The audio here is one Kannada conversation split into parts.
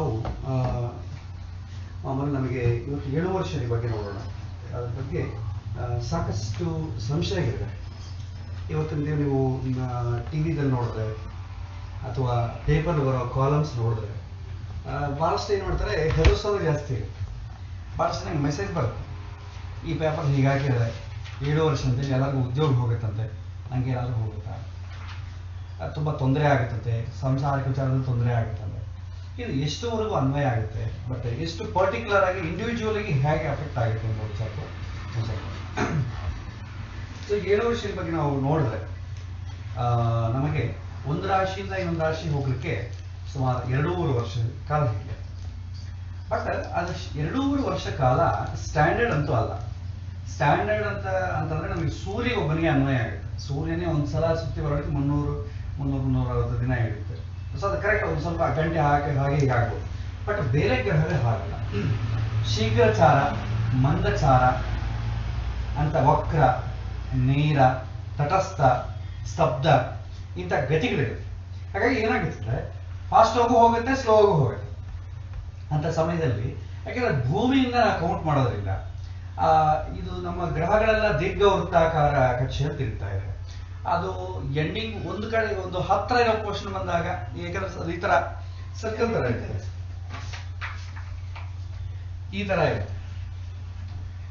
ನಾವು ಮಾಮೂಲಿ ನಮಗೆ ಇವತ್ತು 7 ವರ್ಷದ ಬಗ್ಗೆ ನೋಡೋಣ. ಅದ್ರ ಬಗ್ಗೆ ಸಾಕಷ್ಟು ಸಂಶಯಗಳಿವೆ. ಇವತ್ತಿನ ದಿನ ನೀವು ಟಿವಿದಲ್ಲಿ ನೋಡಿದ್ರೆ ಅಥವಾ ಪೇಪರ್ ಬರೋ ಕಾಲಮ್ಸ್ ನೋಡಿದ್ರೆ ಭಾಳಷ್ಟು ಏನು ಮಾಡ್ತಾರೆ, ಹೆದರ್ಸೋದು ಜಾಸ್ತಿ ಇದೆ. ಭಾಳಷ್ಟು ನಂಗೆ ಮೆಸೇಜ್ ಬರುತ್ತೆ, ಈ ಪೇಪರ್ ಹೀಗಾಗಿದ್ದಾರೆ, 7 ವರ್ಷ ಅಂತೇಳಿ ಎಲ್ಲರಿಗೂ ಉದ್ಯೋಗ ಹೋಗುತ್ತಂತೆ, ನನಗೆ ಏನಾದರೂ ಹೋಗುತ್ತಾ, ತುಂಬ ತೊಂದರೆ ಆಗುತ್ತಂತೆ, ಸಂಸಾರಿಕ ವಿಚಾರದಲ್ಲಿ ತೊಂದರೆ ಆಗುತ್ತಂತೆ. ಇದು ಎಷ್ಟುವರೆಗೂ ಅನ್ವಯ ಆಗುತ್ತೆ, ಬಟ್ ಎಷ್ಟು ಪರ್ಟಿಕ್ಯುಲರ್ ಆಗಿ ಇಂಡಿವಿಜುವಲ್ ಆಗಿ ಹೇಗೆ ಅಫೆಕ್ಟ್ ಆಗುತ್ತೆ ಅನ್ನೋದು ಸ್ವಲ್ಪ. ಸೊ 7 ವರ್ಷದ ಬಗ್ಗೆ ನಾವು ನೋಡಿದ್ರೆ ನಮಗೆ ಒಂದು ರಾಶಿಯಿಂದ ಇನ್ನೊಂದು ರಾಶಿ ಹೋಗ್ಲಿಕ್ಕೆ ಸುಮಾರು 2.5 ವರ್ಷ ಕಾಲ ಇದೆ. ಬಟ್ ಅದು 2.5 ವರ್ಷ ಕಾಲ ಸ್ಟ್ಯಾಂಡರ್ಡ್ ಅಂತೂ ಅಲ್ಲ. ಸ್ಟ್ಯಾಂಡರ್ಡ್ ಅಂತಂದ್ರೆ ನಮಗೆ ಸೂರ್ಯ ಒಬ್ಬನಿಗೆ ಅನ್ವಯ ಆಗುತ್ತೆ. ಸೂರ್ಯನೇ ಒಂದ್ಸಲ ಸುತ್ತಿ ಬರೋದಕ್ಕೆ 360 ದಿನ ಹಿಡಿಯುತ್ತೆ. ಸೊ ಅದು ಕರೆಕ್ಟ್, ಒಂದು ಸ್ವಲ್ಪ ಗಂಟೆ ಹಾಗೆ ಹೀಗಾಗ್ಬೋದು. ಬಟ್ ಬೇರೆ ಗ್ರಹವೇ ಹಾಗಲ್ಲ. ಶೀಘ್ರಚಾರ, ಮಂದಚಾರ ಅಂತ ವಕ್ರ, ನೇರ, ತಟಸ್ಥ, ಸ್ತಬ್ಧ ಇಂಥ ಗತಿಗಳಿರುತ್ತೆ. ಹಾಗಾಗಿ ಏನಾಗುತ್ತೆ, ಫಾಸ್ಟ್ ಹೋಗುತ್ತೆ, ಸ್ಲೋ ಹೋಗುತ್ತೆ ಅಂತ ಸಮಯದಲ್ಲಿ. ಯಾಕೆಂದ್ರೆ ಭೂಮಿಯಿಂದ ಕೌಂಟ್ ಮಾಡೋದ್ರಿಂದ ಇದು ನಮ್ಮ ಗ್ರಹಗಳೆಲ್ಲ ದೀರ್ಘ ವೃತ್ತಾಕಾರ ಕಕ್ಷೆಯಲ್ಲಿ ತಿರುಗ್ತಾ ಇದೆ. ಅದು ಎಂಡಿಂಗ್ ಒಂದು ಕಡೆ ಒಂದು ಹತ್ರ ಇರೋ ಪೋರ್ಷನ್ ಬಂದಾಗ, ಯಾಕಂದ್ರೆ ಈ ತರ ಸರ್ಕಲ್ ತರ ಇರುತ್ತೆ, ಈ ತರ ಇರುತ್ತೆ.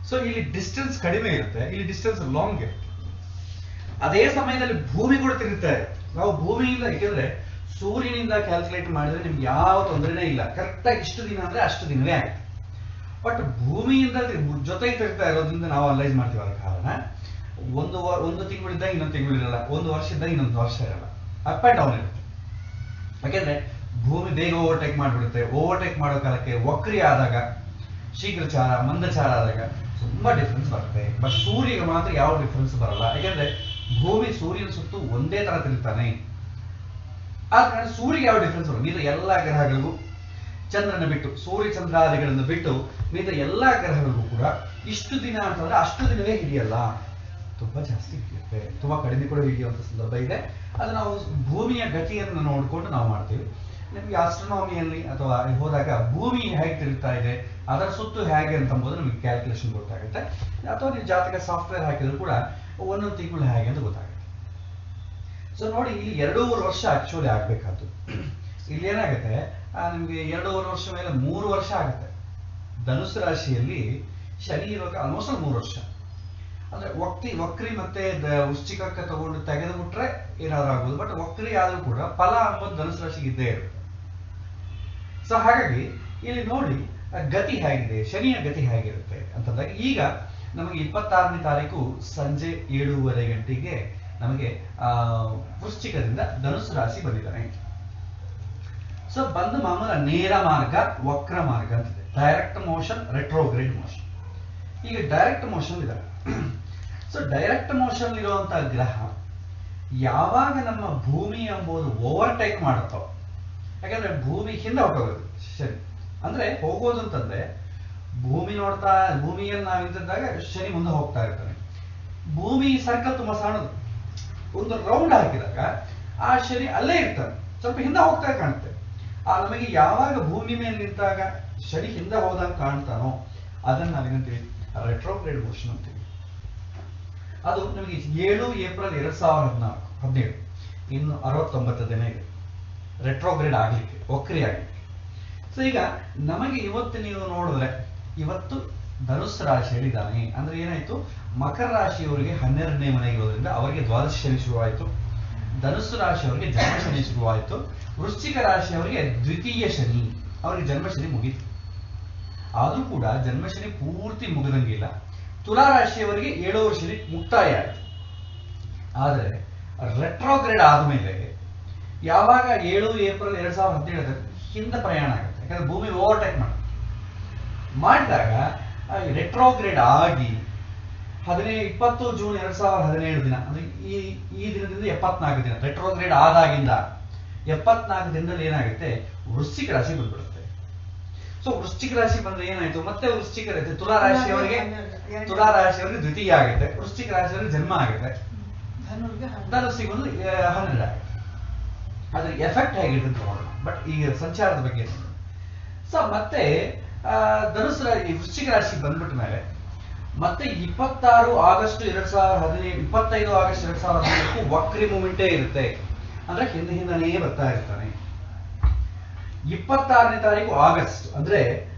ಸೊ ಇಲ್ಲಿ ಡಿಸ್ಟೆನ್ಸ್ ಕಡಿಮೆ ಇರುತ್ತೆ, ಇಲ್ಲಿ ಡಿಸ್ಟೆನ್ಸ್ ಲಾಂಗ್ ಇರುತ್ತೆ. ಅದೇ ಸಮಯದಲ್ಲಿ ಭೂಮಿ ಕೂಡ ತಿರುಗ್ತಾ ಇದೆ. ನಾವು ಭೂಮಿಯಿಂದ, ಯಾಕೆಂದ್ರೆ ಸೂರ್ಯನಿಂದ ಕ್ಯಾಲ್ಕುಲೇಟ್ ಮಾಡಿದ್ರೆ ನಿಮ್ಗೆ ಯಾವ ತೊಂದರೆನೇ ಇಲ್ಲ, ಕರೆಕ್ಟಾಗಿ ಇಷ್ಟು ದಿನ ಅಂದ್ರೆ ಅಷ್ಟು ದಿನವೇ ಆಗುತ್ತೆ. ಬಟ್ ಭೂಮಿಯಿಂದ ಜೊತೆಗೆ ತಿರುಗ್ತಾ ಇರೋದ್ರಿಂದ ನಾವು ಅನಲೈಸ್ ಮಾಡ್ತೀವಿ. ಅದ ಕಾರಣ ಒಂದು ತಿಂಗಳಿದ್ದಾಗ ಇನ್ನೊಂದು ತಿಂಗಳಿರಲ್ಲ, ಒಂದು ವರ್ಷ ಇದ್ದಾಗ ಇನ್ನೊಂದು ವರ್ಷ ಇರಲ್ಲ, ಅಪ್ ಅಂಡ್ ಡೌನ್ ಇರುತ್ತೆ. ಯಾಕೆಂದ್ರೆ ಭೂಮಿ ಬೇಗ ಓವರ್ಟೇಕ್ ಮಾಡಿಬಿಡುತ್ತೆ. ಓವರ್ಟೇಕ್ ಮಾಡೋ ಕಾಲಕ್ಕೆ ವಕ್ರಿ ಆದಾಗ, ಶೀಘ್ರಚಾರ, ಮಂದಚಾರ ಆದಾಗ ತುಂಬಾ ಡಿಫ್ರೆನ್ಸ್ ಬರುತ್ತೆ. ಬಟ್ ಸೂರ್ಯಗೆ ಮಾತ್ರ ಯಾವ ಡಿಫ್ರೆನ್ಸ್ ಬರಲ್ಲ. ಯಾಕೆಂದ್ರೆ ಭೂಮಿ ಸೂರ್ಯನ ಸುತ್ತು ಒಂದೇ ತರ ತಿರುಗ್ತಾನೆ. ಆದ ಕಾರಣ ಸೂರ್ಯಗೆ ಯಾವ ಡಿಫ್ರೆನ್ಸ್ ಬರಲ್ಲ. ಮಿಗತ ಎಲ್ಲ ಗ್ರಹಗಳಿಗೂ, ಚಂದ್ರನ ಬಿಟ್ಟು, ಸೂರ್ಯ ಚಂದ್ರಾದಿಗಳನ್ನು ಬಿಟ್ಟು ಮಿಗತ ಎಲ್ಲಾ ಗ್ರಹಗಳಿಗೂ ಕೂಡ ಇಷ್ಟು ದಿನ ಅಂತಂದ್ರೆ ಅಷ್ಟು ದಿನವೇ ಹಿಡಿಯಲ್ಲ, ತುಂಬಾ ಜಾಸ್ತಿ ಹಿಡಿಯುತ್ತೆ. ತುಂಬಾ ಕಡಿಮೆ ಕೂಡ ಹಿಡಿಯುವಂತ ಸಂದರ್ಭ ಇದೆ. ಅದು ನಾವು ಭೂಮಿಯ ಗತಿಯನ್ನು ನೋಡಿಕೊಂಡು ನಾವು ಮಾಡ್ತೀವಿ. ನಿಮಗೆ ಆಸ್ಟ್ರೋನಾಮಿಯಲ್ಲಿ ಅಥವಾ ಹೋದಾಗ ಭೂಮಿ ಹೇಗೆ ತಿರುಗ್ತಾ ಇದೆ, ಅದರ ಸುತ್ತು ಹೇಗೆ ಅಂತಂಬೋದು ನಮಗೆ ಕ್ಯಾಲ್ಕುಲೇಷನ್ ಗೊತ್ತಾಗುತ್ತೆ. ಅಥವಾ ನೀವು ಜಾತಕ ಸಾಫ್ಟ್ವೇರ್ ಹಾಕಿದ್ರು ಕೂಡ ಒಂದೊಂದು ತಿಂಗಳು ಹೇಗೆ ಅಂತ ಗೊತ್ತಾಗುತ್ತೆ. ಸೊ ನೋಡಿ, ಇಲ್ಲಿ 2.5 ವರ್ಷ ಆಕ್ಚುಲಿ ಆಗ್ಬೇಕಾದ್ದು. ಇಲ್ಲಿ ಏನಾಗುತ್ತೆ, ನಿಮ್ಗೆ 2.5 ವರ್ಷ ಮೇಲೆ 3 ವರ್ಷ ಆಗುತ್ತೆ. ಧನುಸ್ಸು ರಾಶಿಯಲ್ಲಿ ಶನಿ ಇರುವಾಗ ಆಲ್ಮೋಸ್ಟ್ 3 ವರ್ಷ. ಅಂದ್ರೆ ವಕ್ರಿ ಮತ್ತೆ ವೃಶ್ಚಿಕಕ್ಕೆ ತಗೊಂಡು ತೆಗೆದುಬಿಟ್ರೆ ಏನಾದ್ರು ಆಗ್ಬೋದು. ಬಟ್ ವಕ್ರಿ ಆದ್ರೂ ಕೂಡ ಫಲ ಅಂಬೋದು ಧನುಸ್ಸು ರಾಶಿಗೆ ಇದ್ದೇ ಇರುತ್ತೆ. ಸೊ ಹಾಗಾಗಿ ಇಲ್ಲಿ ನೋಡಿ ಗತಿ ಹೇಗಿದೆ, ಶನಿಯ ಗತಿ ಹೇಗಿರುತ್ತೆ ಅಂತಂದಾಗ, ಈಗ ನಮಗೆ 26ನೇ ತಾರೀಕು ಸಂಜೆ 7:30 ಗಂಟೆಗೆ ನಮಗೆ ವೃಶ್ಚಿಕದಿಂದ ಧನುಸ್ಸು ರಾಶಿ ಬಂದಿದ್ದಾನೆ. ಸೊ ಬಂದ ಮಾಮೂಲ ನೇರ ಮಾರ್ಗ, ವಕ್ರ ಮಾರ್ಗ ಅಂತಿದೆ. Direct motion, retrograde motion. ಈಗ ಡೈರೆಕ್ಟ್ ಮೋಷನ್ ಇದೆ. ಸೊ ಡೈರೆಕ್ಟ್ ಮೋಷನ್ ಇರುವಂತಹ ಗ್ರಹ ಯಾವಾಗ ನಮ್ಮ ಭೂಮಿ ಎಂಬುದು ಓವರ್ಟೇಕ್ ಮಾಡುತ್ತೋ, ಯಾಕಂದ್ರೆ ಭೂಮಿ ಹಿಂದೆ ಹೊಟ್ಟೋಗೋದು ಶನಿ ಅಂದ್ರೆ ಹೋಗೋದು ಅಂತಂದ್ರೆ, ಭೂಮಿಯಲ್ಲಿ ನಾವು ನಿಂತಿದ್ದಾಗ ಶನಿ ಮುಂದೆ ಹೋಗ್ತಾ ಇರ್ತಾನೆ. ಭೂಮಿ ಸರ್ಕಲ್ ತುಂಬಾ ಸಣ್ಣದು, ಒಂದು ರೌಂಡ್ ಹಾಕಿದಾಗ ಆ ಶನಿ ಅಲ್ಲೇ ಇರ್ತಾನೆ, ಸ್ವಲ್ಪ ಹಿಂದೆ ಹೋಗ್ತಾ ಕಾಣುತ್ತೆ. ನಮಗೆ ಯಾವಾಗ ಭೂಮಿ ಮೇಲೆ ನಿಂತಾಗ ಶನಿ ಹಿಂದೆ ಹೋದಾಗ ಕಾಣ್ತಾನೋ ಅದನ್ನ ನಾವೇನಂತೀವಿ, ರೆಟ್ರೋಗ್ರೇಡ್ ಮೋಷನ್ ಅಂತೀವಿ. ಅದು ನಮಗೆ 7 ಏಪ್ರಿಲ್ 2017, ಇನ್ನು 69 ದಿನ ಇದೆ ರೆಟ್ರೋಗ್ರೇಡ್ ಆಗ್ಲಿಕ್ಕೆ, ವಕ್ರಿ ಆಗ್ಲಿಕ್ಕೆ. ಸೊ ಈಗ ನಮಗೆ ಇವತ್ತು ನೀವು ನೋಡಿದ್ರೆ, ಇವತ್ತು ಧನುಸ್ಸು ರಾಶಿಯಲ್ಲಿ ಇದ್ದಾನೆ ಅಂದ್ರೆ ಏನಾಯ್ತು, ಮಕರ ರಾಶಿಯವರಿಗೆ 12ನೇ ಮನೆಗೆ ಇರೋದ್ರಿಂದ ಅವರಿಗೆ ದ್ವಾದಶ ಶನಿ ಶುರುವಾಯಿತು. ಧನುಸ್ಸು ರಾಶಿಯವರಿಗೆ ಜನ್ಮ ಶನಿ ಶುರುವಾಯಿತು. ವೃಶ್ಚಿಕ ರಾಶಿಯವರಿಗೆ ದ್ವಿತೀಯ ಶನಿ, ಅವರಿಗೆ ಜನ್ಮ ಶನಿ ಮುಗೀತು. ಆದ್ರೂ ಕೂಡ ಜನ್ಮ ಶನಿ ಪೂರ್ತಿ ಮುಗಿದಂಗಿಲ್ಲ. ತುಲಾ ರಾಶಿಯವರಿಗೆ 7 ಶನಿ ಮುಕ್ತಾಯ ಆಯಿತು. ಆದರೆ ರೆಟ್ರೋಗ್ರೇಡ್ ಆದ್ಮೇಲೆ ಯಾವಾಗ 7 ಏಪ್ರಿಲ್ 2017 ಹಿಂದೆ ಪ್ರಯಾಣ ಆಗುತ್ತೆ. ಯಾಕಂದ್ರೆ ಭೂಮಿ ಓವರ್ಟೇಕ್ ಮಾಡಿದಾಗ ರೆಟ್ರೋಗ್ರೇಡ್ ಆಗಿ 20 ಜೂನ್ 2017 ದಿನ ಅಂದ್ರೆ ಈ ದಿನದಿಂದ 74 ದಿನ ರೆಟ್ರೋಗ್ರೇಡ್ ಆದಾಗಿಂದ 74 ದಿನದಲ್ಲಿ ಏನಾಗುತ್ತೆ, ವೃಶ್ಚಿಕ ರಾಶಿ ಬಂದ್ಬಿಡುತ್ತೆ. ಸೊ ವೃಶ್ಚಿಕ ರಾಶಿ ಬಂದ್ರೆ ಏನಾಯ್ತು, ಮತ್ತೆ ವೃಶ್ಚಿಕ ರಾಶಿ ತುಲಾ ರಾಶಿಯವರಿಗೆ ದ್ವಿತೀಯ ಆಗುತ್ತೆ, ವೃಶ್ಚಿಕ ರಾಶಿಯವರಿಗೆ ಜನ್ಮ ಆಗುತ್ತೆ, ಧನುಸ್ಸಿಗೆ ಒಂದು 12 ಆಗುತ್ತೆ. ಅದ್ರ ಎಫೆಕ್ಟ್ ಹೇಗಿರುತ್ತೆ ನೋಡೋಣ. ಬಟ್ ಈಗ ಸಂಚಾರದ ಬಗ್ಗೆ ಸೊ ಮತ್ತೆ ಧನುಸು ವೃಶ್ಚಿಕ ರಾಶಿ ಬಂದ್ಬಿಟ್ಟ ಮೇಲೆ ಮತ್ತೆ 26 ಆಗಸ್ಟ್ 2017 25 ಆಗಸ್ಟ್ 2017 ವಕ್ರಿ ಮೂಮೆಂಟೇ ಇರುತ್ತೆ. ಅಂದ್ರೆ ಹಿಂದನೇ ಬರ್ತಾ ಇರ್ತಾನೆ. 26ನೇ ತಾರೀಕು ಆಗಸ್ಟ್ ಅಂದ್ರೆ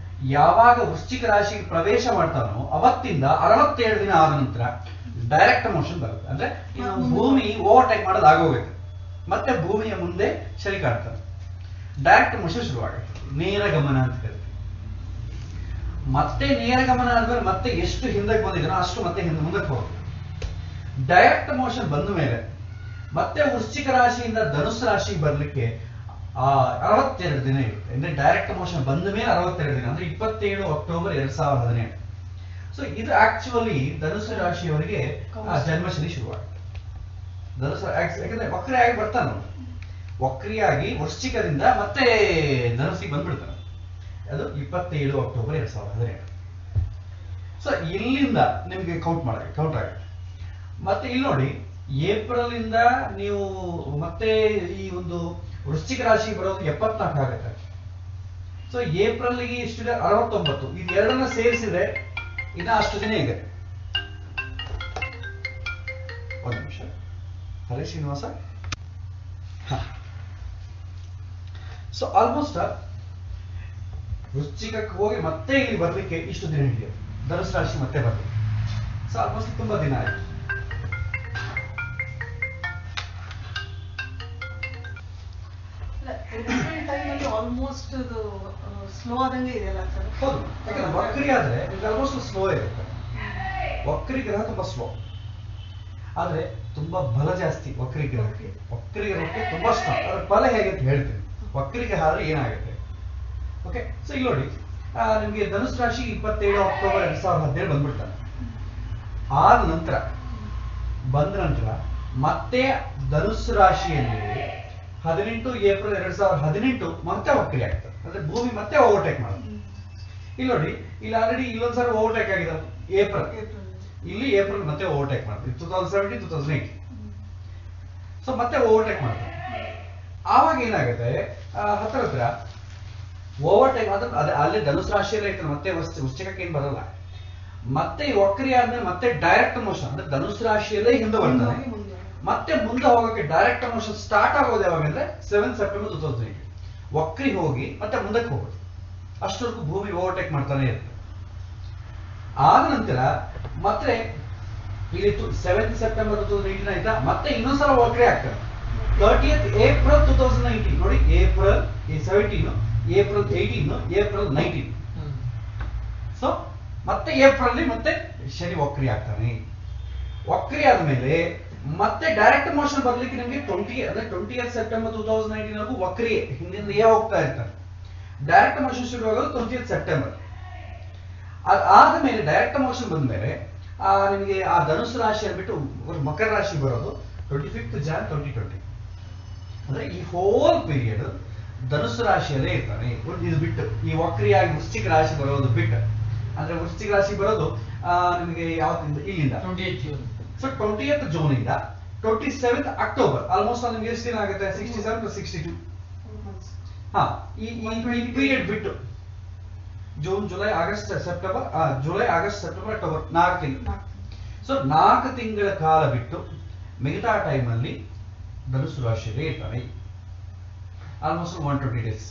ಯಾವಾಗ ವೃಶ್ಚಿಕ ರಾಶಿಗೆ ಪ್ರವೇಶ ಮಾಡ್ತಾನೋ ಅವತ್ತಿಂದ 67 ದಿನ ಆದ ನಂತರ ಡೈರೆಕ್ಟ್ ಮೋಷನ್ ಬರುತ್ತೆ. ಅಂದ್ರೆ ಭೂಮಿ ಓವರ್ಟೇಕ್ ಮಾಡೋದು ಆಗೋಗುತ್ತೆ. ಮತ್ತೆ ಭೂಮಿಯ ಮುಂದೆ ಶನಿ ಕಾಣ್ತಾನೆ. ಡೈರೆಕ್ಟ್ ಮೋಷನ್ ಶುರುವಾಗುತ್ತೆ. ನೇರ ಗಮನ ಅಂತ ಕರಿತೀವಿ. ಮತ್ತೆ ನೇರ ಗಮನ ಆದ್ಮೇಲೆ ಮತ್ತೆ ಎಷ್ಟು ಹಿಂದಕ್ಕೆ ಬಂದಿದ್ದಾನೋ ಅಷ್ಟು ಮತ್ತೆ ಮುಂದಕ್ಕೆ ಹೋಗುತ್ತೆ. ಡೈರೆಕ್ಟ್ ಮೋಷನ್ ಬಂದ ಮೇಲೆ ಮತ್ತೆ ವೃಶ್ಚಿಕ ರಾಶಿಯಿಂದ ಧನುಸ್ಸು ರಾಶಿಗೆ ಬರ್ಲಿಕ್ಕೆ 62 ದಿನ ಇರುತ್ತೆ. ಅಂದ್ರೆ ಡೈರೆಕ್ಟ್ ಮೋಷನ್ ಬಂದ ಮೇಲೆ 62 ದಿನ ಅಂದ್ರೆ 27 ಅಕ್ಟೋಬರ್ 2017. ಸೊ ಇದು ಆಕ್ಚುಲಿ ಧನುಸ್ಸು ರಾಶಿಯವರಿಗೆ ಜನ್ಮಶನಿ ಶುರುವಾಗುತ್ತೆ. ಧನುಸ್ಸು ಯಾಕಂದ್ರೆ ವಕ್ರಿಯಾಗಿ ಬರ್ತಾನೆ. ವಕ್ರಿಯಾಗಿ ವೃಶ್ಚಿಕದಿಂದ ಮತ್ತೆ ಧನುಸ್ಸಿಗೆ ಬಂದ್ಬಿಡ್ತಾನೆ. ಅದು 27 ಅಕ್ಟೋಬರ್ 2017. ಸೊ ಇಲ್ಲಿಂದ ನಿಮಗೆ ಕೌಂಟ್ ಆಗುತ್ತೆ. ಮತ್ತೆ ಇಲ್ಲಿ ನೋಡಿ, ಏಪ್ರಿಲ್ ಇಂದ ನೀವು ಮತ್ತೆ ಈ ಒಂದು ವೃಶ್ಚಿಕ ರಾಶಿ ಬರೋದು 74 ಆಗುತ್ತೆ. ಸೊ ಏಪ್ರಿಲ್ಗೆ ಇಷ್ಟಿದೆ 69. ಇದು ಎರಡನ್ನ ಸೇರಿಸಿದ್ರೆ ಇನ್ನ ಅಷ್ಟು ದಿನ ಇದೆ. ಒಂದು ನಿಮಿಷ. ಹರೇ ಶ್ರೀನಿವಾಸ. ಸೊ ಆಲ್ಮೋಸ್ಟ್ ವೃಶ್ಚಿಕಕ್ಕೆ ಹೋಗಿ ಮತ್ತೆ ಇಲ್ಲಿ ಬರ್ಲಿಕ್ಕೆ ಇಷ್ಟು ದಿನ ಹಿಡಿಯುತ್ತೆ. ಧನುಸ್ಸು ರಾಶಿ ಮತ್ತೆ ಬರ್ಲಿಕ್ಕೆ. ಸೊ ಆಲ್ಮೋಸ್ಟ್ ತುಂಬಾ ದಿನ ಆಯ್ತು. ಆಲ್ಮೋಸ್ಟ್ ಸ್ಲೋ ಆದಂಗೆ ಇದೆಯಲ್ಲ ಸರ್? ಹೌದು, ಯಾಕಂದ್ರೆ ವಕ್ರಿ ಆದ್ರೆ ಆಲ್ಮೋಸ್ಟ್ ಸ್ಲೋ ಇರುತ್ತೆ. ವಕ್ರಿ ಗ್ರಹ ತುಂಬಾ ಸ್ಲೋ, ಆದ್ರೆ ತುಂಬಾ ಬಲ ಜಾಸ್ತಿ ವಕ್ರಿ ಗ್ರಹಕ್ಕೆ. ವಕ್ರಿ ಗ್ರಹಕ್ಕೆ ತುಂಬಾ ಸ್ಟ್ರಾಂಗ್. ಅದ್ರ ಬಲ ಹೇಗೆ ಅಂತ ಹೇಳ್ತೀನಿ. ವಕ್ರಿಗೆ ಆದ್ರೆ ಏನಾಗುತ್ತೆ. ಓಕೆ, ಸೊ ಇಲ್ಲಿ ನೋಡಿ, ನಿಮ್ಗೆ ಧನುಸ್ಸು ರಾಶಿ 27 ಅಕ್ಟೋಬರ್ 2017 ಬಂದ್ಬಿಡ್ತಾನೆ. ಆದ ನಂತರ ಬಂದ ನಂತರ ಮತ್ತೆ ಧನುಸ್ಸು ರಾಶಿಯಲ್ಲಿ 18 ಏಪ್ರಿಲ್ 2018 ಮತ್ತೆ ವಕ್ರಿ ಆಗ್ತದೆ. ಅಂದ್ರೆ ಭೂಮಿ ಮತ್ತೆ ಓವರ್ಟೇಕ್ ಮಾಡುತ್ತೆ. ಇಲ್ಲಿ ನೋಡಿ, ಇಲ್ಲಿ ಆಲ್ರೆಡಿ ಇಲ್ಲೊಂದ್ಸರಿ ಓವರ್ಟೇಕ್ ಆಗಿದೆ ಏಪ್ರಿಲ್. ಇಲ್ಲಿ ಏಪ್ರಿಲ್ ಮತ್ತೆ ಓವರ್ಟೇಕ್ ಮಾಡ್ತೀವಿ 2017 2018. ಸೊ ಮತ್ತೆ ಓವರ್ಟೇಕ್ ಮಾಡ್ತಾರೆ. ಆವಾಗ ಏನಾಗುತ್ತೆ, ಹತ್ರ ಓವರ್ಟೇಕ್ ಆದ್ರೆ ಅಲ್ಲೇ ಧನುಸ್ಸು ರಾಶಿಯಲ್ಲೇ ಇರ್ತಾರೆ. ಮತ್ತೆ ವೃಶ್ಚಿಕಕ್ಕೆ ಏನ್ ಬರಲ್ಲ. ಮತ್ತೆ ವಕ್ರಿ ಆದ್ಮೇಲೆ ಮತ್ತೆ ಡೈರೆಕ್ಟ್ ಮೋಷನ್ ಅಂದ್ರೆ ಧನುಸ್ಸು ರಾಶಿಯಲ್ಲೇ ಹಿಂದೆ ಬರ್ತಾರೆ. ಮತ್ತೆ ಮುಂದೆ ಹೋಗೋಕೆ ಡೈರೆಕ್ಟ್ ಮೋಷನ್ ಸ್ಟಾರ್ಟ್ ಆಗೋದು ಯಾವಾಗ ಅಂದ್ರೆ 7 ಸೆಪ್ಟೆಂಬರ್ 2008. ವಕ್ರಿ ಹೋಗಿ ಮತ್ತೆ ಮುಂದಕ್ಕೆ ಹೋಗೋದು. ಅಷ್ಟವರೆಗೂ ಭೂಮಿ ಓವರ್ಟೇಕ್ ಮಾಡ್ತಾನೆ ಇರುತ್ತೆ. ಆದ ನಂತರ ಮತ್ತೆ ಇಲ್ಲಿ 7 ಸೆಪ್ಟೆಂಬರ್ 2018 ಆಯ್ತಾ, ಮತ್ತೆ ಇನ್ನೊಂದ್ಸಲ ವಕ್ರಿ ಆಗ್ತಾರೆ. 30th ಏಪ್ರಿಲ್ 2019 ನೋಡಿ, ಏಪ್ರಿಲ್ 17, ಏಪ್ರಿಲ್ 18, ಏಪ್ರಿಲ್ 19. ಸೊ ಮತ್ತೆ ಏಪ್ರಿಲ್ ಮತ್ತೆ ಶನಿ ವಕ್ರಿ ಆಗ್ತಾನೆ. ವಕ್ರಿ ಆದ್ಮೇಲೆ ಮತ್ತೆ ಡೈರೆಕ್ಟ್ ಮೋಷನ್ ಬರ್ಲಿಕ್ಕೆ ನಿಮಗೆ 20th ಸೆಪ್ಟೆಂಬರ್ 2019 ವರೆಗೂ ವಕ್ರಿ ಹಿಂದಿನ ಹೋಗ್ತಾ ಇರ್ತಾರೆ. ಡೈರೆಕ್ಟ್ ಮೋಷನ್ ಶುರು ಆಗೋದು 20th ಸೆಪ್ಟೆಂಬರ್. ಅದಾದ್ಮೇಲೆ ಡೈರೆಕ್ಟ್ ಮೋಷನ್ ಬಂದ್ಮೇಲೆ ನಿಮಗೆ ಆ ಧನುಸ್ಸು ರಾಶಿಯನ್ನು ಬಿಟ್ಟು ಮಕರ ರಾಶಿ ಬರೋದು 25th Jan 2020. ಅಂದ್ರೆ ಈ ಹೋಲ್ ಪೀರಿಯಡ್ ಧನುಸ್ಸು ರಾಶಿಯಲ್ಲೇ ಇರ್ತಾನೆ. ಇದು ಬಿಟ್ಟು ಈ ವಕ್ರಿಯಾಗಿ ವೃಶ್ಚಿಕ ರಾಶಿ ಬರೋದು ಬಿಟ್ಟು, ಅಂದ್ರೆ ವೃಶ್ಚಿಕ ರಾಶಿ ಬರೋದು ನಿಮಗೆ ಯಾವತ್ತಿಂದ ಇಲ್ಲಿಂದ 28 ಜೂನ್. ಸೊ 20th ಜೂನ್ ಇಂದ 27th ಅಕ್ಟೋಬರ್ ಆಲ್ಮೋಸ್ಟ್ ನಿಮ್ಗೆ ಎಷ್ಟು ದಿನ ಆಗುತ್ತೆ? 67 to 62. ಈ ಪೀರಿಯಡ್ ಬಿಟ್ಟು June July August September October 4 ತಿಂಗಳು. ಸೊ 4 ತಿಂಗಳ ಕಾಲ ಬಿಟ್ಟು ಮಿಗತಾ ಟೈಮ್ ಅಲ್ಲಿ ಧನುಸ್ಸು ರಾಶಿಯಲ್ಲಿ ಇರ್ತಾನೆ. Almost 120 days.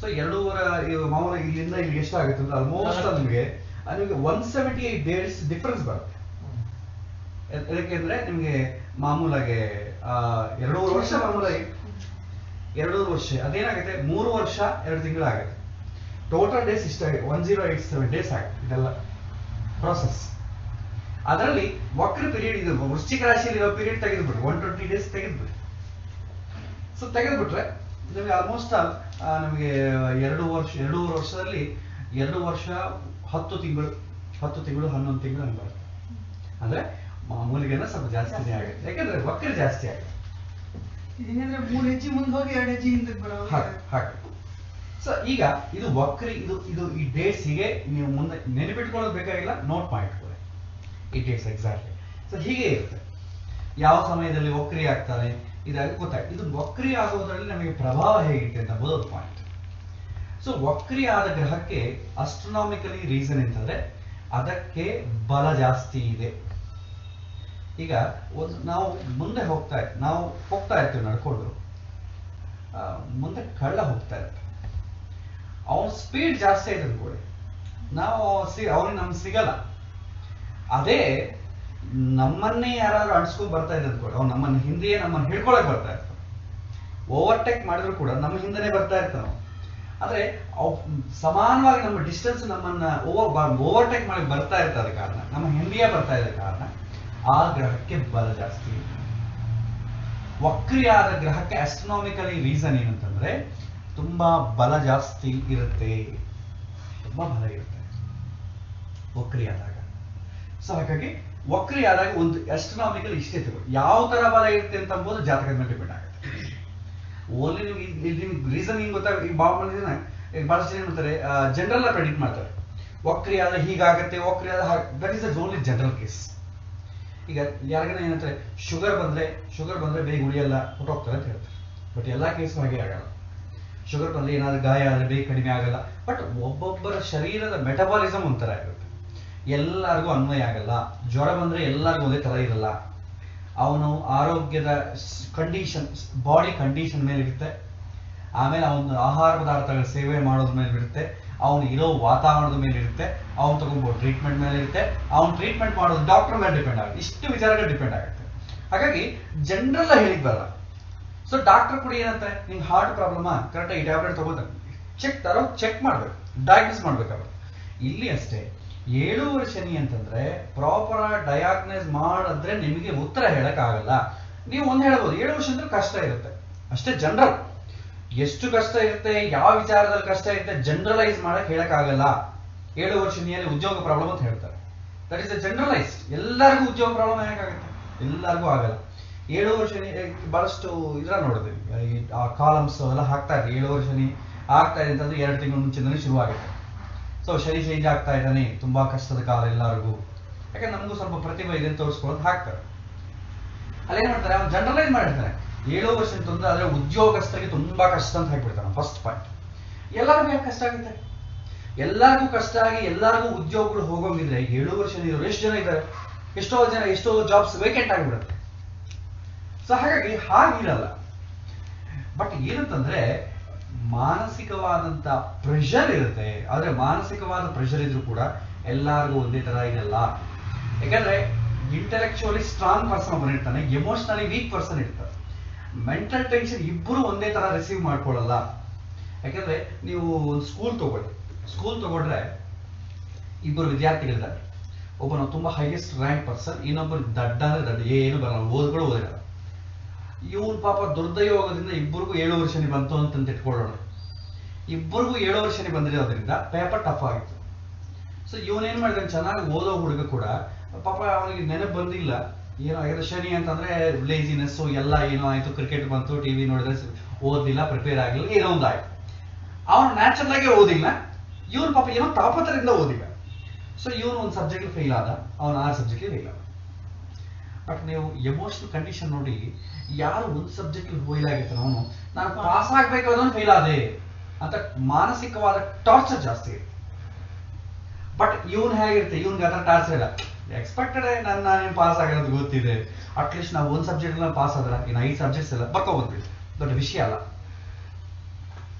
ಸೊ 2.5 ಮಾಮೂಲಿ ಇಲ್ಲಿಂದ ಇಲ್ಲಿ ಎಷ್ಟಾಗುತ್ತೆ ಅಂದ್ರೆ ಆಲ್ಮೋಸ್ಟ್ ನಿಮಗೆ 178 ಡೇಸ್ ಡಿಫರೆನ್ಸ್ ಬರುತ್ತೆ. ಯಾಕೆಂದ್ರೆ ನಿಮ್ಗೆ ಮಾಮೂಲಾಗಿ 2.5 ವರ್ಷ ಮಾಮೂಲಾಗಿ 2.5 ವರ್ಷ ಅದೇನಾಗುತ್ತೆ 3 ವರ್ಷ 2 ತಿಂಗಳಾಗುತ್ತೆ. ಟೋಟಲ್ ಡೇಸ್ ಇಷ್ಟ 1087 ಡೇಸ್ ಆಗುತ್ತೆ ಇದೆಲ್ಲ ಪ್ರಾಸೆಸ್. ಅದರಲ್ಲಿ ವಕ್ರ ಪೀರಿಯಡ್ ಇದು ವೃಶ್ಚಿಕ ರಾಶಿಯಲ್ಲಿ ಇರೋ ಪೀರಿಯಡ್ ತೆಗೆದುಬಿಟ್ರೆ 120 ಡೇಸ್ ತೆಗೆದ್ಬಿಟ್ರೆ, ಸೊ ತೆಗೆದ್ಬಿಟ್ರೆ ನಿಮಗೆ ಆಲ್ಮೋಸ್ಟ್ ನಮಗೆ 2 ವರ್ಷದಲ್ಲಿ 2 ವರ್ಷ 10 ತಿಂಗಳು 11 ತಿಂಗಳು ಹಂಗೆ ಬರುತ್ತೆ. ಅಂದ್ರೆ ಮಾಮೂಲಿಗೆನ ಸ್ವಲ್ಪ ಜಾಸ್ತಿನೇ ಆಗುತ್ತೆ, ಯಾಕಂದ್ರೆ ವಕ್ರ ಜಾಸ್ತಿ ಆಗುತ್ತೆ. ಇದೇನಂದ್ರೆ 3 ಹೆಜ್ಜೆ ಮುಂದೆ ಹೋಗಿ 2 ಹೆಜ್ಜೆ ಹಿಂದಕ್ಕೆ ಬರೋದು ಹಾಗೆ. ಸೊ ಈಗ ಇದು ವಕ್ರಿ ಇದು ಈ ಡೇಟ್ಸ್ ಹೀಗೆ ನೀವು ಮುಂದೆ ನೆನಪಿಟ್ಕೊಳ್ಳೋದು ಬೇಕಾಗಿಲ್ಲ, ನೋಟ್ ಮಾಡಿಟ್ಕೊಳ್ಳಿ ಈ ಡೇಟ್ಸ್ ಎಕ್ಸಾಕ್ಟ್ಲಿ. ಸೊ ಹೀಗೆ ಇರುತ್ತೆ. ಯಾವ ಸಮಯದಲ್ಲಿ ವಕ್ರಿ ಆಗ್ತಾರೆ ಇದಾಗಿ ಗೊತ್ತಾಯ್ತು. ಇದು ವಕ್ರಿ ಆಗೋದ್ರಲ್ಲಿ ನಮಗೆ ಪ್ರಭಾವ ಹೇಗಿರುತ್ತೆ ಅಂತ ಬೋಧೋದು ಪಾಯಿಂಟ್. ಸೊ ಸೊ ವಕ್ರಿಯಾದ ಗ್ರಹಕ್ಕೆ ಅಸ್ಟ್ರೋನಾಮಿಕಲಿ ರೀಸನ್ ಅಂತಂದ್ರೆ ಅದಕ್ಕೆ ಬಲ ಜಾಸ್ತಿ ಇದೆ. ಈಗ ನಾವು ಮುಂದೆ ನಾವು ಹೋಗ್ತಾ ಇರ್ತೀವಿ ನಡ್ಕೊಂಡು, ಮುಂದೆ ಕಳ್ಳ ಹೋಗ್ತಾ ಇರ್ತೀವಿ, ಅವನ ಸ್ಪೀಡ್ ಜಾಸ್ತಿ ಆಯ್ತು ಅನ್ಕೊಳ್ಳಿ, ನಾವು ಅವ್ರಿಗೆ ನಮ್ಗೆ ಸಿಗಲ್ಲ. ಅದೇ ನಮ್ಮನ್ನೇ ಯಾರಾದ್ರೂ ಅಣಿಸ್ಕೊಂಡು ಬರ್ತಾ ಇದೆ ಅನ್ಕೊಳ್ಳಿ, ಅವ್ನು ನಮ್ಮನ್ನ ಹಿಂದೆಯೇ ನಮ್ಮನ್ನು ಹಿಡ್ಕೊಳಕ್ ಬರ್ತಾ ಇರ್ತಾನೆ. ಓವರ್ಟೇಕ್ ಮಾಡಿದ್ರು ಕೂಡ ನಮ್ಮ ಹಿಂದೆನೆ ಬರ್ತಾ ಇರ್ತಾನೆ. ಆದ್ರೆ ಸಮಾನವಾಗಿ ನಮ್ಮ ಡಿಸ್ಟೆನ್ಸ್ ನಮ್ಮನ್ನ ಓವರ್ಟೇಕ್ ಮಾಡಿ ಬರ್ತಾ ಇರ್ತಾರೆ ಕಾರಣ, ನಮ್ಮ ಹಿಂದೆಯೇ ಬರ್ತಾ ಇದ್ದ ಕಾರಣ ಆ ಗ್ರಹಕ್ಕೆ ಬಲ ಜಾಸ್ತಿ. ವಕ್ರಿಯಾದ ಗ್ರಹಕ್ಕೆ ಆಸ್ಟ್ರೋನಾಮಿಕಲಿ ರೀಸನ್ ಏನಂತಂದ್ರೆ ತುಂಬಾ ಬಲ ಜಾಸ್ತಿ ಇರುತ್ತೆ, ತುಂಬಾ ಬಲ ಇರುತ್ತೆ ವಕ್ರಿಯಾದಾಗ. ಸೊ ಹಾಗಾಗಿ ವಕ್ರಿಯಾದಾಗ ಒಂದು ಆಸ್ಟ್ರೋನಾಮಿಕಲ್ ಇಷ್ಟೇ ತಗೋ, ಯಾವ ತರ ಬಲ ಇರುತ್ತೆ ಅಂತ ಅಂಬೋದು ಜಾತಕದ ಮೇಲೆ ಡಿಪೆಂಡ್ ಆಗುತ್ತೆ. ಓನ್ಲಿ ನಿಮ್ಗೆ ರೀಸನ್ ಹಿಂಗ್ ಗೊತ್ತಾಗ, ಈಗ ಬಹಳಷ್ಟು ಜನ ಮಾಡ್ತಾರೆ, ಜನರಲ್ ಪ್ರೆಡಿಕ್ಟ್ ಮಾಡ್ತಾರೆ, ವಕ್ರಿಯಾದ ಹೀಗಾಗತ್ತೆ, ವಕ್ರಿಯಾದ that is only general case. ಈಗ ಯಾರಿಗಾನ ಏನಂತಾರೆ, ಶುಗರ್ ಬಂದ್ರೆ ಬೇಗ ಉಳಿಯಲ್ಲ, ಹೊಟ್ಟೋಗ್ತಾರೆ ಅಂತ ಹೇಳ್ತಾರೆ. ಬಟ್ ಎಲ್ಲಾ ಕೇಸು ಹಾಗೆ ಆಗಲ್ಲ. ಶುಗರ್ ಬಂದ್ರೆ ಏನಾದ್ರು ಗಾಯ ಆದ್ರೆ ಬೇಗ ಕಡಿಮೆ ಆಗಲ್ಲ. ಬಟ್ ಒಬ್ಬೊಬ್ಬರ ಶರೀರದ ಮೆಟಬಾಲಿಸಮ್ ಒಂಥರ ಇರುತ್ತೆ, ಎಲ್ಲರಿಗೂ ಅನ್ವಯ ಆಗಲ್ಲ. ಜ್ವರ ಬಂದ್ರೆ ಎಲ್ಲರಿಗೂ ಒಂದೇ ತರ ಇರಲ್ಲ. ಅವನು ಆರೋಗ್ಯದ ಕಂಡೀಷನ್, ಬಾಡಿ ಕಂಡೀಷನ್ ಮೇಲೆ ಇರುತ್ತೆ. ಆಮೇಲೆ ಅವನು ಆಹಾರ ಪದಾರ್ಥಗಳ ಸೇವೆ ಮಾಡೋದ್ರ ಮೇಲೆ ಇರುತ್ತೆ, ಅವನು ಇರೋ ವಾತಾವರಣದ ಮೇಲೆ ಇರುತ್ತೆ, ಅವ್ನು ತಗೊಂಡ್ಬೋದು ಟ್ರೀಟ್ಮೆಂಟ್ ಮೇಲೆ ಇರುತ್ತೆ, ಅವ್ನು ಟ್ರೀಟ್ಮೆಂಟ್ ಮಾಡೋದು ಡಾಕ್ಟರ್ ಮೇಲೆ ಡಿಪೆಂಡ್ ಆಗುತ್ತೆ. ಇಷ್ಟು ವಿಚಾರಗಳು ಡಿಪೆಂಡ್ ಆಗುತ್ತೆ. ಹಾಗಾಗಿ ಜನರಲ್ ಹೇಳಿಕ್ ಬರಲ್ಲ. ಸೊ ಡಾಕ್ಟರ್ ಕೂಡ ಏನಂತಾರೆ, ನಿಮ್ಗೆ ಹಾರ್ಟ್ ಪ್ರಾಬ್ಲಮ್, ಕರೆಕ್ಟಾಗಿ ಟ್ಯಾಬ್ಲೆಟ್ ತಗೋತಾರೆ, ಚೆಕ್ ಮಾಡ್ಬೇಕು, ಡಯಾಗ್ನೋಸ್ ಮಾಡ್ಬೇಕಾಗುತ್ತೆ. ಇಲ್ಲಿ ಅಷ್ಟೇ, 7 ವರ್ಷ ಶನಿ ಅಂತಂದ್ರೆ ಪ್ರಾಪರ್ ಡಯಾಗ್ನೈಸ್ ಮಾಡಿದ್ರೆ ನಿಮಗೆ ಉತ್ತರ ಹೇಳಕ್ ಆಗಲ್ಲ. ನೀವು ಒಂದ್ ಹೇಳ್ಬೋದು, 7 ವರ್ಷ ಅಂದ್ರೆ ಕಷ್ಟ ಇರುತ್ತೆ ಅಷ್ಟೇ. ಜನರಲ್ ಎಷ್ಟು ಕಷ್ಟ ಇರುತ್ತೆ, ಯಾವ ವಿಚಾರದಲ್ಲಿ ಕಷ್ಟ ಇರುತ್ತೆ, ಜನರಲೈಸ್ ಮಾಡಕ್ ಹೇಳಕ್ ಆಗಲ್ಲ. 7 ವರ್ಷ ಶನಿಯಲ್ಲಿ ಉದ್ಯೋಗ ಪ್ರಾಬ್ಲಮ್ ಅಂತ ಹೇಳ್ತಾರೆ, ದಟ್ ಇಸ್ ಜನರಲೈಸ್. ಎಲ್ಲರಿಗೂ ಉದ್ಯೋಗ ಪ್ರಾಬ್ಲಮ್ ಹೇಗಾಗುತ್ತೆ, ಎಲ್ಲರಿಗೂ ಆಗಲ್ಲ. 7 ವರ್ಷ ಬಹಳಷ್ಟು ಇದ್ರ ನೋಡಿದ್ವಿ, ಆ ಕಾಲಮ್ಸ್ ಎಲ್ಲ ಹಾಕ್ತಾ ಇದ್ದಾರೆ. 7 ವರ್ಷ ಶನಿ ಆಗ್ತಾ ಇದೆ ಅಂತಂದ್ರೆ 2 ತಿಂಗಳ ಮುಂಚೆನೇ ಶುರು ಆಗುತ್ತೆ. ಸೊ ಶನಿ ಚೇಂಜ್ ಆಗ್ತಾ ಇದ್ದಾನೆ, ತುಂಬಾ ಕಷ್ಟದ ಕಾಲ ಎಲ್ಲರಿಗೂ, ಯಾಕಂದ್ರೆ ನಮಗೂ ಸ್ವಲ್ಪ ಪ್ರತಿಭೆ ಇದೆ ತೋರಿಸ್ಕೊಳ್ಳೋದು ಹಾಕ್ತಾರೆ. ಅಲ್ಲೇನ್ ಮಾಡ್ತಾರೆ, ಅವ್ನು ಜನರಲೈಸ್ ಮಾಡಿರ್ತಾನೆ, 7 ವರ್ಷ ಅಂತಂದ್ರೆ ಆದ್ರೆ ಉದ್ಯೋಗಸ್ಥರಿಗೆ ತುಂಬಾ ಕಷ್ಟ ಅಂತ ಹಾಕ್ಬಿಡ್ತಾನೆ. ಫಸ್ಟ್ ಪಾಯಿಂಟ್, ಎಲ್ಲರಿಗೂ ಯಾಕೆ ಕಷ್ಟ ಆಗುತ್ತೆ, ಎಲ್ಲರಿಗೂ ಕಷ್ಟ ಆಗಿ ಎಲ್ಲರಿಗೂ ಉದ್ಯೋಗಗಳು ಹೋಗೋಂಗಿದ್ರೆ 7 ವರ್ಷ ಇರೋರು ಎಷ್ಟು ಜನ ಇದ್ದಾರೆ, ಎಷ್ಟೋ ಜಾಬ್ಸ್ ವೇಕೆಂಟ್ ಆಗಿಬಿಡುತ್ತೆ. ಸೊ ಹಾಗಾಗಿ ಹಾಗಿರಲ್ಲ. ಬಟ್ ಏನಂತಂದ್ರೆ ಮಾನಸಿಕವಾದಂತ ಪ್ರೆಷರ್ ಇರುತ್ತೆ. ಆದ್ರೆ ಮಾನಸಿಕವಾದ ಪ್ರೆಷರ್ ಇದ್ರೂ ಕೂಡ ಎಲ್ಲರಿಗೂ ಒಂದೇ ತರ ಇರಲ್ಲ. ಯಾಕಂದ್ರೆ ಇಂಟೆಲೆಕ್ಚುಯಲಿ ಸ್ಟ್ರಾಂಗ್ ಪರ್ಸನ್ ಒಬ್ಬರು ಇರ್ತಾನೆ, ಎಮೋಷನಲಿ ವೀಕ್ ಪರ್ಸನ್ ಇರ್ತಾರೆ. ಮೆಂಟಲ್ ಟೆನ್ಷನ್ ಇಬ್ಬರು ಒಂದೇ ತರ ರಿಸೀವ್ ಮಾಡ್ಕೊಳ್ಳಲ್ಲ. ಯಾಕಂದ್ರೆ ನೀವು ಒಂದು ಸ್ಕೂಲ್ ತಗೊಂಡ್ರೆ ಇಬ್ಬರು ವಿದ್ಯಾರ್ಥಿಗಳಿದ್ದಾರೆ. ಒಬ್ಬನು ತುಂಬಾ ಹೈಯೆಸ್ಟ್ ರ್ಯಾಂಕ್ ಪರ್ಸನ್, ಇನ್ನೊಬ್ಬರು ದಡ್ಡ ಅಂದ್ರೆ ದಡ್ಡ, ಏನು ಬರಲ್ಲ, ಓದಿರಲ್ಲ. ಇವನ್ ಪಾಪ ದುರ್ದಯೋಗದಿಂದ ಇಬ್ಬರಿಗೂ 7 ವರ್ಷ ಶನಿ ಬಂತು ಅಂತ ಇಟ್ಕೊಳ್ಳೋಣ. ಇಬ್ಬರಿಗೂ 7 ವರ್ಷ ಶನಿ ಬಂದಿರೋದ್ರಿಂದ ಪೇಪರ್ ಟಫ್ ಆಗಿತ್ತು. ಸೊ ಇವನೇನ್ ಮಾಡಿದಾನೆ, ಚೆನ್ನಾಗಿ ಓದೋ ಹುಡುಗ ಕೂಡ ಪಾಪ ಅವನಿಗೆ ನೆನಪು ಬಂದಿಲ್ಲ, ಏನೋ ಆಗಿದೆ ಶನಿ ಅಂತಂದ್ರೆ ಲೇಜಿನೆಸ್ ಎಲ್ಲ ಏನೋ ಆಯ್ತು, ಕ್ರಿಕೆಟ್ ಬಂತು, ಟಿವಿ ನೋಡಿದ್ರೆ ಓದಿಲ್ಲ, ಪ್ರಿಪೇರ್ ಆಗಿಲ್ಲ, ಏನೋ ಒಂದು ಆಯ್ತು. ಅವನು ನ್ಯಾಚುರಲ್ ಆಗಿ ಓದಿಲ್ಲ, ಇವನ್ ಪಾಪ ಏನೋ ತಾಪತ್ರದಿಂದ ಓದಿಲ್ಲ. ಸೊ ಇವನು ಒಂದು ಸಬ್ಜೆಕ್ಟ್ ಫೇಲ್ ಆದ, ಅವನು 6 ಸಬ್ಜೆಕ್ಟ್ ಫೇಲ್ ಆದ. ಬಟ್ ನೀವು ಎಮೋಷನಲ್ ಕಂಡೀಷನ್ ನೋಡಿ, ಯಾರು ಒಂದು ಸಬ್ಜೆಕ್ಟ್ ಫೇಲ್ ಆಗಿರ್ತಾನೆ ಅವನು ನಾನು ಪಾಸ್ ಆಗ್ಬೇಕು ಅದನ್ನು ಫೇಲ್ ಆದೆ ಅಂತ ಮಾನಸಿಕವಾದ ಟಾರ್ಚರ್ ಜಾಸ್ತಿ ಇರುತ್ತೆ. ಬಟ್ ಇವನ್ ಹೇಗಿರುತ್ತೆ, ಇವನ್ಗೆ ಅದರ ಟಾರ್ಚರ್ ಇಲ್ಲ, ಎಕ್ಸ್ಪೆಕ್ಟೆಡ್ ನಾನೇನು ಪಾಸ್ ಆಗಿರೋದು ಗೊತ್ತಿದೆ, ಅಟ್ಲೀಸ್ಟ್ ನಾವು ಒಂದು ಸಬ್ಜೆಕ್ಟ್ ಪಾಸ್ ಆದ್ರ ಇನ್ನು 5 ಸಬ್ಜೆಕ್ಟ್ಸ್ ಎಲ್ಲ ಬರ್ಕೋಬೋದು, ದೊಡ್ಡ ವಿಷಯ ಅಲ್ಲ.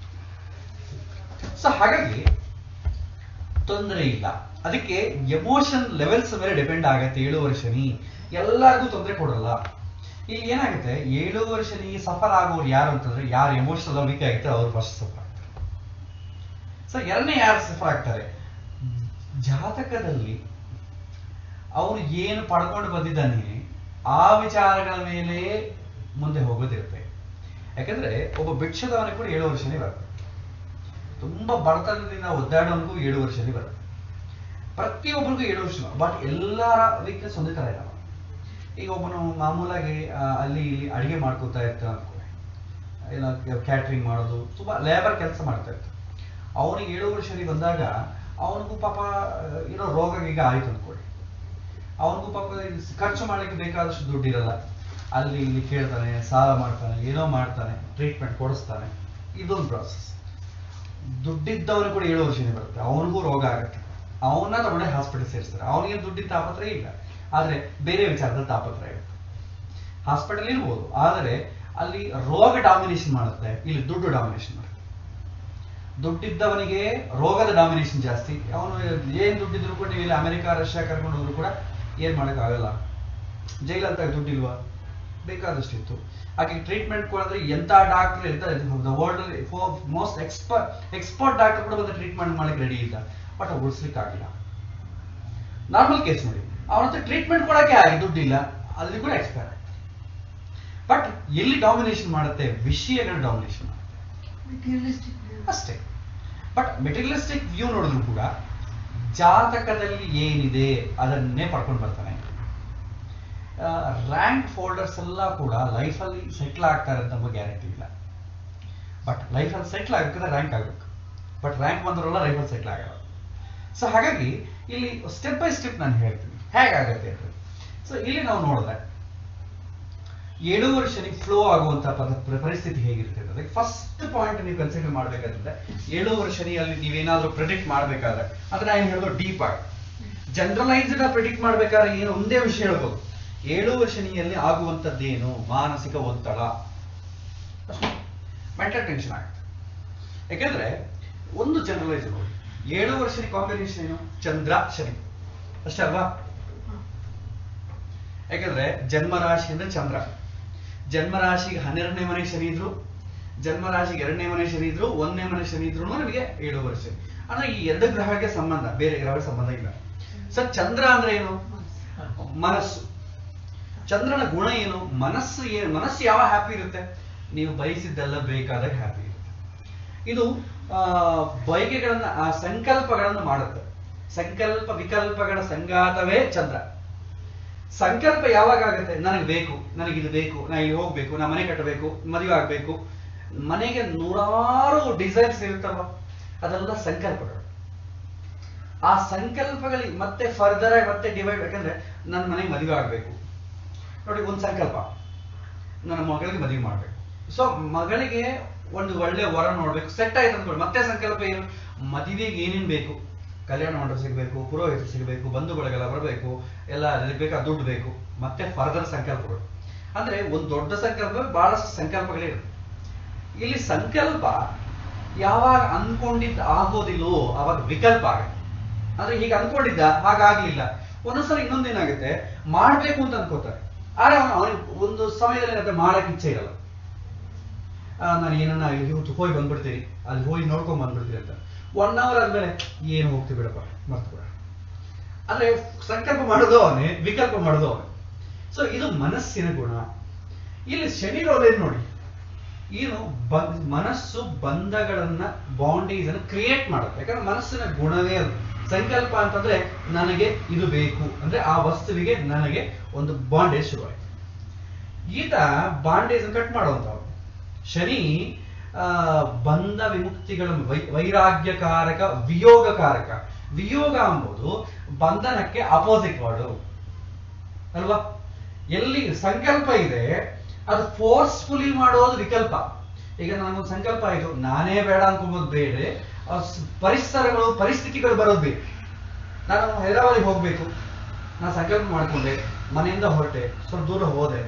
ಸೊ ಹಾಗಾಗಿ ತೊಂದರೆ ಇಲ್ಲ. ಅದಕ್ಕೆ ಎಮೋಷನ್ ಲೆವೆಲ್ಸ್ ಮೇಲೆ ಡಿಪೆಂಡ್ ಆಗುತ್ತೆ. 7 ವರ್ಷ ಶನಿ ಎಲ್ಲರಿಗೂ ತೊಂದರೆ ಕೊಡಲ್ಲ. ಈಗ ಏನಾಗುತ್ತೆ, 7 ವರ್ಷ ಶನಿ ಸಫರ್ ಆಗೋರು ಯಾರು ಅಂತಂದ್ರೆ, ಯಾರು ಎಮೋಷನಲ್ ವೀಕ್ ಆಗುತ್ತೆ ಅವ್ರು ಫಸ್ಟ್ ಸಫರ್ ಆಗ್ತಾರೆ. ಸೊ ಎರಡನೇ ಯಾರು ಸಫರ್ ಆಗ್ತಾರೆ, ಜಾತಕದಲ್ಲಿ ಅವನು ಏನು ಪಡ್ಕೊಂಡು ಬಂದಿದ್ದಾನೆ ಆ ವಿಚಾರಗಳ ಮೇಲೆ ಮುಂದೆ ಹೋಗೋದಿರುತ್ತೆ. ಯಾಕಂದ್ರೆ ಒಬ್ಬ ಭಿಕ್ಷದವನಿಗೆ ಕೂಡ 7 ವರ್ಷನೇ ಬರುತ್ತೆ, ತುಂಬಾ ಬಡತನದಿಂದ ಒದ್ದಾಡೋನಿಗೂ 7 ವರ್ಷನೇ ಬರುತ್ತೆ, ಪ್ರತಿಯೊಬ್ಬರಿಗೂ 7 ವರ್ಷ. ಬಟ್ ಎಲ್ಲರ ವೀಕ್ನೆಸ್ ಒಂದೇ ತರ ಇರಲ್ಲ. ಈಗ ಒಬ್ಬನು ಮಾಮೂಲಾಗಿ ಅಲ್ಲಿ ಇಲ್ಲಿ ಅಡಿಗೆ ಮಾಡ್ಕೋತಾ ಇರ್ತಾನೆ ಅನ್ಕೊಳ್ಳಿ, ಏನೋ ಕ್ಯಾಟ್ರಿಂಗ್ ಮಾಡೋದು, ತುಂಬಾ ಲೇಬರ್ ಕೆಲಸ ಮಾಡ್ತಾ ಇರ್ತಾನೆ. ಅವನಿಗೆ 7 ವರ್ಷ ಬಂದಾಗ ಅವನಿಗೂ ಪಾಪ ಏನೋ ರೋಗ ಈಗ ಆಯ್ತು ಅನ್ಕೊಳ್ಳಿ, ಅವನಿಗೂ ಪಾಪ ಖರ್ಚು ಮಾಡ್ಲಿಕ್ಕೆ ಬೇಕಾದಷ್ಟು ದುಡ್ಡಿರಲ್ಲ, ಅಲ್ಲಿ ಇಲ್ಲಿ ಕೇಳ್ತಾನೆ, ಸಾಲ ಮಾಡ್ತಾನೆ, ಏನೋ ಮಾಡ್ತಾನೆ, ಟ್ರೀಟ್ಮೆಂಟ್ ಕೊಡಿಸ್ತಾನೆ, ಇದೊಂದು ಪ್ರಾಸೆಸ್. ದುಡ್ಡಿದ್ದವನು ಕೂಡ 7 ವರ್ಷನೇ ಬರುತ್ತೆ, ಅವನಿಗೂ ರೋಗ ಆಗುತ್ತೆ, ಅವನ್ನ ತಗೊಂಡೆ ಹಾಸ್ಪಿಟಲ್ ಸೇರಿಸ್ತಾರೆ. ಅವನಿಗೆ ದುಡ್ಡಿನ ತಾಪತ್ರಯ ಇಲ್ಲ, ಆದ್ರೆ ಬೇರೆ ವಿಚಾರದಲ್ಲಿ ತಾಪತ್ರಯ ಇರುತ್ತೆ. ಹಾಸ್ಪಿಟಲ್ ಇರ್ಬೋದು, ಆದರೆ ಅಲ್ಲಿ ರೋಗ ಡಾಮಿನೇಷನ್ ಮಾಡುತ್ತೆ, ಇಲ್ಲಿ ದುಡ್ಡು ಡಾಮಿನೇಷನ್ ಮಾಡುತ್ತೆ. ದುಡ್ಡಿದ್ದವನಿಗೆ ರೋಗದ ಡಾಮಿನೇಷನ್ ಜಾಸ್ತಿ. ಅವನು ಏನ್ ದುಡ್ಡಿದ್ರು ಕೂಡ ನೀವು ಇಲ್ಲಿ ಅಮೆರಿಕ ರಷ್ಯಾ ಕರ್ಕೊಂಡು ಹೋದ್ರು ಕೂಡ ಏನ್ ಮಾಡೋಕ್ಕಾಗಲ್ಲ. ಜೈಲಂತ ದುಡ್ಡಿಲ್ವಾ, ಬೇಕಾದಷ್ಟಿತ್ತು. ಹಾಗೆ ಟ್ರೀಟ್ಮೆಂಟ್ ಕೊಡಿದ್ರೆ ಎಂತ ಡಾಕ್ಟರ್ ಇರ್ತಾರೆ, ವರ್ಲ್ಡ್ ಅಲ್ಲಿ ಮೋಸ್ಟ್ ಎಕ್ಸ್ಪರ್ಟ್ ಡಾಕ್ಟರ್ ಕೂಡ ಬಂದು ಟ್ರೀಟ್ಮೆಂಟ್ ಮಾಡಕ್ಕೆ ರೆಡಿ ಇಲ್ಲ, ಬಟ್ ಉಳಿಸ್ಲಿಕ್ಕೆ ಆಗಿಲ್ಲ. ನಾರ್ಮಲ್ ಕೇಸ್ ನೋಡಿ, ಅವನ ಹತ್ರ ಟ್ರೀಟ್ಮೆಂಟ್ ಕೊಡಕ್ಕೆ ಆಗಿ ದುಡ್ಡಿಲ್ಲ, ಅಲ್ಲಿ ಕೂಡ ಎಕ್ಸ್ಪೈರ್. ಬಟ್ ಎಲ್ಲಿ ಡಾಮಿನೇಷನ್ ಮಾಡುತ್ತೆ, ವಿಷಯಗಳ ಡಾಮಿನೇಷನ್ ಮಾಡುತ್ತೆ ಅಷ್ಟೇ. ಬಟ್ ಮೆಟೀರಿಯಲಿಸ್ಟಿಕ್ ವ್ಯೂ ನೋಡಿದ್ರು ಕೂಡ ಜಾತಕದಲ್ಲಿ ಏನಿದೆ ಅದನ್ನೇ ಪಡ್ಕೊಂಡು ಬರ್ತಾನೆ. ರ್ಯಾಂಕ್ ಹೋಲ್ಡರ್ಸ್ ಎಲ್ಲ ಕೂಡ ಲೈಫಲ್ಲಿ ಸೆಟ್ಲ್ ಆಗ್ತಾರೆ ಅಂತ ನಮಗೆ ಗ್ಯಾರಂಟಿ ಇಲ್ಲ. ಬಟ್ ಲೈಫಲ್ಲಿ ಸೆಟ್ಲ್ ಆಗಬೇಕಾದ್ರೆ ರ್ಯಾಂಕ್ ಆಗಬೇಕು. ಬಟ್ ರ್ಯಾಂಕ್ ಬಂದವರೆಲ್ಲ ಲೈಫಲ್ಲಿ ಸೆಟ್ಲ್ ಆಗಲ್ಲ. ಸೊ ಹಾಗಾಗಿ ಇಲ್ಲಿ ಸ್ಟೆಪ್ ಬೈ ಸ್ಟೆಪ್ ನಾನು ಹೇಳ್ತೀನಿ ಹೇಗಾಗತ್ತೆ ಅಂತ. ಸೊ ಇಲ್ಲಿ ನಾವು ನೋಡಿದ್ರೆ 7 ವರ್ಷಕ್ಕೆ ಫ್ಲೋ ಆಗುವಂತ ಪರಿಸ್ಥಿತಿ ಹೇಗಿರುತ್ತೆ ಅಂದ್ರೆ, ಫಸ್ಟ್ ಪಾಯಿಂಟ್ ನೀವು ಕನ್ಸಿಡರ್ ಮಾಡ್ಬೇಕಂತಂದ್ರೆ 7 ವರ್ಷದಲ್ಲಿ ನೀವೇನಾದ್ರೂ ಪ್ರೆಡಿಕ್ಟ್ ಮಾಡ್ಬೇಕಾದ್ರೆ, ಅಂದ್ರೆ ನಾನು ಹೇಳೋದು ಡೀಪ್ ಆಗಿ ಜನರಲೈಸ್ಡ್ ಪ್ರೆಡಿಕ್ಟ್ ಮಾಡ್ಬೇಕಾದ್ರೆ ಏನು ಒಂದೇ ವಿಷಯ ಹೇಳ್ಬೋದು, 7 ವರ್ಷದಲ್ಲಿ ಆಗುವಂತದ್ದೇನು, ಮಾನಸಿಕ ಒತ್ತಡ, ಮೆಂಟಲ್ ಟೆನ್ಷನ್ ಆಗುತ್ತೆ. ಯಾಕಂದ್ರೆ ಒಂದು ಜನರಲೈಸ್ ನೋಡಿ, 7 ವರ್ಷದ ಕಾಂಬಿನೇಷನ್ ಏನು, ಚಂದ್ರ ಶನಿ ಅಷ್ಟೇ ಅಲ್ವಾ? ಯಾಕಂದ್ರೆ ಜನ್ಮರಾಶಿ ಅಂದ್ರೆ ಚಂದ್ರ, ಜನ್ಮರಾಶಿಗೆ 12ನೇ ಮನೆ ಶನಿ ಇದ್ರು, ಜನ್ಮರಾಶಿಗೆ 2ನೇ ಮನೆ ಶನಿ ಇದ್ರು, 1ನೇ ಮನೆ ಶನಿ ಇದ್ರು ನಮಗೆ 7 ವರ್ಷ. ಅಂದ್ರೆ ಈ 2 ಗ್ರಹಕ್ಕೆ ಸಂಬಂಧ, ಬೇರೆ ಗ್ರಹಕ್ಕೆ ಸಂಬಂಧ ಇಲ್ಲ. ಸರ್ ಚಂದ್ರ ಅಂದ್ರೆ ಏನು, ಮನಸ್ಸು. ಚಂದ್ರನ ಗುಣ ಏನು, ಮನಸ್ಸು. ಏನು ಮನಸ್ಸು ಯಾವ ಹ್ಯಾಪಿ ಇರುತ್ತೆ, ನೀವು ಬಯಸಿದ್ದೆಲ್ಲ ಬೇಕಾದಾಗ ಹ್ಯಾಪಿ ಇರುತ್ತೆ. ಇದು ಬಯಕೆಗಳನ್ನ ಸಂಕಲ್ಪಗಳನ್ನು ಮಾಡುತ್ತೆ. ಸಂಕಲ್ಪ ವಿಕಲ್ಪಗಳ ಸಂಗಾತವೇ ಚಂದ್ರ. ಸಂಕಲ್ಪ ಯಾವಾಗ ಆಗುತ್ತೆ, ನನಗೆ ಬೇಕು, ನನಗಿದು ಬೇಕು, ನಾನು ಇಲ್ಲಿ ಹೋಗ್ಬೇಕು, ನಾ ಮನೆ ಕಟ್ಟಬೇಕು, ಮದುವೆ ಆಗ್ಬೇಕು, ಮನೆಗೆ 100 ಡಿಸೈರ್ಸ್ ಇರುತ್ತಲ್ವ, ಅದೆಲ್ಲ ಸಂಕಲ್ಪಗಳು. ಆ ಸಂಕಲ್ಪಗಳಿಗೆ ಮತ್ತೆ ಫರ್ದರ್ ಆಗಿ ಮತ್ತೆ ಡಿವೈಡ್. ಯಾಕಂದ್ರೆ ನನ್ನ ಮನೆಗೆ ಮದುವೆ ಆಗ್ಬೇಕು ನೋಡಿ, ಒಂದು ಸಂಕಲ್ಪ, ನನ್ನ ಮಗಳಿಗೆ ಮದುವೆ ಮಾಡ್ಬೇಕು. ಸೊ ಮಗಳಿಗೆ ಒಂದು ಒಳ್ಳೆ ವರ ನೋಡ್ಬೇಕು, ಸೆಟ್ ಆಯ್ತು ಅಂದ್ಕೊಳ್ಳಿ. ಮತ್ತೆ ಸಂಕಲ್ಪ ಏನು, ಮದುವೆಗೆ ಏನೇನ್ ಬೇಕು, ಕಲ್ಯಾಣ ಮಂಟಪ ಸಿಗಬೇಕು, ಪುರೋಹಿತ ಸಿಗಬೇಕು, ಬಂಧು ಬಳಗೆಲ್ಲ ಬರಬೇಕು, ಎಲ್ಲ ಅದಕ್ಕೆ ಬೇಕಾದ ದುಡ್ಡು ಬೇಕು, ಮತ್ತೆ ಫರ್ದರ್ ಸಂಕಲ್ಪಗಳು. ಅಂದ್ರೆ ಒಂದು ದೊಡ್ಡ ಸಂಕಲ್ಪ, ಬಹಳಷ್ಟು ಸಂಕಲ್ಪಗಳಿರುತ್ತೆ. ಇಲ್ಲಿ ಸಂಕಲ್ಪ ಯಾವಾಗ ಅನ್ಕೊಂಡಿದ್ದ ಆಗೋದಿಲ್ಲೋ ಅವಾಗ ವಿಕಲ್ಪ ಆಗುತ್ತೆ. ಅಂದ್ರೆ ಹೀಗೆ ಅನ್ಕೊಂಡಿದ್ದ ಹಾಗಾಗ್ಲಿಲ್ಲ. ಒಂದೊಂದ್ಸಲ ಇನ್ನೊಂದೇನಾಗುತ್ತೆ, ಮಾಡ್ಬೇಕು ಅಂತ ಅನ್ಕೋತಾರೆ, ಆದ್ರೆ ಅವನಿಗೆ ಒಂದು ಸಮಯದಲ್ಲಿ ಏನಾಗುತ್ತೆ, ಮಾಡಕ್ ಇಚ್ಛೆ ಇರಲ್ಲ. ನಾನು ಏನನ್ನ ಇವತ್ತು ಹೋಗಿ ಬಂದ್ಬಿಡ್ತೀನಿ, ಅಲ್ಲಿ ಹೋಗಿ ನೋಡ್ಕೊಂಡ್ ಬಂದ್ಬಿಡ್ತೀನಿ ಅಂತ 1 hour ಆದ್ಮೇಲೆ ಏನು ಹೋಗ್ತೀವಿ ಬಿಡಪ್ಪ, ಮರ್ತು ಬಿಡ. ಅಂದ್ರೆ ಸಂಕಲ್ಪ ಮಾಡೋದು ಅವನೇ, ವಿಕಲ್ಪ ಮಾಡೋದು ಅವನೇ. ಸೊ ಇದು ಮನಸ್ಸಿನ ಗುಣ. ಇಲ್ಲಿ ಶನಿ ರೋಲ್ ನೋಡಿ, ಏನು ಮನಸ್ಸು ಬಂಧಗಳನ್ನ, ಬಾಂಡೇಜ್ ಅನ್ನು ಕ್ರಿಯೇಟ್ ಮಾಡುತ್ತೆ. ಯಾಕಂದ್ರೆ ಮನಸ್ಸಿನ ಗುಣವೇ ಅದು. ಸಂಕಲ್ಪ ಅಂತಂದ್ರೆ ನನಗೆ ಇದು ಬೇಕು ಅಂದ್ರೆ ಆ ವಸ್ತುವಿಗೆ ನನಗೆ ಒಂದು ಬಾಂಡೇಜ್ ಶುರುವಾಯಿತು. ಈತ ಬಾಂಡೇಜ್ ಕಟ್ ಮಾಡುವಂತವ್ರು. ಶನಿ ಬಂಧ ವಿಮುಕ್ತಿಗಳ ವೈರಾಗ್ಯಕಾರಕ, ವಿಯೋಗಕಾರಕ. ವಿಯೋಗ ಎಂಬುದು ಬಂಧನಕ್ಕೆ ಅಪೋಸಿಟ್ ವರ್ಡ್ ಅಲ್ವಾ? ಎಲ್ಲಿ ಸಂಕಲ್ಪ ಇದೆ ಅದು ಫೋರ್ಸ್ಫುಲಿ ಮಾಡೋದು ವಿಕಲ್ಪ. ಈಗ ನನಗೊಂದು ಸಂಕಲ್ಪ ಆಯ್ತು, ನಾನೇ ಬೇಡ ಅನ್ಕೊಂಬೋದು ಬೇಡ, ಪರಿಸರಗಳು ಪರಿಸ್ಥಿತಿಗಳು ಬರೋದು ಬೇಕು. ನಾನು ಹೈದರಾಬಾದಿಗೆ ಹೋಗ್ಬೇಕು, ನಾನು ಸಂಕಲ್ಪ ಮಾಡ್ಕೊಂಡೆ, ಮನೆಯಿಂದ ಹೊರಟೆ, ಸ್ವಲ್ಪ ದೂರ ಹೋದೆ,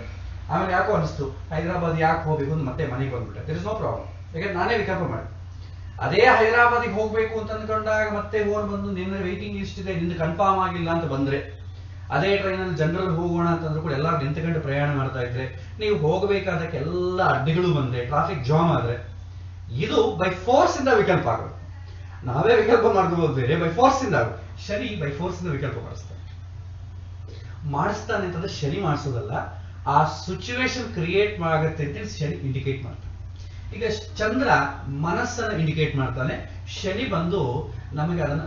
ಆಮೇಲೆ ಯಾಕೋ ಅನಿಸ್ತು ಹೈದರಾಬಾದ್ ಯಾಕೆ ಹೋಗ್ಬೇಕು ಅಂತ ಮತ್ತೆ ಮನೆಗೆ ಬಂದ್ಬಿಟ್ಟೆ. ದಿರ್ ಇಸ್ ನೋ ಪ್ರಾಬ್ಲಮ್, ಯಾಕಂದ್ರೆ ನಾನೇ ವಿಕಲ್ಪ ಮಾಡಿ. ಅದೇ ಹೈದರಾಬಾದಿಗೆ ಹೋಗ್ಬೇಕು ಅಂತ ಅಂದ್ಕೊಂಡಾಗ ಮತ್ತೆ ಫೋನ್ ಬಂದು ನಿನ್ನ ವೇಟಿಂಗ್ ಲಿಸ್ಟ್ ಇದೆ, ನಿಂದು ಕನ್ಫರ್ಮ್ ಆಗಿಲ್ಲ ಅಂತ ಬಂದ್ರೆ, ಅದೇ ಟ್ರೈನಲ್ಲಿ ಜನರಲ್ ಹೋಗೋಣ ಅಂತಂದ್ರೂ ಕೂಡ ಎಲ್ಲರೂ ನಿಂತುಕೊಂಡು ಪ್ರಯಾಣ ಮಾಡ್ತಾ ಇದ್ರೆ, ನೀವು ಹೋಗಬೇಕಾದಕ್ಕೆ ಎಲ್ಲ ಅಡ್ಡಿಗಳು ಬಂದ್ರೆ, ಟ್ರಾಫಿಕ್ ಜಾಮ್ ಆದ್ರೆ, ಇದು ಬೈ ಫೋರ್ಸ್ ಇಂದ ವಿಕಲ್ಪ ಆಗೋದು. ನಾವೇ ವಿಕಲ್ಪ ಮಾಡ್ಕೋಬಹುದು ಬೇರೆ, ಬೈ ಫೋರ್ಸ್ ಇಂದ ಆಗೋದು. ಶನಿ ಬೈ ಫೋರ್ಸ್ ಇಂದ ವಿಕಲ್ಪ ಮಾಡಿಸ್ತಾನೆ ಅಂತಂದ್ರೆ ಶನಿ ಮಾಡಿಸೋದಲ್ಲ, ಆ ಸಿಚುವೇಶನ್ ಕ್ರಿಯೇಟ್ ಆಗುತ್ತೆ ಅಂತ ಶನಿ ಇಂಡಿಕೇಟ್ ಮಾಡ್ತಾನೆ. ಈಗ ಚಂದ್ರ ಮನಸ್ಸನ್ನು ಇಂಡಿಕೇಟ್ ಮಾಡ್ತಾನೆ, ಶನಿ ಬಂದು ನಮಗೆ ಅದನ್ನ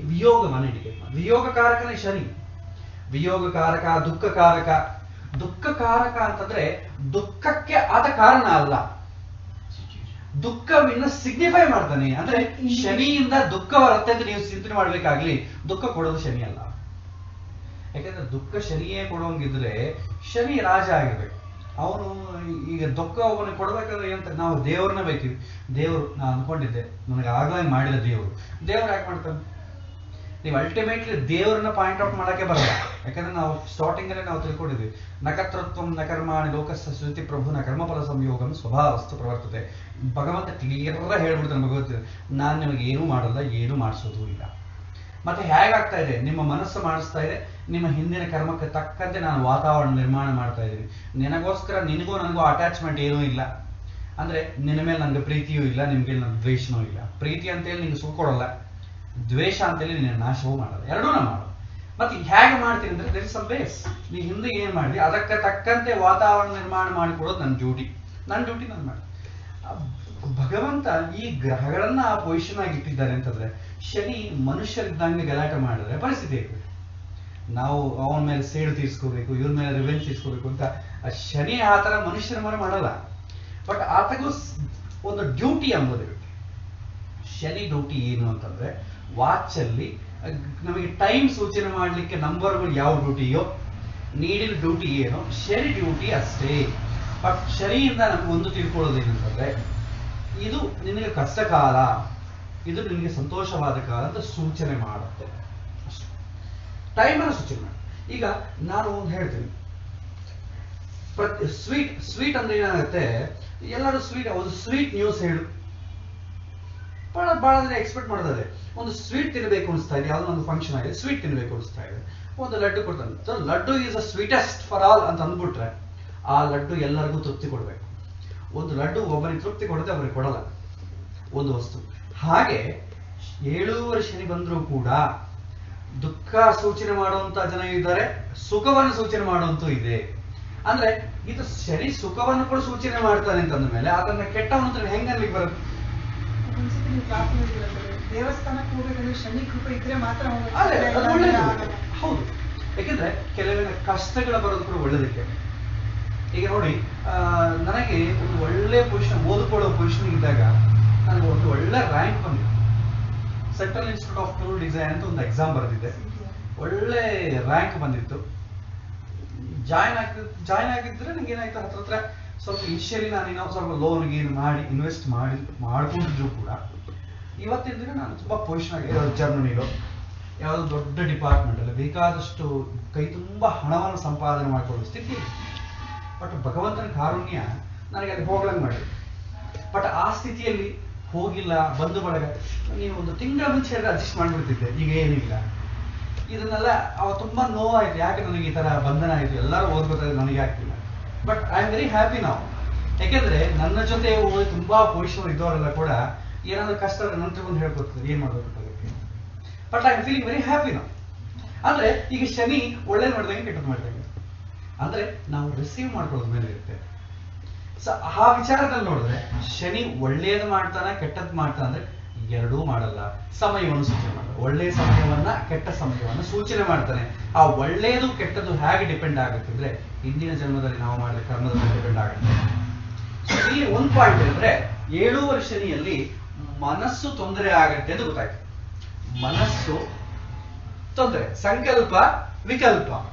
ವಿಯೋಗವನ್ನು ಇಂಡಿಕೇಟ್ ಮಾಡ್ತಾನೆ. ವಿಯೋಗಕಾರಕನೇ ಶನಿ. ವಿಯೋಗಕಾರಕ, ದುಃಖಕಾರಕ. ದುಃಖಕಾರಕ ಅಂತಂದ್ರೆ ದುಃಖಕ್ಕೆ ಆದ ಕಾರಣ ಅಲ್ಲ, ದುಃಖವನ್ನ ಸಿಗ್ನಿಫೈ ಮಾಡ್ತಾನೆ. ಅಂದ್ರೆ ಶನಿಯಿಂದ ದುಃಖ ಬರುತ್ತೆ ಅಂತ ನೀವು ಚಿಂತನೆ ಮಾಡ್ಬೇಕಾಗ್ಲಿ, ದುಃಖ ಕೊಡೋದು ಶನಿ ಅಲ್ಲ. ಯಾಕಂದ್ರೆ ದುಃಖ ಶನಿಯೇ ಕೊಡೋಂಗಿದ್ರೆ ಶನಿ ರಾಜ ಆಗಿರ್ಬೇಕು. ಅವನು ಈಗ ದುಃಖ ಅವನಿಗೆ ಕೊಡ್ಬೇಕಾದ್ರೆ ಏನಂತ ನಾವು ದೇವ್ರನ್ನ ಬೈತೀವಿ. ದೇವ್ರು ನಾ ಅನ್ಕೊಂಡಿದ್ದೆ, ನನಗೆ ಆಗ್ಲೇ ಮಾಡಿದ ದೇವ್ರು ಯಾಕೆ ಮಾಡ್ತಾನೆ? ನೀವು ಅಲ್ಟಿಮೇಟ್ಲಿ ದೇವ್ರನ್ನ ಪಾಯಿಂಟ್ ಔಟ್ ಮಾಡಕ್ಕೆ ಬರಲ್ಲ. ಯಾಕಂದ್ರೆ ನಾವು ಸ್ಟಾರ್ಟಿಂಗ್ ಅಲ್ಲೇ ನಾವು ತಿಳ್ಕೊಂಡಿದ್ವಿ, ನಕರ್ತೃತ್ವಂ ನ ಕರ್ಮಾಣಿ ಲೋಕಸ್ಥ ಶ್ರುತಿ ಪ್ರಭು ನ ಕರ್ಮಫಲ ಸಂಯೋಗಂ ಸ್ವಭಾವಸ್ತು ಪ್ರವರ್ತತೆ. ಭಗವಂತ ಕ್ಲಿಯರ್ ಹೇಳ್ಬಿಡ್ತಾನೆ ಭಗವದ್ಗೀತೆ, ನಾನು ನಿಮಗೆ ಏನೂ ಮಾಡಲ್ಲ, ಏನೂ ಮಾಡಿಸೋದು ಇಲ್ಲ. ಮತ್ತೆ ಹೇಗಾಗ್ತಾ ಇದೆ? ನಿಮ್ಮ ಮನಸ್ಸು ಮಾಡಿಸ್ತಾ ಇದೆ, ನಿಮ್ಮ ಹಿಂದಿನ ಕರ್ಮಕ್ಕೆ ತಕ್ಕಂತೆ ನಾನು ವಾತಾವರಣ ನಿರ್ಮಾಣ ಮಾಡ್ತಾ ಇದ್ದೀನಿ. ನಿನಗೋಸ್ಕರ ನಿನಗೂ ನನಗೂ ಅಟ್ಯಾಚ್ಮೆಂಟ್ ಏನೂ ಇಲ್ಲ. ಅಂದ್ರೆ ನಿನ್ನ ಮೇಲೆ ನನಗೆ ಪ್ರೀತಿಯೂ ಇಲ್ಲ, ನಿಮ್ಗೆ ನನ್ನ ದ್ವೇಷನೂ ಇಲ್ಲ. ಪ್ರೀತಿ ಅಂತೇಳಿ ನಿಂಗೆ ಸುಖ ಕೊಡಲ್ಲ, ದ್ವೇಷ ಅಂತೇಳಿ ನಿನ್ನ ನಾಶವೂ ಮಾಡಲ್ಲ, ಎರಡೂ ನಾನು ಮಾಡೋದು. ಮತ್ತೆ ಹೇಗೆ ಮಾಡ್ತೀನಿ ಅಂದ್ರೆ ದೇರ್ ಇಸ್ ಸಮ್ ಬೇಸ್. ನೀ ಹಿಂದೆ ಏನ್ ಮಾಡಿದ್ವಿ ಅದಕ್ಕೆ ತಕ್ಕಂತೆ ವಾತಾವರಣ ನಿರ್ಮಾಣ ಮಾಡಿಕೊಡೋದು ನನ್ನ ಡ್ಯೂಟಿ ನಾನು ಮಾಡಿ. ಭಗವಂತ ಈ ಗ್ರಹಗಳನ್ನ ಆ ಪೊಸಿಷನ್ ಆಗಿ ಇಟ್ಟಿದ್ದಾರೆ ಅಂತಂದ್ರೆ, ಶನಿ ಮನುಷ್ಯರಿದ್ದಂಗೆ ಗಲಾಟೆ ಮಾಡಿದ್ರೆ ಪರಿಸ್ಥಿತಿ ಹೇಗೆ? ನಾವು ಅವನ ಮೇಲೆ ಸೇಡು ತೀರ್ಸ್ಕೋಬೇಕು, ಇವ್ರ ಮೇಲೆ ರಿವೆಂಜ್ ತೀರ್ಸ್ಕೋಬೇಕು ಅಂತ ಆ ಶನಿ ಆ ತರ ಮನುಷ್ಯರ ಮೇಲೆ ಮಾಡಲ್ಲ. ಬಟ್ ಆತಗೂ ಒಂದು ಡ್ಯೂಟಿ ಎಂಬುದಿರುತ್ತೆ. ಶನಿ ಡ್ಯೂಟಿ ಏನು ಅಂತಂದ್ರೆ, ವಾಚ್ ಅಲ್ಲಿ ನಮಗೆ ಟೈಮ್ ಸೂಚನೆ ಮಾಡ್ಲಿಕ್ಕೆ ನಂಬರ್ಗಳು ಯಾವ ಡ್ಯೂಟಿಯೋ, ನೀಡಿನ ಡ್ಯೂಟಿ ಏನೋ, ಶನಿ ಡ್ಯೂಟಿ ಅಷ್ಟೇ. ಬಟ್ ಶನಿಯಿಂದ ನಮ್ಗೆ ಒಂದು ತಿಳ್ಕೊಳ್ಳೋದು ಏನಂತಂದ್ರೆ, ಇದು ನಿನಗೆ ಕಷ್ಟ ಕಾಲ, ಇದು ನಿನಗೆ ಸಂತೋಷವಾದ ಕಾಲ ಅಂತ ಸೂಚನೆ ಮಾಡುತ್ತೆ ಅಷ್ಟೇ. ಟೈಮ್ ಅನ್ನು ಸೂಚನೆ ಮಾಡಿ. ಈಗ ನಾನು ಒಂದು ಹೇಳ್ತೀನಿ, ಸ್ವೀಟ್ ಅಂದ್ರೆ ಏನಾಗುತ್ತೆ, ಎಲ್ಲರೂ ಒಂದು ಸ್ವೀಟ್ ನ್ಯೂಸ್ ಹೇಳು, ಬಹಳ ಜನ ಎಕ್ಸ್ಪೆಕ್ಟ್ ಮಾಡೋದೇ ಒಂದು ಸ್ವೀಟ್ ತಿನ್ನಬೇಕು ಅನಿಸ್ತಾ ಇದೆ, ಯಾವುದೋ ಒಂದು ಫಂಕ್ಷನ್ ಆಗಿದೆ, ಸ್ವೀಟ್ ತಿನ್ನಬೇಕು ಅನಿಸ್ತಾ ಇದೆ, ಒಂದು ಲಡ್ಡು ಕೊಡ್ತಾನೆ. So laddu is a sweetest for all ಅಂತ ಅಂದ್ಬಿಟ್ರೆ, ಆ ಲಡ್ಡು ಎಲ್ಲರಿಗೂ ತೃಪ್ತಿ ಕೊಡ್ಬೇಕು. ಒಂದು ಲಡ್ಡು ಒಬ್ಬರಿಗೆ ತೃಪ್ತಿ ಕೊಡುತ್ತೆ, ಒಬ್ಬರಿಗೆ ಕೊಡಲ್ಲ ಒಂದು ವಸ್ತು. ಹಾಗೆ 7 ಶನಿ ಬಂದರೂ ಕೂಡ ದುಃಖ ಸೂಚನೆ ಮಾಡುವಂತ ಜನ ಇದ್ದಾರೆ, ಸುಖವನ್ನು ಸೂಚನೆ ಮಾಡುವಂತೂ ಇದೆ. ಅಂದ್ರೆ ಇದು ಶನಿ ಸುಖವನ್ನು ಕೂಡ ಸೂಚನೆ ಮಾಡ್ತಾನೆ ಅಂತಂದ ಮೇಲೆ ಅದನ್ನ ಕೆಟ್ಟವನ್ನ ಹೆಂಗ ಅನ್ಲಿಕ್ಕೆ ಬರುತ್ತೆ? ದೇವಸ್ಥಾನಕ್ಕೆ ಹೋಗಬೇಕಂದ್ರೆ ಶನಿ ಕೃಪೆ ಇದ್ರೆ ಮಾತ್ರ ಹೌದು. ಯಾಕಂದ್ರೆ ಕೆಲವಿನ ಕಷ್ಟಗಳ ಬರೋದು ಕೂಡ ಒಳ್ಳೇದಕ್ಕೆ. ಈಗ ನೋಡಿ, ನನಗೆ ಒಂದು ಒಳ್ಳೆ ಪೊಸಿಷನ್, ಓದ್ಕೊಳ್ಳೋ ಪೊಸಿಷನ್ ಇದ್ದಾಗ ನನಗೆ ಒಂದು ಒಳ್ಳೆ ರ್ಯಾಂಕ್ ಬಂದಿತ್ತು. Central institute of tool design ಅಂತ ಒಂದು ಎಕ್ಸಾಮ್ ಬರೆದಿದ್ದೆ, ಒಳ್ಳೆ ರ್ಯಾಂಕ್ ಬಂದಿತ್ತು. ಜಾಯ್ನ್ ಆಗಿದ್ರೆ ನಂಗೆ ಏನಾಯ್ತು, ಹತ್ರ ಸ್ವಲ್ಪ ಇನಿಷಿಯಲಿ ನಾನು ಸ್ವಲ್ಪ ಲೋನ್ ಗೀನ್ ಮಾಡಿ ಇನ್ವೆಸ್ಟ್ ಮಾಡ್ಕೊಂಡಿದ್ರು ಕೂಡ ಇವತ್ತಿನ ದಿನ ನಾನು ತುಂಬಾ ಪೊಸಿಷನ್ ಆಗಿ ಜರ್ಮನಿಲೋ ಯಾವುದೋ ದೊಡ್ಡ ಡಿಪಾರ್ಟ್ಮೆಂಟ್ ಅಲ್ಲಿ ಬೇಕಾದಷ್ಟು ಕೈ ತುಂಬಾ ಹಣವನ್ನು ಸಂಪಾದನೆ ಮಾಡಿಕೊಳ್ಳೋ ಸ್ಥಿತಿ. ಬಟ್ ಭಗವಂತನ ಕಾರುಣ್ಯ ನನಗೆ ಅಲ್ಲಿ ಹೋಗ್ಲಂಗ್ ಮಾಡಿದೆ. ಬಟ್ ಆ ಸ್ಥಿತಿಯಲ್ಲಿ ಹೋಗಿಲ್ಲ. ಬಂಧು ಬಳಗ ನೀವು ಒಂದು ತಿಂಗಳ ಮುಂಚೆ ಅಡ್ಜಸ್ಟ್ ಮಾಡ್ಬಿಡ್ತಿದ್ದೆ, ಈಗ ಏನಿಲ್ಲ. ಇದನ್ನೆಲ್ಲ ತುಂಬಾ ನೋವಾಯ್ತು, ಯಾಕೆ ನನಗೆ ಈ ತರ ಬಂಧನ ಆಯ್ತು, ಎಲ್ಲರೂ ಓದ್ಕೊತಾರೆ, ನನಗೆ ಆಗ್ತಿಲ್ಲ. But I am very happy ನಾವು. ಯಾಕೆಂದ್ರೆ ನನ್ನ ಜೊತೆ ತುಂಬಾ ಪೊಸಿಷನ್ ಇದ್ದವರೆಲ್ಲ ಕೂಡ ಏನಾದ್ರು ಕಷ್ಟ ನನ್ನ ಹತ್ರ ಬಂದು ಹೇಳ್ಕೊಡ್ತಾರೆ, ಏನ್ ಮಾಡ್ಬೇಕು ಅದಕ್ಕೆ. But I am feeling very happy ನಾವು. ಅಂದ್ರೆ ಈಗ ಶನಿ ಒಳ್ಳೇದು ಮಾಡಿದಂಗೆ ಕೆಟ್ಟದ್ದು ಮಾಡಿದಂಗೆ, ಅಂದ್ರೆ ನಾವು ರಿಸೀವ್ ಮಾಡ್ಕೊಳ್ಳೋದ್ ಮೇಲೆ ಇರುತ್ತೆ. ಸೊ ಆ ವಿಚಾರದಲ್ಲಿ ನೋಡಿದ್ರೆ ಶನಿ ಒಳ್ಳೇದು ಮಾಡ್ತಾನೆ ಕೆಟ್ಟದ್ದು ಮಾಡ್ತಾನೆ ಅಂದ್ರೆ ಎರಡೂ ಮಾಡಲ್ಲ, ಸಮಯವನ್ನು ಸೂಚನೆ ಮಾಡ್ತಾನೆ. ಒಳ್ಳೆಯ ಸಮಯವನ್ನ ಕೆಟ್ಟ ಸಮಯವನ್ನ ಸೂಚನೆ ಮಾಡ್ತಾನೆ. ಆ ಒಳ್ಳೇದು ಕೆಟ್ಟದ್ದು ಹೇಗೆ ಡಿಪೆಂಡ್ ಆಗುತ್ತೆ ಅಂದ್ರೆ ಹಿಂದಿನ ಜನ್ಮದಲ್ಲಿ ನಾವು ಮಾಡಿದ ಕರ್ಮದ ಮೇಲೆ ಡಿಪೆಂಡ್ ಆಗುತ್ತೆ. ಇಲ್ಲಿ ಒಂದು ಪಾಯಿಂಟ್ ಅಂದ್ರೆ 7 ಶನಿಯಲ್ಲಿ ಮನಸ್ಸು ತೊಂದರೆ ಆಗತ್ತೆ ಅಂತ ಗೊತ್ತಾಯ್ತು. ಮನಸ್ಸು ತೊಂದರೆ, ಸಂಕಲ್ಪ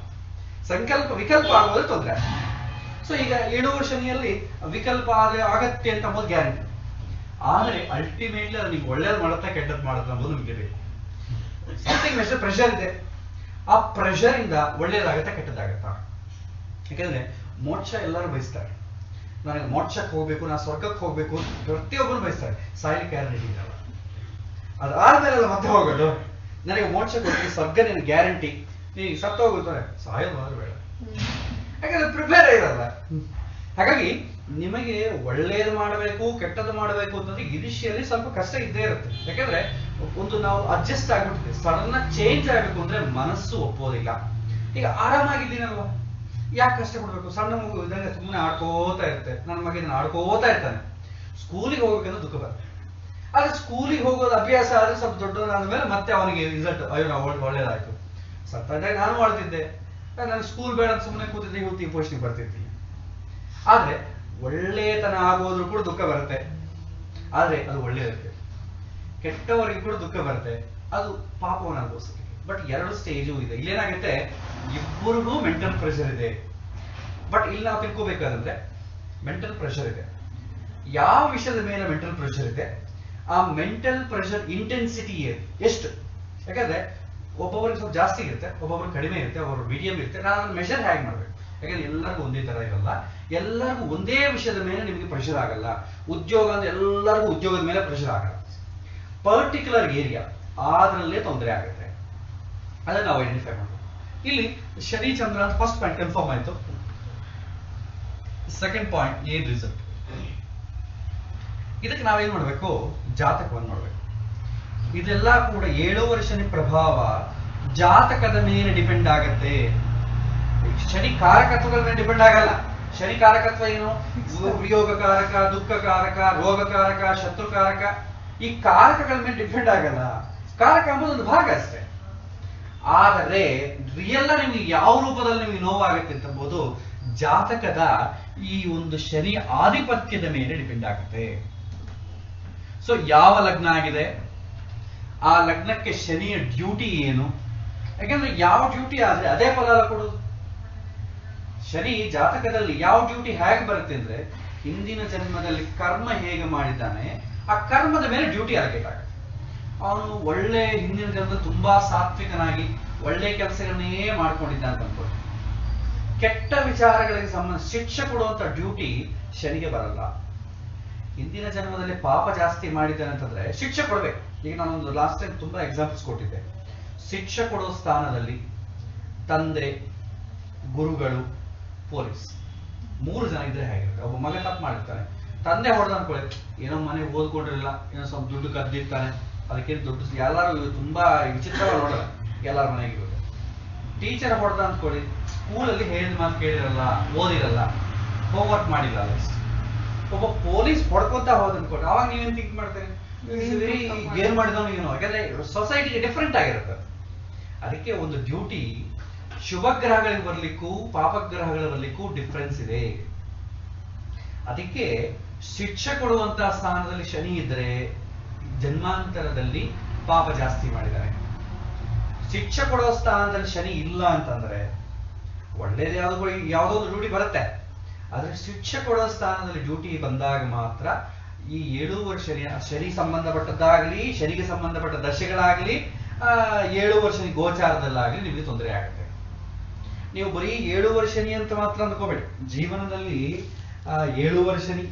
ವಿಕಲ್ಪ ಆಗೋದ್ರೆ ತೊಂದರೆ. ಸೊ ಈಗ 7 ಶನಿಯಲ್ಲಿ ವಿಕಲ್ಪ ಆಗತ್ತೆ ಅಂತ ಅಂಬೋದು ಗ್ಯಾರಂಟಿ. ಆದ್ರೆ ಅಲ್ಟಿಮೇಟ್ಲಿ ಅದು ನಿಮ್ಗೆ ಒಳ್ಳೇದು ಮಾಡುತ್ತಾ ಕೆಟ್ಟದ್ದು ಮಾಡುತ್ತಾ ಅಂಬೋದು ನಿಮ್ಗೆ ಬೇಕು. ಸಮಥಿಂಗ್ ಮೆಸೇಜ್ ಪ್ರೆಷರ್ ಇದೆ, ಆ ಪ್ರೆಷರ್ ಇಂದ ಒಳ್ಳೇದಾಗತ್ತಾ ಕೆಟ್ಟದ್ದಾಗತ್ತಾ? ಯಾಕಂದ್ರೆ ಮೋಕ್ಷ ಎಲ್ಲರೂ ಬಯಸ್ತಾರೆ, ನನಗೆ ಮೋಕ್ಷಕ್ಕೆ ಹೋಗ್ಬೇಕು, ನಾ ಸ್ವರ್ಗಕ್ಕೆ ಹೋಗ್ಬೇಕು, ಪ್ರತಿಯೊಬ್ಬರು ಬಯಸ್ತಾರೆ. ಸಾಯ್ಲಿಕ್ಕೆ ಯಾರು ರೆಡಿ ಇರಲ್ಲ. ಅದಾದ್ಮೇಲೆ ಅಲ್ಲ ಮತ್ತೆ ಹೋಗೋದು. ನನಗೆ ಮೋಕ್ಷಕ್ಕೆ ಹೋಗಿ ಸ್ವರ್ಗ ನಿನ್ ಗ್ಯಾರಂಟಿ, ನೀನು ಸತ್ತ ಹೋಗುತ್ತಾರೆ, ಸಾಯೋದು ಮಾತ್ರ ಬೇಡ. ಯಾಕಂದ್ರೆ ಪ್ರಿಪೇರ್ ಇರಲ್ಲ. ಹಾಗಾಗಿ ನಿಮಗೆ ಒಳ್ಳೇದು ಮಾಡಬೇಕು ಕೆಟ್ಟದ್ದು ಮಾಡಬೇಕು ಅಂತಂದ್ರೆ ಇನಿಷಿಯಲಿ ಸ್ವಲ್ಪ ಕಷ್ಟ ಇದ್ದೇ ಇರುತ್ತೆ. ಯಾಕಂದ್ರೆ ಒಂದು ನಾವು ಅಡ್ಜಸ್ಟ್ ಆಗ್ಬಿಟ್ಟಿದೆ. ಸಡನ್ ಚೇಂಜ್ ಆಗ್ಬೇಕು ಅಂದ್ರೆ ಮನಸ್ಸು ಒಪ್ಪೋದಿಲ್ಲ. ಈಗ ಆರಾಮಾಗಿದ್ದೀನಲ್ವಾ, ಯಾಕೆ ಕಷ್ಟ ಪಡ್ಬೇಕು? ಸಣ್ಣ ಮಗು ಇದ್ದಂಗೆ ಸುಮ್ಮನೆ ಆಡ್ಕೋತಾ ಇರುತ್ತೆ, ನನ್ನ ಮಗ ಇದನ್ನ ಆಡ್ಕೋತಾ ಇರ್ತಾನೆ. ಸ್ಕೂಲಿಗೆ ಹೋಗ್ಬೇಕಂದ್ರೆ ದುಃಖ ಬರುತ್ತೆ. ಆದ್ರೆ ಸ್ಕೂಲಿಗೆ ಹೋಗೋದು ಅಭ್ಯಾಸ ಆದ್ರೆ ಸ್ವಲ್ಪ ದೊಡ್ಡದಾದ್ಮೇಲೆ ಮತ್ತೆ ಅವನಿಗೆ ರಿಸಲ್ಟ್, ಅಯ್ಯೋ ನಾವು ಒಳ್ಳೇದಾಯ್ತು. ಸತ್ತಾಗ ನಾನು ಮಾಡ್ತಿದ್ದೆ, ನಾನು ಸ್ಕೂಲ್ ಬೇಡ ಅಂತ ಸುಮ್ಮನೆ ಕೂತಿದ್ದೆ, ಇವತ್ತು ಈ ಪೋಸ್ಟಿಗೆ ಬರ್ತಿರ್ತೀನಿ. ಆದ್ರೆ ಒಳ್ಳೆತನ ಆಗೋದ್ರು ಕೂಡ ದುಃಖ ಬರುತ್ತೆ, ಆದ್ರೆ ಅದು ಒಳ್ಳೇದಕ್ಕೆ. ಕೆಟ್ಟವರಿಗೆ ಕೂಡ ದುಃಖ ಬರುತ್ತೆ, ಅದು ಪಾಪವನ್ನ ಅನುಭವಿಸುತ್ತೆ. ಬಟ್ 2 ಸ್ಟೇಜು ಇದೆ. ಇಲ್ಲೇನಾಗುತ್ತೆ, ಇಬ್ಬರಿಗೂ ಮೆಂಟಲ್ ಪ್ರೆಷರ್ ಇದೆ. ಬಟ್ ಇಲ್ಲಿ ನಾವು ತಿಳ್ಕೋಬೇಕಾದ್ರೆ ಮೆಂಟಲ್ ಪ್ರೆಷರ್ ಇದೆ. ಯಾವ ವಿಷಯದ ಮೇಲೆ ಮೆಂಟಲ್ ಪ್ರೆಷರ್ ಇದೆ, ಆ ಮೆಂಟಲ್ ಪ್ರೆಷರ್ ಇಂಟೆನ್ಸಿಟಿ ಎಷ್ಟು. ಯಾಕಂದ್ರೆ ಒಬ್ಬೊಬ್ಬರಿಗೆ ಸ್ವಲ್ಪ ಜಾಸ್ತಿ ಇರುತ್ತೆ, ಒಬ್ಬೊಬ್ರಿಗೆ ಕಡಿಮೆ ಇರುತ್ತೆ, ಒಬ್ಬೊಬ್ರು ಮೀಡಿಯಂ ಇರುತ್ತೆ. ನಾನು ಅದನ್ನ ಮೆಷರ್ ಹೇಗೆ ಮಾಡ್ಬೇಕು? ಯಾಕಂದ್ರೆ ಎಲ್ಲರಿಗೂ ಒಂದೇ ತರ ಇರಲ್ಲ, ಎಲ್ಲರಿಗೂ ಒಂದೇ ವಿಷಯದ ಮೇಲೆ ನಿಮಗೆ ಪ್ರೆಷರ್ ಆಗಲ್ಲ. ಉದ್ಯೋಗ ಅಂದ್ರೆ ಎಲ್ಲರಿಗೂ ಉದ್ಯೋಗದ ಮೇಲೆ ಪ್ರೆಷರ್ ಆಗಲ್ಲ. ಪರ್ಟಿಕ್ಯುಲರ್ ಏರಿಯಾ ಅದರಲ್ಲೇ ತೊಂದರೆ ಆಗುತ್ತೆ. ಅದನ್ನ ನಾವು ಐಡೆಂಟಿಫೈ ಮಾಡಬೇಕು. ಇಲ್ಲಿ ಶನಿ ಚಂದ್ರ ಅಂತ ಫಸ್ಟ್ ಪಾಯಿಂಟ್ ಕನ್ಫರ್ಮ್ ಆಯ್ತು. ಸೆಕೆಂಡ್ ಪಾಯಿಂಟ್ ಏನ್ ರಿಸಲ್ಟ್. ಇದಕ್ಕೆ ನಾವೇನ್ ಮಾಡ್ಬೇಕು? ಜಾತಕವನ್ನು ನೋಡ್ಬೇಕು. ಇದೆಲ್ಲ ಕೂಡ 7 ವರ್ಷದ ಪ್ರಭಾವ ಜಾತಕದ ಮೇಲೆ ಡಿಪೆಂಡ್ ಆಗತ್ತೆ. ಶನಿ ಕಾರಕತ್ವಗಳ ಮೇಲೆ ಡಿಪೆಂಡ್ ಆಗಲ್ಲ. ಶನಿ ಕಾರಕತ್ವ ಏನು? ವಿಯೋಗಕಾರಕ, ದುಃಖಕಾರಕ, ರೋಗಕಾರಕ, ಶತ್ರುಕಾರಕ. ಈ ಕಾರಕಗಳ ಮೇಲೆ ಡಿಪೆಂಡ್ ಆಗಲ್ಲ. ಕಾರಕ ಎಂಬುದು ಒಂದು ಭಾಗ ಅಷ್ಟೇ. ಆದರೆ ರಿಯಲ್ ನಿಮಗೆ ಯಾವ ರೂಪದಲ್ಲಿ ನಿಮಗೆ ನೋವಾಗುತ್ತೆ ಅಂತಂಬೋದು ಜಾತಕದ ಈ ಒಂದು ಶನಿ ಆಧಿಪತ್ಯದ ಮೇಲೆ ಡಿಪೆಂಡ್ ಆಗುತ್ತೆ. ಸೊ ಯಾವ ಲಗ್ನ ಆಗಿದೆ, ಆ ಲಗ್ನಕ್ಕೆ ಶನಿಯ ಡ್ಯೂಟಿ ಏನು? ಯಾಕಂದ್ರೆ ಯಾವ ಡ್ಯೂಟಿ ಆದ್ರೆ ಅದೇ ಫಲ ಕೊಡೋದು. ಶನಿ ಜಾತಕದಲ್ಲಿ ಯಾವ ಡ್ಯೂಟಿ ಹೇಗೆ ಬರುತ್ತೆ ಅಂದ್ರೆ, ಹಿಂದಿನ ಜನ್ಮದಲ್ಲಿ ಕರ್ಮ ಹೇಗೆ ಮಾಡಿದ್ದಾನೆ ಆ ಕರ್ಮದ ಮೇಲೆ ಡ್ಯೂಟಿ ಆಗಬೇಕಾಗುತ್ತೆ. ಅವನು ಒಳ್ಳೆ ಹಿಂದಿನ ಜನ್ಮದಲ್ಲಿ ತುಂಬಾ ಸಾತ್ವಿಕನಾಗಿ ಒಳ್ಳೆ ಕೆಲಸಗಳನ್ನೇ ಮಾಡ್ಕೊಂಡಿದ್ದ ಅಂತ ಅನ್ಕೊಳ್ಳಿ. ಕೆಟ್ಟ ವಿಚಾರಗಳಿಗೆ ಸಂಬಂಧ ಶಿಕ್ಷೆ ಕೊಡುವಂತ ಡ್ಯೂಟಿ ಶನಿಗೆ ಬರಲ್ಲ. ಹಿಂದಿನ ಜನ್ಮದಲ್ಲಿ ಪಾಪ ಜಾಸ್ತಿ ಮಾಡಿದ್ದಾನೆ ಅಂತಂದ್ರೆ ಶಿಕ್ಷೆ ಕೊಡ್ಬೇಕು. ಈಗ ನಾನೊಂದು ಲಾಸ್ಟ್ ಟೈಮ್ ತುಂಬಾ ಎಕ್ಸಾಂಪಲ್ಸ್ ಕೊಟ್ಟಿದ್ದೆ. ಶಿಕ್ಷೆ ಕೊಡೋ ಸ್ಥಾನದಲ್ಲಿ ತಂದೆ, ಗುರುಗಳು, ಪೊಲೀಸ್ 3 ಜನ ಇದ್ರೆ ಹೇಗಿರುತ್ತೆ? ಒಬ್ಬ ಮಗ ತಪ್ಪು ಮಾಡಿರ್ತಾನೆ, ತಂದೆ ಹೊಡೆದ ಅನ್ಕೊಳ್ಳಿ, ಏನೋ ಮನೆ ಓದ್ಕೊಂಡಿರಲಿಲ್ಲ, ಏನೋ ಸ್ವಲ್ಪ ದುಡ್ಡು ಕದ್ದಿರ್ತಾನೆ, ಅದಕ್ಕೆ ದುಡ್ಡು ಎಲ್ಲರೂ ತುಂಬಾ ವಿಚಿತ್ರವಾಗಿ ನೋಡಲ್ಲ, ಎಲ್ಲರ ಮನೆಗೆ ಇರುತ್ತೆ. ಟೀಚರ್ ಹೊಡೆದ ಅಂದ್ಕೊಳ್ಳಿ, ಸ್ಕೂಲಲ್ಲಿ ಹೇಳಿದ ಮಾತು ಕೇಳಿರಲ್ಲ, ಓದಿರಲ್ಲ, ಹೋಮ್ವರ್ಕ್ ಮಾಡಿಲ್ಲ. ಒಬ್ಬ ಪೊಲೀಸ್ ಹೊಡ್ಕೊಂತ ಹೋದ್ ಅನ್ಕೊಳ್ಳಿ, ಅವಾಗ ನೀವೇನ್ ಥಿಂಕ್ ಮಾಡ್ತೀರಿ? ಏನ್ ಮಾಡಿದವನು ಏನೋ. ಯಾಕಂದ್ರೆ ಸೊಸೈಟಿಗೆ ಡಿಫ್ರೆಂಟ್ ಆಗಿರುತ್ತೆ. ಅದಕ್ಕೆ ಒಂದು ಡ್ಯೂಟಿ ಶುಭ ಗ್ರಹಗಳಿಗೆ ಬರ್ಲಿಕ್ಕೂ ಪಾಪಗ್ರಹಗಳಿಗೆ ಬರ್ಲಿಕ್ಕೂ ಡಿಫ್ರೆನ್ಸ್ ಇದೆ. ಅದಕ್ಕೆ ಶಿಕ್ಷೆ ಕೊಡುವಂತಹ ಸ್ಥಾನದಲ್ಲಿ ಶನಿ ಇದ್ರೆ ಜನ್ಮಾಂತರದಲ್ಲಿ ಪಾಪ ಜಾಸ್ತಿ ಮಾಡಿದ್ದಾರೆ. ಶಿಕ್ಷೆ ಕೊಡುವ ಸ್ಥಾನದಲ್ಲಿ ಶನಿ ಇಲ್ಲ ಅಂತಂದ್ರೆ ಒಳ್ಳೇದು ಯಾವುದೋ ಡ್ಯೂಟಿ ಬರುತ್ತೆ. ಆದ್ರೆ ಶಿಕ್ಷೆ ಕೊಡುವ ಸ್ಥಾನದಲ್ಲಿ ಡ್ಯೂಟಿ ಬಂದಾಗ ಮಾತ್ರ ಈ 7 ವರ್ಷ ಶನಿ ಸಂಬಂಧಪಟ್ಟದ್ದಾಗ್ಲಿ, ಶನಿಗೆ ಸಂಬಂಧಪಟ್ಟ ದಶೆಗಳಾಗ್ಲಿ, 7 ವರ್ಷ ಗೋಚಾರದಲ್ಲಾಗ್ಲಿ ನಿಮಗೆ ತೊಂದರೆ ಆಗುತ್ತೆ. ನೀವು ಬರೀ 7 ವರ್ಷ ಶನಿ ಅಂತ ಮಾತ್ರ ಅಂದ್ಕೋಬೇಡಿ. ಜೀವನದಲ್ಲಿ 7 ವರ್ಷ ಶನಿ,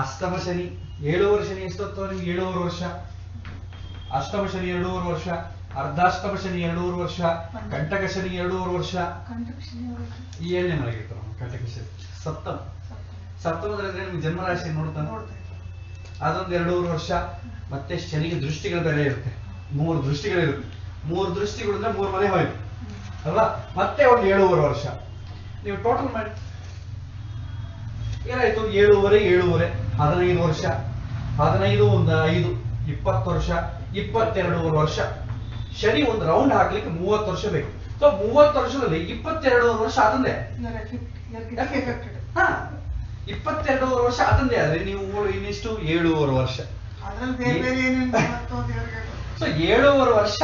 ಅಷ್ಟಮ ಶನಿ, 7 ವರ್ಷ ಶನಿ ಎಷ್ಟೊತ್ತು ನಿಮ್ಗೆ? 7.5 ವರ್ಷ. ಅಷ್ಟಮ ಶನಿ 2.5 ವರ್ಷ, ಅರ್ಧಾಷ್ಟಮ ಶನಿ 2.5 ವರ್ಷ, ಕಂಟಕ ಶನಿ 2.5 ವರ್ಷ. ಈ 7ನೇ ಮನೆಗಿರ್ತಾರ ಕಂಟಕ ಶನಿ. ಸಪ್ತಮದಲ್ಲಿ ನಿಮ್ಗೆ ಜನ್ಮರಾಶಿ ನೋಡ್ತಾನೆ, ಅದೊಂದು 2.5 ವರ್ಷ. ಮತ್ತೆ ಶನಿಗೆ ದೃಷ್ಟಿಗಳ ಬೆಲೆ ಇರುತ್ತೆ, 3 ದೃಷ್ಟಿಗಳಿರುತ್ತೆ. 3 ದೃಷ್ಟಿಗಳು ಅಂದ್ರೆ 3 ಮನೆ ಹೋಯ್ತು ಅಲ್ವಾ? ಮತ್ತೆ ಒಂದು 7.5 ವರ್ಷ. ನೀವು ಟೋಟಲ್ ಮಾಡಿ ಏನಾಯ್ತು? 7.5 15 ವರ್ಷ, 15 ಒಂದು 5 20 ವರ್ಷ, 22 ವರ್ಷ. ಶನಿ ಒಂದು ರೌಂಡ್ ಹಾಕ್ಲಿಕ್ಕೆ 30 ವರ್ಷ ಬೇಕು. ಸೊ 30 ವರ್ಷದಲ್ಲಿ 22 ವರ್ಷ ಅದನ್ನೇ. 22 ವರ್ಷ ಅದನ್ನೇ ಆದ್ರೆ ನೀವು ಇನ್ನಿಷ್ಟು 7.5 ವರ್ಷ. ಸೊ 7.5 ವರ್ಷ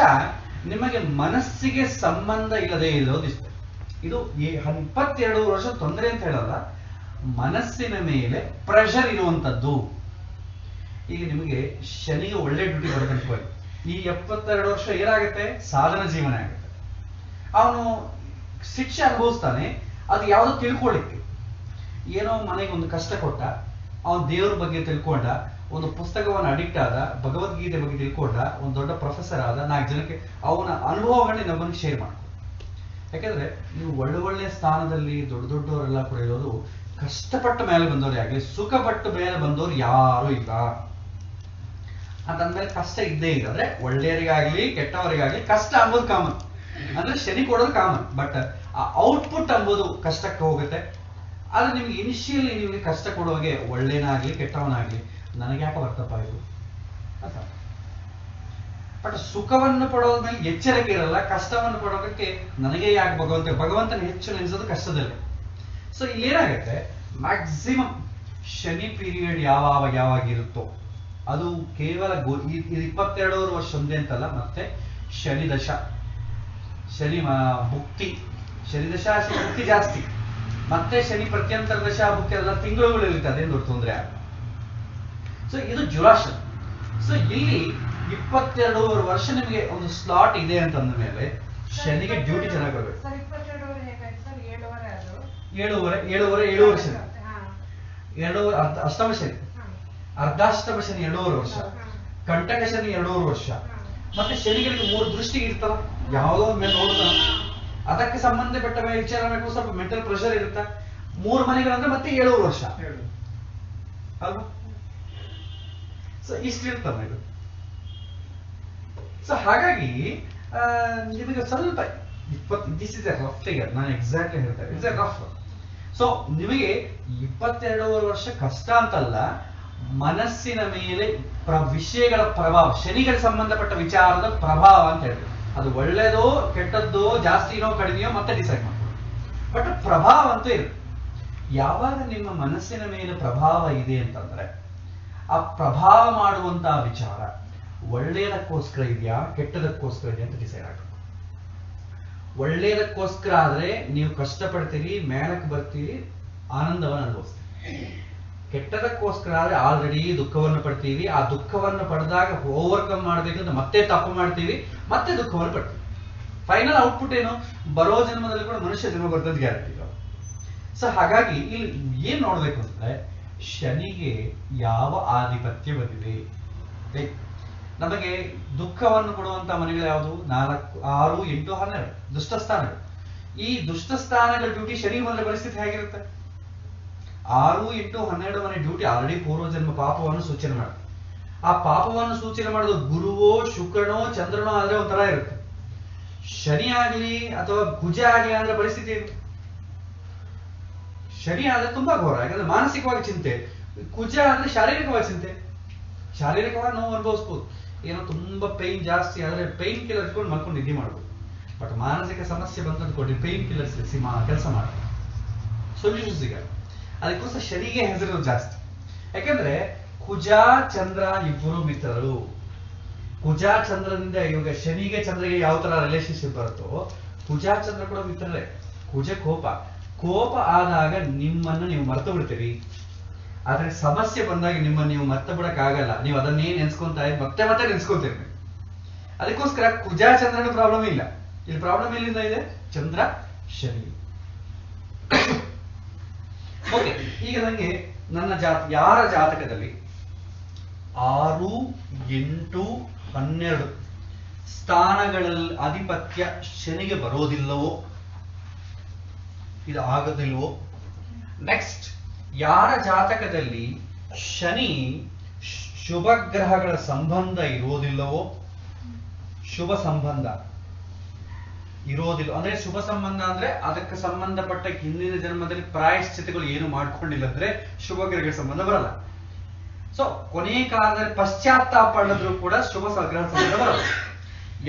ನಿಮಗೆ ಮನಸ್ಸಿಗೆ ಸಂಬಂಧ ಇಲ್ಲದೆ ಇರೋದಿಷ್ಟು. ಇದು 22 ವರ್ಷ ತೊಂದರೆ ಅಂತ ಹೇಳಲ್ಲ, ಮನಸ್ಸಿನ ಮೇಲೆ ಪ್ರೆಷರ್ ಇರುವಂತದ್ದು. ಈಗ ನಿಮಗೆ ಶನಿಗೆ ಒಳ್ಳೆ ಡ್ಯೂಟಿ ಬರಬೇಕು. ಈ 72 ವರ್ಷ ಏನಾಗುತ್ತೆ? ಸಾಧನ ಜೀವನ ಆಗುತ್ತೆ. ಅವನು ಶಿಕ್ಷೆ ಅನುಭವಿಸ್ತಾನೆ, ಅದು ಯಾವ್ದೋ ತಿಳ್ಕೊಳ್ಳಿಕ್ಕೆ. ಏನೋ ಮನೆಗೆ ಒಂದು ಕಷ್ಟ ಕೊಟ್ಟ, ಅವನು ದೇವರ ಬಗ್ಗೆ ತಿಳ್ಕೊಂಡ, ಒಂದು ಪುಸ್ತಕವನ್ನು ಅಡಿಕ್ಟ್ ಆದ, ಭಗವದ್ಗೀತೆ ಬಗ್ಗೆ ತಿಳ್ಕೊಂಡ, ಒಂದು ದೊಡ್ಡ ಪ್ರೊಫೆಸರ್ ಆದ, 4 ಜನಕ್ಕೆ ಅವನ ಅನುಭವಗಳನ್ನ ಇನ್ನೊಬ್ಬನಿಗೆ ಶೇರ್ ಮಾಡ್ಕೊ. ಯಾಕಂದ್ರೆ ನೀವು ಒಳ್ಳೆ ಸ್ಥಾನದಲ್ಲಿ ದೊಡ್ಡವರೆಲ್ಲ ಕೂಡ ಇರೋದು ಕಷ್ಟಪಟ್ಟ ಮೇಲೆ ಬಂದವ್ರು ಆಗಲಿ, ಸುಖಪಟ್ಟು ಮೇಲೆ ಬಂದವರು ಯಾರು ಇಲ್ಲ ಅಂತಂದ್ಮೇಲೆ ಕಷ್ಟ ಇದ್ದೇ ಇದೆ. ಅಂದ್ರೆ ಒಳ್ಳೆಯವರಿಗಾಗ್ಲಿ ಕೆಟ್ಟವರಿಗಾಗ್ಲಿ ಕಷ್ಟ ಅಂಬೋದು ಕಾಮನ್. ಅಂದ್ರೆ ಶನಿ ಕೊಡೋದು ಕಾಮನ್, ಬಟ್ ಆ ಔಟ್ಪುಟ್ ಅಂಬೋದು ಕಷ್ಟಕ್ಕೆ ಹೋಗುತ್ತೆ. ಆದ್ರೆ ನಿಮ್ಗೆ ಇನಿಷಿಯಲಿ ನಿಮ್ಗೆ ಕಷ್ಟ ಕೊಡುವಾಗೆ ಒಳ್ಳೆನಾಗ್ಲಿ ಕೆಟ್ಟವನಾಗ್ಲಿ ನನಗೆ ಯಾಕೆ ಬರ್ತಪ್ಪ ಇದು ಅಂತ. ಬಟ್ ಸುಖವನ್ನು ಪಡೋದ ಮೇಲೆ ಎಚ್ಚರಿಕೆ ಇರಲ್ಲ, ಕಷ್ಟವನ್ನು ಪಡೋದಕ್ಕೆ ನನಗೆ ಯಾಕೆ ಭಗವಂತನ ಹೆಚ್ಚು ನೆನೆಸೋದು ಕಷ್ಟದಲ್ಲಿ. ಸೊ ಇಲ್ಲೇನಾಗುತ್ತೆ, ಮ್ಯಾಕ್ಸಿಮಮ್ ಶನಿ ಪೀರಿಯಡ್ ಯಾವಾಗಿರುತ್ತೋ ಅದು ಕೇವಲ 22 ವರ್ಷ ಒಂದೇ ಅಂತಲ್ಲ, ಮತ್ತೆ ಶನಿ ದಶ, ಶನಿ ಭುಕ್ತಿ, ಶನಿ ದಶ ಭುಕ್ತಿ ಜಾಸ್ತಿ. ಮತ್ತೆ ಶನಿ ಪ್ರತ್ಯಂತರ ದಶಾಭುಕ್ತಿ ಎಲ್ಲ ತಿಂಗಳುಗಳು ಇರುತ್ತೆ, ಅದೇನು ದೊಡ್ಡ ತೊಂದರೆ ಆಗಲ್ಲ. ಸೊ ಇದು ಡ್ಯುರಾಷನ್. ಸೊ ಇಲ್ಲಿ 22 ವರ್ಷ ನಿಮಗೆ ಒಂದು ಸ್ಲಾಟ್ ಇದೆ ಅಂತಂದ ಮೇಲೆ ಶನಿಗೆ ಡ್ಯೂಟಿ ಚೆನ್ನಾಗಿ ಬರಬೇಕು. 7 ಶನಿ, ಅಷ್ಟಮ ಶನಿ, ಅರ್ಧಾಷ್ಟಮ ಶನಿ 2.5 ವರ್ಷ, ಕಂಟಕ ಶನಿ 2.5 ವರ್ಷ, ಮತ್ತೆ ಶನಿಗಳಿಗೆ 3 ದೃಷ್ಟಿ ಇರ್ತಲ್ಲ, ಯಾವುದೋ ಮೇಲೆ ನೋಡ್ತಾನ, ಅದಕ್ಕೆ ಸಂಬಂಧಪಟ್ಟ ಮೇಲೆ ವಿಚಾರ ಮಾಡಬೇಕು, ಸ್ವಲ್ಪ ಮೆಂಟಲ್ ಪ್ರೆಷರ್ ಇರುತ್ತೆ. 3 ಮನೆಗಳಂದ್ರೆ ಮತ್ತೆ 7 ವರ್ಷ ಅಲ್ವಾ? ಸೊ ಇಷ್ಟಿರ್ತದೆ ಇದು. ಸೊ ಹಾಗಾಗಿ ನಿಮಗೆ ಸ್ವಲ್ಪ this is A rough figure, ನಾನು ಎಕ್ಸಾಕ್ಟ್ಲಿ ಹೇಳ್ತೇನೆ, ಇಟ್ಸ್ ಎ ರಫ್. ಸೊ ನಿಮಗೆ 22 ವರ್ಷ ಕಷ್ಟ ಅಂತಲ್ಲ, ಮನಸ್ಸಿನ ಮೇಲೆ ವಿಷಯಗಳ ಪ್ರಭಾವ, ಶನಿಗಳಿಗೆ ಸಂಬಂಧಪಟ್ಟ ವಿಚಾರದ ಪ್ರಭಾವ ಅಂತ ಹೇಳಿದ್ರು. ಅದು ಒಳ್ಳೇದೋ ಕೆಟ್ಟದ್ದೋ ಜಾಸ್ತಿನೋ ಕಡಿಮೆಯೋ ಮತ್ತೆ ಡಿಸೈಡ್ ಮಾಡ್ಬೋದು, ಬಟ್ ಪ್ರಭಾವ ಅಂತೂ ಇರುತ್ತೆ. ಯಾವಾಗ ನಿಮ್ಮ ಮನಸ್ಸಿನ ಮೇಲೆ ಪ್ರಭಾವ ಇದೆ ಅಂತಂದ್ರೆ ಆ ಪ್ರಭಾವ ಮಾಡುವಂತಹ ವಿಚಾರ ಒಳ್ಳೆಯದಕ್ಕೋಸ್ಕರ ಇದೆಯಾ ಕೆಟ್ಟದಕ್ಕೋಸ್ಕರ ಇದೆಯಾ ಅಂತ ಡಿಸೈಡ್ ಆಗಬೇಕು. ಒಳ್ಳೆಯದಕ್ಕೋಸ್ಕರ ಆದ್ರೆ ನೀವು ಕಷ್ಟಪಡ್ತೀರಿ, ಮೇಲಕ್ಕೆ ಬರ್ತೀರಿ, ಆನಂದವನ್ನು ಅನುಭವಿಸ್ತೀರಿ. ಕೆಟ್ಟದಕ್ಕೋಸ್ಕರ ಆದ್ರೆ ಆಲ್ರೆಡಿ ದುಃಖವನ್ನು ಪಡ್ತೀವಿ, ಆ ದುಃಖವನ್ನು ಪಡೆದಾಗ ಓವರ್ಕಮ್ ಮಾಡ್ಬೇಕಂತ ಮತ್ತೆ ತಪ್ಪು ಮಾಡ್ತೀವಿ, ಮತ್ತೆ ದುಃಖವನ್ನು ಪಡ್ತೀವಿ. ಫೈನಲ್ ಔಟ್ಪುಟ್ ಏನು? ಬರೋ ಜನ್ಮದಲ್ಲಿ ಕೂಡ ಮನುಷ್ಯ ಜನ್ಮ ಬರ್ತದ ಗ್ಯಾರಂಟಿ. ಸೊ ಹಾಗಾಗಿ ಇಲ್ಲಿ ಏನ್ ನೋಡ್ಬೇಕು ಅಂದ್ರೆ ಶನಿಗೆ ಯಾವ ಆಧಿಪತ್ಯ ಬಂದಿದೆ. ನಮಗೆ ದುಃಖವನ್ನು ಕೊಡುವಂತ ಮನೆಗಳು ಯಾವುದು? 4, 6, 8, 12 ದುಷ್ಟ ಸ್ಥಾನಗಳು. ಈ ದುಷ್ಟ ಸ್ಥಾನಗಳ ಡ್ಯೂಟಿ ಶನಿ ಬಂದ ಪರಿಸ್ಥಿತಿ ಹೇಗಿರುತ್ತೆ? 6, 8, 12 ಮನೆ ಡ್ಯೂಟಿ ಆಲ್ರೆಡಿ ಪೂರ್ವಜನ್ಮ ಪಾಪವನ್ನು ಸೂಚನೆ ಮಾಡುತ್ತೆ. ಆ ಪಾಪವನ್ನು ಸೂಚನೆ ಮಾಡೋದು ಗುರುವೋ ಶುಕ್ರನೋ ಚಂದ್ರನೋ ಆದ್ರೆ ಒಂಥರ ಇರುತ್ತೆ. ಶನಿ ಆಗ್ಲಿ ಅಥವಾ ಕುಜ ಆಗ್ಲಿ ಅಂದ್ರೆ ಪರಿಸ್ಥಿತಿ ಏನು? ಶನಿ ಆದ್ರೆ ತುಂಬಾ ಘೋರ, ಯಾಕಂದ್ರೆ ಮಾನಸಿಕವಾಗಿ ಚಿಂತೆ. ಕುಜ ಅಂದ್ರೆ ಶಾರೀರಿಕವಾಗಿ ಚಿಂತೆ, ಶಾರೀರಿಕವಾಗಿ ನೋವು ಅನುಭವಿಸ್ಬೋದು, ಏನೋ ತುಂಬಾ ಪೈನ್ ಜಾಸ್ತಿ ಆದ್ರೆ ಪೈನ್ ಕಿಲ್ಲರ್ ಇಟ್ಕೊಂಡು ಮಲ್ಕೊಂಡು ನಿದ್ದೆ ಮಾಡ್ಬೋದು. ಬಟ್ ಮಾನಸಿಕ ಸಮಸ್ಯೆ ಬಂತ ಅಂದ್ಕೊಡ್ರಿ, ಪೈನ್ ಕಿಲ್ಲರ್ಸ್ ಕೆಲಸ ಮಾಡ್ತಾರೆ, ಸೊಲ್ಯೂಷನ್ ಸಿಗಲ್ಲ. ಅದಕ್ಕೋಸ್ಕರ ಶನಿಗೆ ಹೆಸರು ಜಾಸ್ತಿ. ಯಾಕಂದ್ರೆ ಕುಜ ಚಂದ್ರ ಇಬ್ಬರು ಮಿತ್ರರು. ಕುಜ ಚಂದ್ರನಿಂದ ಇವಾಗ ಶನಿಗೆ ಚಂದ್ರಗೆ ಯಾವ ತರ ರಿಲೇಶನ್ಶಿಪ್ ಬರುತ್ತೋ ಕುಜ ಚಂದ್ರ ಕೂಡ ಮಿತ್ರರೇ. ಕುಜ ಕೋಪ ಆದಾಗ ನಿಮ್ಮನ್ನು ನೀವು ಮರ್ತು ಬಿಡ್ತೀರಿ, ಆದ್ರೆ ಸಮಸ್ಯೆ ಬಂದಾಗ ನಿಮ್ಮನ್ನು ನೀವು ಮರ್ತು ಬಿಡಕ್ ಆಗಲ್ಲ. ನೀವು ಅದನ್ನೇ ನೆನ್ಸ್ಕೊಂತ ಮತ್ತೆ ಮತ್ತೆ ನೆನ್ಸ್ಕೊಂತೀರಿ. ಅದಕ್ಕೋಸ್ಕರ ಕುಜ ಚಂದ್ರನ ಪ್ರಾಬ್ಲಮ್ ಇಲ್ಲ. ಇಲ್ಲಿ ಪ್ರಾಬ್ಲಮ್ ಎಲ್ಲಿಂದ ಇದೆ? ಚಂದ್ರ ಶನಿ. ಓಕೆ, ಈಗ ನನಗೆ ನನ್ನ ಯಾರ ಜಾತಕದಲ್ಲಿ 6, 8, 12 ಸ್ಥಾನಗಳಲ್ಲಿ ಆಧಿಪತ್ಯ ಶನಿಗೆ ಬರೋದಿಲ್ಲವೋ, ಇದು ಆಗೋದಿಲ್ವೋ. ನೆಕ್ಸ್ಟ್, ಯಾರ ಜಾತಕದಲ್ಲಿ ಶನಿ ಶುಭ ಗ್ರಹಗಳ ಸಂಬಂಧ ಇರೋದಿಲ್ಲವೋ, ಶುಭ ಸಂಬಂಧ ಇರೋದಿಲ್ಲ ಅಂದ್ರೆ ಶುಭ ಸಂಬಂಧ ಅಂದ್ರೆ ಅದಕ್ಕೆ ಸಂಬಂಧಪಟ್ಟ ಹಿಂದಿನ ಜನ್ಮದಲ್ಲಿ ಪ್ರಾಯಶ್ಚಿತ್ತಗಳು ಏನು ಮಾಡ್ಕೊಂಡಿಲ್ಲ ಅಂದ್ರೆ ಶುಭ ಗ್ರಹಗಳ ಸಂಬಂಧ ಬರಲ್ಲ. ಸೊ ಕೊನೆಯ ಕಾಲದಲ್ಲಿ ಪಶ್ಚಾತ್ತಾಪ ಪಡೆದ್ರು ಕೂಡ ಶುಭ ಗ್ರಹ ಸಂಬಂಧ ಬರಲ್ಲ.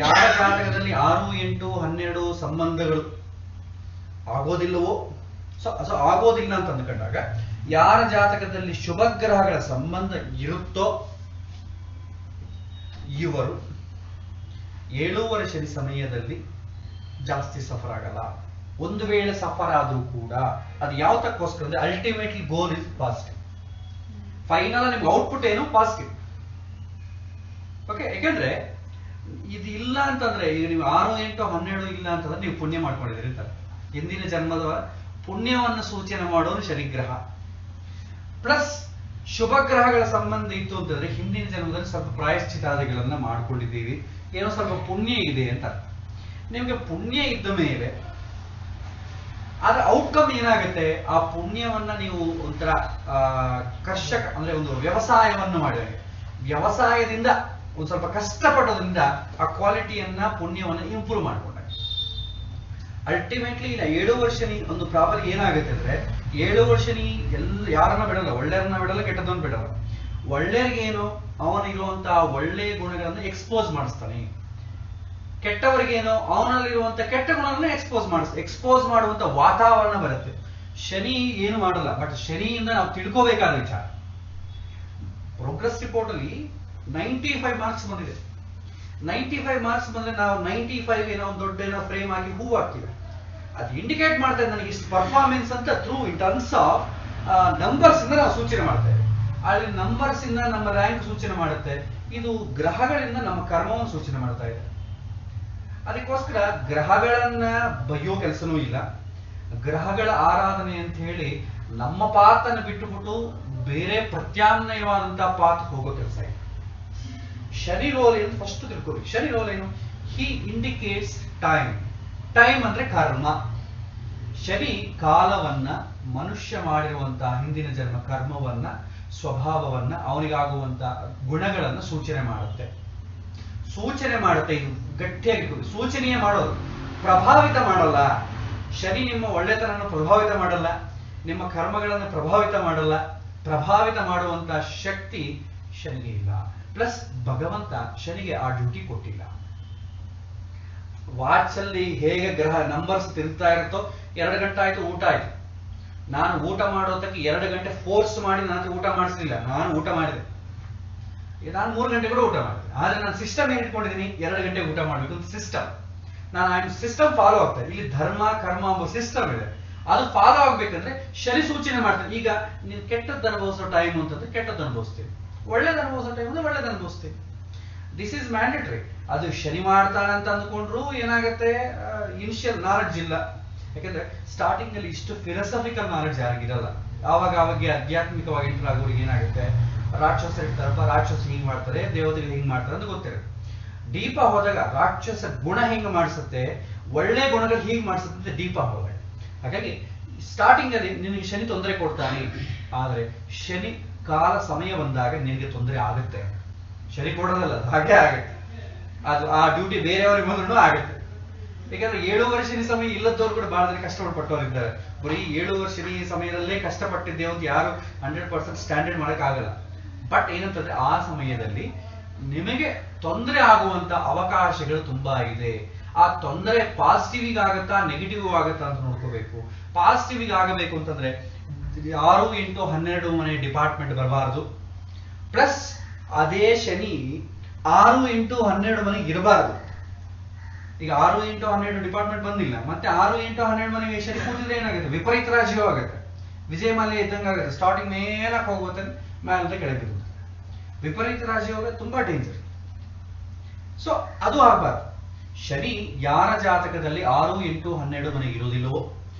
ಯಾರ ಜಾತಕದಲ್ಲಿ 6, 8, 12 ಸಂಬಂಧಗಳು ಆಗೋದಿಲ್ಲವೋ, ಸೊ ಆಗೋದಿಲ್ಲ ಅಂತ ಅಂದ್ಕೊಂಡಾಗ ಯಾರ ಜಾತಕದಲ್ಲಿ ಶುಭ ಗ್ರಹಗಳ ಸಂಬಂಧ ಇರುತ್ತೋ ಇವರು 7 ಶನಿ ಸಮಯದಲ್ಲಿ ಜಾಸ್ತಿ ಸಫರ್ ಆಗಲ್ಲ. ಒಂದು ವೇಳೆ ಸಫರ್ ಆದ್ರೂ ಕೂಡ ಅದು ಯಾವ ತಕ್ಕೋಸ್ಕರ ಅಂದ್ರೆ ultimately goal is positive. Final ನಿಮ್ಗೆ ಔಟ್ಪುಟ್ ಏನು? ಪಾಸಿಟಿವ್. ಓಕೆ, ಯಾಕಂದ್ರೆ ಇದು ಇಲ್ಲ ಅಂತಂದ್ರೆ ಈಗ ನೀವು 6, 8, 12 ಇಲ್ಲ ಅಂತಂದ್ರೆ ನೀವು ಪುಣ್ಯ ಮಾಡ್ಕೊಂಡಿದ್ದೀರಿ ಅಂತಾರೆ. ಹಿಂದಿನ ಜನ್ಮದ ಪುಣ್ಯವನ್ನು ಸೂಚನೆ ಮಾಡೋನು ಶನಿಗ್ರಹ. ಪ್ಲಸ್ ಶುಭ ಗ್ರಹಗಳ ಸಂಬಂಧ ಇತ್ತು ಅಂತಂದ್ರೆ ಹಿಂದಿನ ಜನ್ಮದಲ್ಲಿ ಸ್ವಲ್ಪ ಪ್ರಾಯಶ್ಚಿತಾದಿಗಳನ್ನ ಮಾಡ್ಕೊಂಡಿದ್ದೀವಿ, ಏನೋ ಸ್ವಲ್ಪ ಪುಣ್ಯ ಇದೆ ಅಂತ. ನಿಮ್ಗೆ ಪುಣ್ಯ ಇದ್ದ ಮೇಲೆ ಆದ್ರೆ ಔಟ್ಕಮ್ ಏನಾಗುತ್ತೆ? ಆ ಪುಣ್ಯವನ್ನ ನೀವು ಒಂಥರ ಕರ್ಷಕ ಅಂದ್ರೆ ಒಂದು ವ್ಯವಸಾಯವನ್ನು ಮಾಡಿದ್ರೆ, ವ್ಯವಸಾಯದಿಂದ ಒಂದ್ ಸ್ವಲ್ಪ ಕಷ್ಟಪಡೋದ್ರಿಂದ ಆ ಕ್ವಾಲಿಟಿಯನ್ನ ಪುಣ್ಯವನ್ನ ಇಂಪ್ರೂವ್ ಮಾಡ್ಕೊಂಡಾಗ ಅಲ್ಟಿಮೇಟ್ಲಿ ಇಲ್ಲ 7 ವರ್ಷನಿ ಒಂದು ಪ್ರಾಬ್ಲಮ್ ಏನಾಗುತ್ತೆ ಅಂದ್ರೆ 7 ವರ್ಷನಿ ಯಾರನ್ನ ಬಿಡಲ್ಲ, ಒಳ್ಳೆಯವ್ರನ್ನ ಬಿಡಲ್ಲ, ಕೆಟ್ಟದನ್ನ ಬಿಡಲ್ಲ. ಒಳ್ಳೆಯವ್ರಿಗೆ ಏನು ಅವನಿರುವಂತಹ ಒಳ್ಳೆಯ ಗುಣಗಳನ್ನ ಎಕ್ಸ್ಪೋಸ್ ಮಾಡಿಸ್ತಾನೆ, ಕೆಟ್ಟವರಿಗೇನು ಅವನಲ್ಲಿರುವಂತ ಕೆಟ್ಟ ಗುಣಗಳನ್ನ ಎಕ್ಸ್ಪೋಸ್ ಮಾಡುವಂತ ವಾತಾವರಣ ಬರುತ್ತೆ. ಶನಿ ಏನು ಮಾಡಲ್ಲ, ಬಟ್ ಶನಿಯಿಂದ ನಾವು ತಿಳ್ಕೋಬೇಕಾದ ವಿಚಾರ. ಪ್ರೋಗ್ರೆಸ್ ರಿಪೋರ್ಟ್ ಅಲ್ಲಿ 95 ಮಾರ್ಕ್ಸ್ ಬಂದಿದೆ. 95 ಮಾರ್ಕ್ಸ್ ಬಂದ್ರೆ ನಾವು 95 ಏನೋ ಒಂದು ದೊಡ್ಡ ಏನೋ ಫ್ರೇಮ್ ಆಗಿ ಹೂ ಹಾಕ್ತೀವಿ. ಅದು ಇಂಡಿಕೇಟ್ ಮಾಡ್ತಾ ಇದೆ ನನಗೆ ಇಷ್ಟು ಪರ್ಫಾರ್ಮೆನ್ಸ್ ಅಂತ through in terms of numbers ಇಂದ ನಾವು ಸೂಚನೆ ಮಾಡ್ತಾ ಇದ್ದೀವಿ. ಅಲ್ಲಿ ನಂಬರ್ಸ್ ಇಂದ ನಮ್ಮ ರ್ಯಾಂಕ್ ಸೂಚನೆ ಮಾಡುತ್ತೆ, ಇದು ಗ್ರಹಗಳಿಂದ ನಮ್ಮ ಕರ್ಮವನ್ನು ಸೂಚನೆ ಮಾಡ್ತಾ ಇದೆ. ಅದಕ್ಕೋಸ್ಕರ ಗ್ರಹಗಳನ್ನ ಬಯ್ಯೋ ಕೆಲಸನೂ ಇಲ್ಲ. ಗ್ರಹಗಳ ಆರಾಧನೆ ಅಂತ ಹೇಳಿ ನಮ್ಮ ಪಾತನ್ನು ಬಿಟ್ಟುಬಿಟ್ಟು ಬೇರೆ ಪ್ರತ್ಯಾಮ್ನಾಯವಾದಂತಹ ಪಾತ್ ಹೋಗೋ ಕೆಲಸ ಇದೆ. ಶನಿ ರೋಲ್ ಏನು ಫಸ್ಟ್ ತಿಳ್ಕೊಳ್ಳಿ. ಶನಿ ರೋಲ್ ಏನು? ಹಿ ಇಂಡಿಕೇಟ್ಸ್ ಟೈಮ್. ಟೈಮ್ ಅಂದ್ರೆ ಕರ್ಮ. ಶನಿ ಕಾಲವನ್ನ, ಮನುಷ್ಯ ಮಾಡಿರುವಂತಹ ಹಿಂದಿನ ಜನ್ಮ ಕರ್ಮವನ್ನ, ಸ್ವಭಾವವನ್ನ, ಅವನಿಗಾಗುವಂತಹ ಗುಣಗಳನ್ನ ಸೂಚನೆ ಮಾಡುತ್ತೆ. ಇದು ಗಟ್ಟಿಯಾಗಿ ಸೂಚನೆಯೇ ಮಾಡೋದು, ಪ್ರಭಾವಿತ ಮಾಡಲ್ಲ. ಶನಿ ನಿಮ್ಮ ಒಳ್ಳೆತನನ್ನು ಪ್ರಭಾವಿತ ಮಾಡಲ್ಲ, ನಿಮ್ಮ ಕರ್ಮಗಳನ್ನು ಪ್ರಭಾವಿತ ಮಾಡಲ್ಲ. ಪ್ರಭಾವಿತ ಮಾಡುವಂತಹ ಶಕ್ತಿ ಶನಿಗೆ ಇಲ್ಲ. ಪ್ಲಸ್ ಭಗವಂತ ಶನಿಗೆ ಆ ಡ್ಯೂಟಿ ಕೊಟ್ಟಿಲ್ಲ. ವಾಚ್ ಅಲ್ಲಿ ಹೇಗೆ ಗ್ರಹ ನಂಬರ್ಸ್ ತಿರುಗ್ತಾ ಇರುತ್ತೋ, 2 ಗಂಟೆ ಆಯ್ತು, ಊಟ ಆಯ್ತು. ನಾನು ಊಟ ಮಾಡೋದಕ್ಕೆ 2 ಗಂಟೆ ಫೋರ್ಸ್ ಮಾಡಿ ನಾನು ಊಟ ಮಾಡಿಸಲಿಲ್ಲ. ನಾನು ಊಟ ಮಾಡಿದೆ, ನಾನು 3 ಗಂಟೆ ಕೂಡ ಊಟ ಮಾಡಿದೆ. ಆದ್ರೆ ನಾನು ಸಿಸ್ಟಮ್ ಏನ್ ಇಟ್ಕೊಂಡಿದ್ದೀನಿ, 2 ಗಂಟೆ ಊಟ ಮಾಡ್ಬೇಕು ಅಂತ ಸಿಸ್ಟಮ್. ನಾನು ಸಿಸ್ಟಮ್ ಫಾಲೋ ಆಗ್ತಾ ಇಲ್ಲಿ ಧರ್ಮ ಕರ್ಮ ಎಂಬ ಸಿಸ್ಟಮ್ ಇದೆ, ಅದು ಫಾಲೋ ಆಗ್ಬೇಕಂದ್ರೆ ಶನಿ ಸೂಚನೆ ಮಾಡ್ತಾರೆ. ಈಗ ನೀನು ಕೆಟ್ಟದ್ದು ಅನುಭವಿಸೋ ಟೈಮ್ ಅಂತಂದ್ರೆ ಕೆಟ್ಟದ್ದು ಅನುಭವಿಸ್ತೀವಿ, ಒಳ್ಳೇದು ಅನುಭವಿಸೋ ಟೈಮ್ ಅಂದ್ರೆ ಒಳ್ಳೇದು ಅನುಭವಿಸ್ತೀವಿ. This is mandatory. ಅದು ಶನಿ ಮಾಡ್ತಾನೆ ಅಂತ ಅಂದ್ಕೊಂಡ್ರು ಏನಾಗುತ್ತೆ, ಇನಿಷಿಯಲ್ ನಾಲೆಡ್ಜ್ ಇಲ್ಲ. ಯಾಕಂದ್ರೆ ಸ್ಟಾರ್ಟಿಂಗ್ ಅಲ್ಲಿ ಇಷ್ಟು ಫಿಲಸಾಫಿಕಲ್ ನಾಲೆಡ್ಜ್ ಯಾರಿಗಿರಲ್ಲ. ಆವಾಗ ಆಧ್ಯಾತ್ಮಿಕವಾಗಿ ಎಂಟರ್ ಆಗೋರಿಗೆ ಏನಾಗುತ್ತೆ, ರಾಕ್ಷಸರು ಇರ್ತಾರಪ್ಪ, ರಾಕ್ಷಸ ಹಿಂಗ್ ಮಾಡ್ತಾರೆ, ದೇವತೆಗಳು ಹಿಂಗ್ ಮಾಡ್ತಾರೆ ಅಂತ ಗೊತ್ತಿರುತ್ತೆ. ದೀಪ ಹೋದಾಗ ರಾಕ್ಷಸ ಗುಣ ಹಿಂಗ್ ಮಾಡಿಸುತ್ತೆ, ಒಳ್ಳೆ ಗುಣಗಳು ಹೀಗ್ ಮಾಡಿಸುತ್ತೆ ದೀಪ ಹೋದಾಗ. ಹಾಗಾಗಿ ಸ್ಟಾರ್ಟಿಂಗ್ ಅಲ್ಲಿ ನಿನಗೆ ಶನಿ ತೊಂದರೆ ಕೊಡ್ತಾನೆ, ಆದ್ರೆ ಶನಿ ಕಾಲ ಸಮಯ ಬಂದಾಗ ನಿನಗೆ ತೊಂದರೆ ಆಗುತ್ತೆ. ಶನಿ ಕೊಡೋದಲ್ಲ, ಹಾಗೆ ಆಗುತ್ತೆ. ಅದು ಆ ಡ್ಯೂಟಿ ಬೇರೆಯವ್ರಿಗೆ ಬಂದ್ರೂ ಆಗುತ್ತೆ. ಯಾಕಂದ್ರೆ 7 ವರ್ಷ ಶನಿ ಸಮಯ ಇಲ್ಲದವ್ರು ಕೂಡ ಬಹಳ ಜನ ಕಷ್ಟಪಟ್ಟವರಿದ್ದಾರೆ. ಬರೀ 7 ವರ್ಷ ಶನಿ ಸಮಯದಲ್ಲೇ ಕಷ್ಟಪಟ್ಟಿದ್ದೇವೆ ಅಂತ ಯಾರು 100% ಸ್ಟ್ಯಾಂಡರ್ಡ್ ಮಾಡಕ್ ಆಗಲ್ಲ. ಬಟ್ ಏನಂತಂದ್ರೆ ಆ ಸಮಯದಲ್ಲಿ ನಿಮಗೆ ತೊಂದರೆ ಆಗುವಂತ ಅವಕಾಶಗಳು ತುಂಬಾ ಇದೆ. ಆ ತೊಂದರೆ ಪಾಸಿಟಿವ್ ಆಗುತ್ತಾ ನೆಗೆಟಿವ್ ಆಗುತ್ತಾ ಅಂತ ನೋಡ್ಕೋಬೇಕು. ಪಾಸಿಟಿವ್ ಆಗಬೇಕು ಅಂತಂದ್ರೆ 6, 8, 12 ಮನೆ ಡಿಪಾರ್ಟ್ಮೆಂಟ್ ಬರಬಾರದು. ಪ್ಲಸ್ ಅದೇ ಶನಿ 6, 8, 12 ಮನೆಗೆ ಇರಬಾರದು. ಈಗ 6, 8, 12 ಡಿಪಾರ್ಟ್ಮೆಂಟ್ ಬಂದಿಲ್ಲ, ಮತ್ತೆ 6, 8, 12 ಮನೆಗೆ ಶನಿ ಕೂತಿದ್ರೆ ಏನಾಗುತ್ತೆ, ವಿಪರೀತ ರಾಶಿಯೂ ಆಗುತ್ತೆ. ವಿಜಯಮಾಲೆ ಇದ್ದಂಗೆ ಆಗುತ್ತೆ. ಸ್ಟಾರ್ಟಿಂಗ್ ಮೇಲಕ್ಕೆ ಹೋಗುತ್ತೆ, ಮೇಲಂತ ಕೆಳಗೆ ಬಿಡುತ್ತೆ. ವಿಪರೀತ ರಾಶಿ ಹೋಗ ತುಂಬಾ ಡೇಂಜರ್. ಸೊ ಅದು ಆಗಬಾರ್ದು. ಶನಿ ಯಾರ ಜಾತಕದಲ್ಲಿ 6, 8, 12 ಮನೆಗೆ ಇರೋದಿಲ್ಲವೋ,